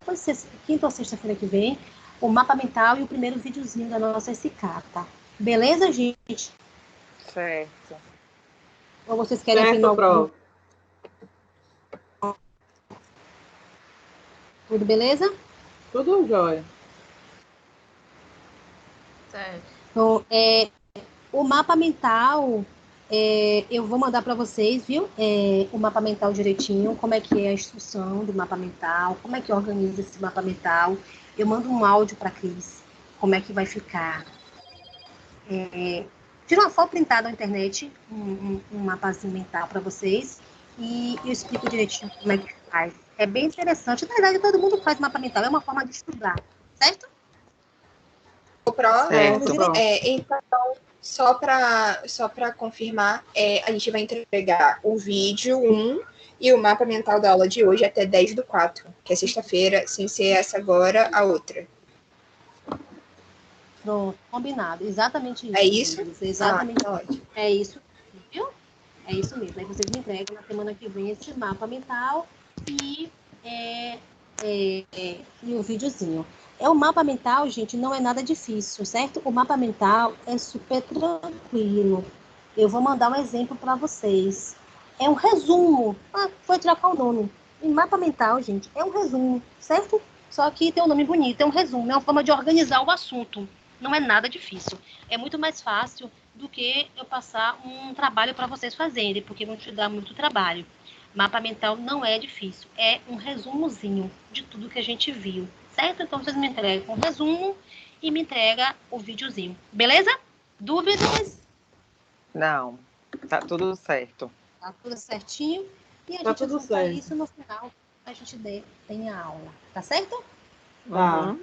pode ser quinta ou sexta-feira que vem, o mapa mental e o primeiro videozinho da nossa escicata. Beleza, gente? Certo. Ou vocês querem afinar algum? Tudo beleza? Tudo jóia. Certo. Então, o mapa mental, eu vou mandar para vocês, viu? O mapa mental direitinho, como é que é a instrução do mapa mental, como é que organiza esse mapa mental. Eu mando um áudio para a Cris, como é que vai ficar. Tiro uma foto printada na internet, um mapazinho mental para vocês, e eu explico direitinho como é que faz. É bem interessante. Na verdade, todo mundo faz mapa mental, é uma forma de estudar, certo? Então, só para confirmar, a gente vai entregar o vídeo 1 e o mapa mental da aula de hoje até 10/4, que é sexta-feira, sem ser essa agora, a outra. Pronto, combinado. Exatamente isso. É isso? Exatamente. É isso, viu? É isso mesmo. Aí vocês me entregam na semana que vem esse mapa mental e o videozinho. O mapa mental, gente, não é nada difícil, certo? O mapa mental é super tranquilo. Eu vou mandar um exemplo para vocês. É um resumo. Foi trocar o nome. E mapa mental, gente, é um resumo, certo? Só que tem um nome bonito, é um resumo. É uma forma de organizar o assunto. Não é nada difícil. É muito mais fácil do que eu passar um trabalho para vocês fazerem, porque vão te dar muito trabalho. Mapa mental não é difícil. É um resumozinho de tudo que a gente viu. Certo? Então, vocês me entregam um resumo e me entrega o videozinho. Beleza? Dúvidas? Não. Tá tudo certo. Tá tudo certinho. E a Tá gente tudo vai certo. isso no final. A gente tem a aula. Tá certo? Tá.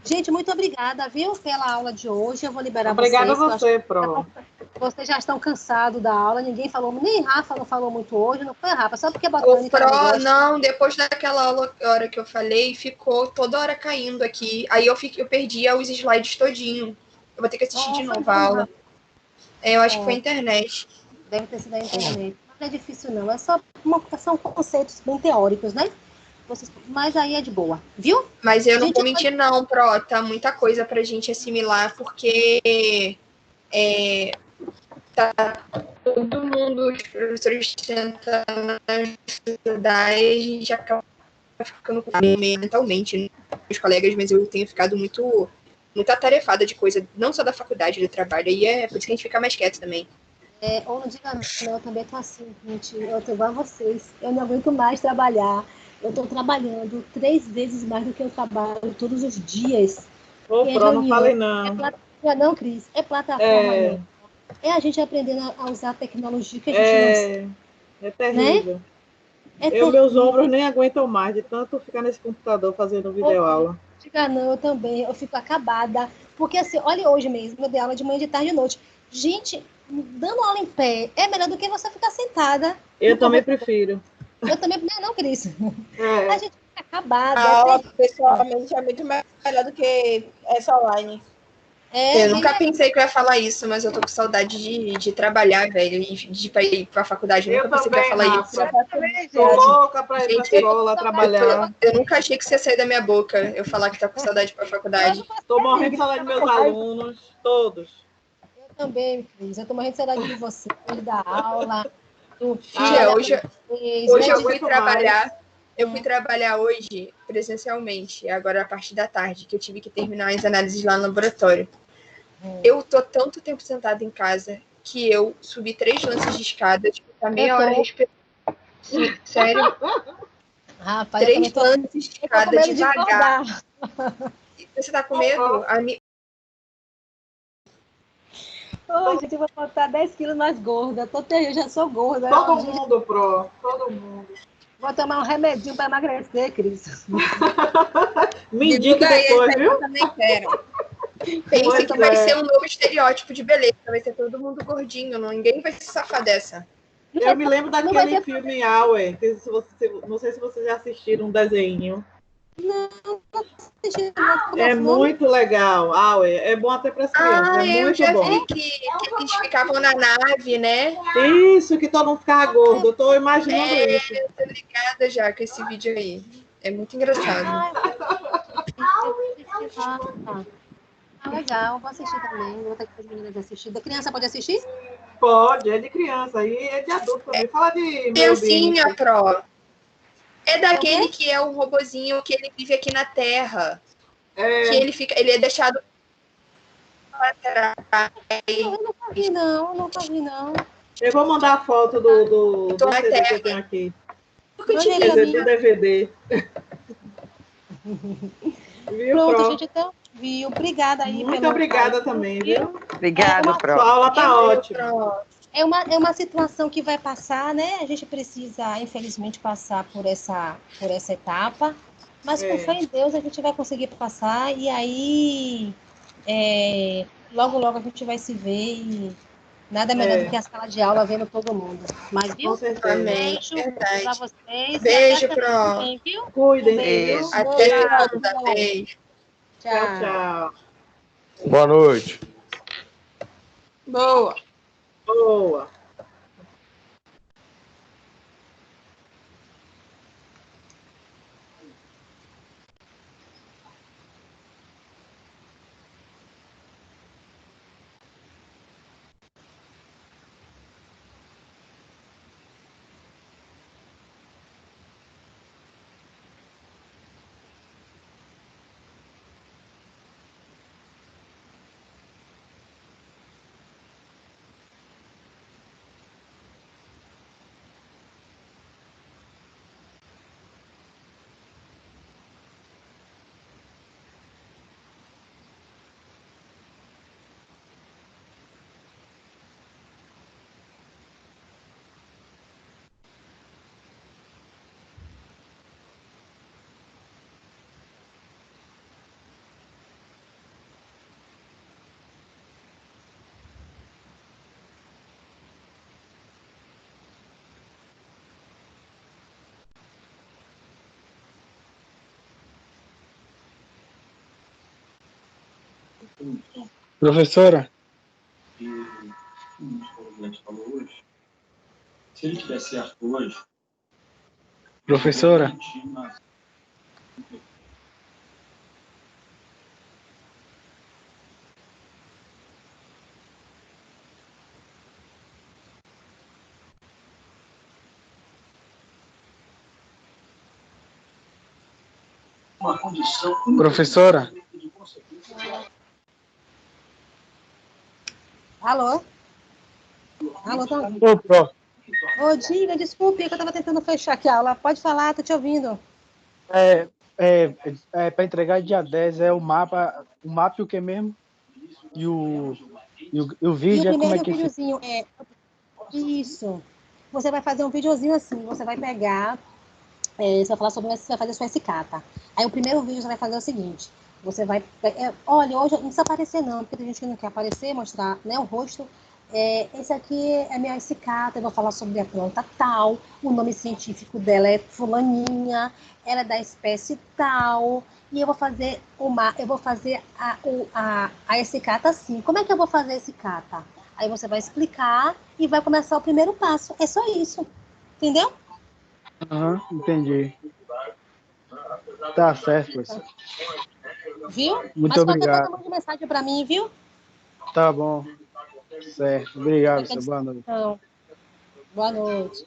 Gente, muito obrigada, viu? Pela aula de hoje. Eu vou liberar Obrigada vocês. a você, Pro. Vocês já estão cansados da aula. Ninguém falou, nem Rafa não falou muito hoje. Não foi, Rafa? Só porque é bacana. O Pro, não, depois daquela hora que eu falei, ficou toda hora caindo aqui. Aí eu perdi os slides todinho. Eu vou ter que assistir de novo a aula. Eu acho que foi a internet. Deve ter sido a internet. Não é difícil, não. São conceitos bem teóricos, né? Mas aí é de boa, viu? Mas eu não vou mentir, não, Pro. Tá muita coisa pra gente assimilar, porque tá todo mundo, os professores tentando ajudar e a gente acaba ficando com meio mentalmente, né? Meus colegas, mas eu tenho ficado muito atarefada de coisa, não só da faculdade, do trabalho, e é por isso que a gente fica mais quieto também. Ou não diga não, eu também tô assim, gente, eu tô igual a vocês, eu não aguento mais trabalhar, eu tô trabalhando 3 vezes mais do que eu trabalho todos os dias. Ô, Pro, não falei não. Não, Cris, é plataforma não. É a gente aprendendo a usar a tecnologia que a gente não sabe. É terrível. Né? Meus ombros nem aguentam mais de tanto ficar nesse computador fazendo videoaula. Diga não, eu também, eu fico acabada. Porque assim, olha hoje mesmo, eu dei aula de manhã, de tarde e de noite. Gente, dando aula em pé é melhor do que você ficar sentada. Eu também prefiro. Eu também, não, Cris. A gente fica acabada. A aula pessoalmente é muito melhor do que essa online. Eu nunca pensei que eu ia falar isso, mas eu tô com saudade de trabalhar, velho, e de ir pra faculdade. Eu nunca pensei que eu ia falar isso. Tô louca pra ir pra escola, trabalhar. Eu nunca achei que isso ia sair da minha boca, eu falar que tá com saudade pra faculdade. Tô morrendo de saudade dos meus alunos, todos. Eu também, Cris. Eu tô morrendo de saudade de você, da aula. Hoje eu fui trabalhar. Eu fui trabalhar hoje presencialmente, agora a partir da tarde, que eu tive que terminar as análises lá no laboratório. Eu tô tanto tempo sentada em casa que eu subi 3 lances de escada, tipo, tá meia hora respirando. Sim, sério. Rapaz, 3 lances de escada devagar. Você tá com medo? Gente, eu vou botar 10 quilos mais gorda. Eu já sou gorda. Todo mundo, Pro. Todo mundo. Vou tomar um remedinho para emagrecer, Cris. Me indica depois, viu? Eu também quero. Pense que vai ser um novo estereótipo de beleza. Vai ser todo mundo gordinho. Ninguém vai se safar dessa. Eu me lembro daquele filme Aue. Não sei se vocês já assistiram um desenho. Não assisti. É muito legal, Aue. É bom até para as crianças. É muito eu já bom. vi que eles ficavam na nave, né? Isso, que todo mundo ficava gordo. Eu tô imaginando isso. Eu tô ligada já com esse vídeo aí. É muito engraçado. Legal, vou assistir também. Vou ter que as meninas assistir. Da criança pode assistir? Pode, é de criança. E é de adulto também. Fala de Criancinha, Pro. É daquele que é um robozinho que ele vive aqui na Terra. Que ele é deixado para trás. Eu nunca vi, não. Eu vou mandar a foto do CD que eu tenho aqui. De DVD. Viu, pronto, Pro? gente, então, viu? Obrigada aí. Muito obrigada também, viu? Obrigada, Pro. Sua aula tá ótima. É uma situação que vai passar, né? A gente precisa, infelizmente, passar por essa etapa, mas com fé em Deus a gente vai conseguir passar e aí logo, logo a gente vai se ver e nada melhor do que a sala de aula vendo todo mundo. Mas, viu? Beijo para vocês. Beijo, Pro. Viu? Cuidem. Beijo. Até beijo. Tchau. Boa noite. Boa. Professora? Professora, professora, Alô? Alô, tá? ô, prof, Ô, diga, desculpe, que eu estava tentando fechar aqui a aula. Pode falar, tô te ouvindo. para entregar dia 10 é o mapa e o que mesmo? E o E o vídeo é como é primeiro que fica? videozinho é isso. Você vai fazer um videozinho assim, você vai pegar, você vai falar sobre, você vai fazer sua SK. Aí o primeiro vídeo você vai fazer o seguinte, você vai, olha, hoje não precisa aparecer não, porque tem gente que não quer aparecer, mostrar, né, o rosto. Esse aqui é minha SK, eu vou falar sobre a planta tal, o nome científico dela é fulaninha, ela é da espécie tal, e eu vou fazer a SK assim. Como é que eu vou fazer esse kata? Aí você vai explicar e vai começar o primeiro passo. É só isso. Entendeu? Aham, entendi. Tá certo, professor. Viu? Muito Mas qualquer coisa, obrigado. mande mensagem para mim, viu? Tá bom. Certo. Obrigado, Fica à professor. Boa noite. disposição. Boa noite.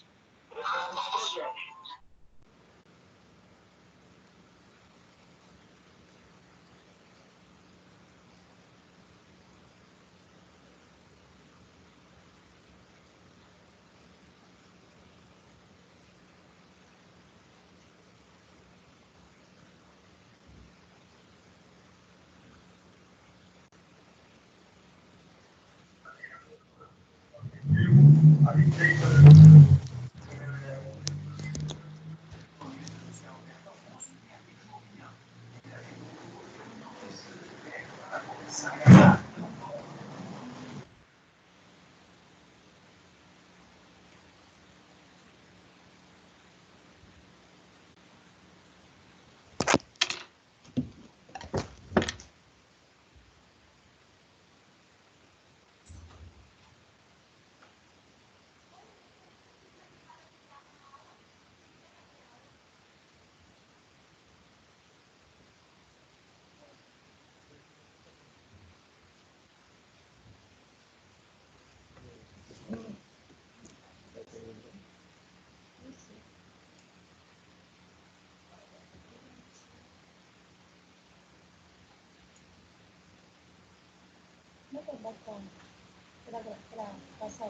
Muito bacana. Para passar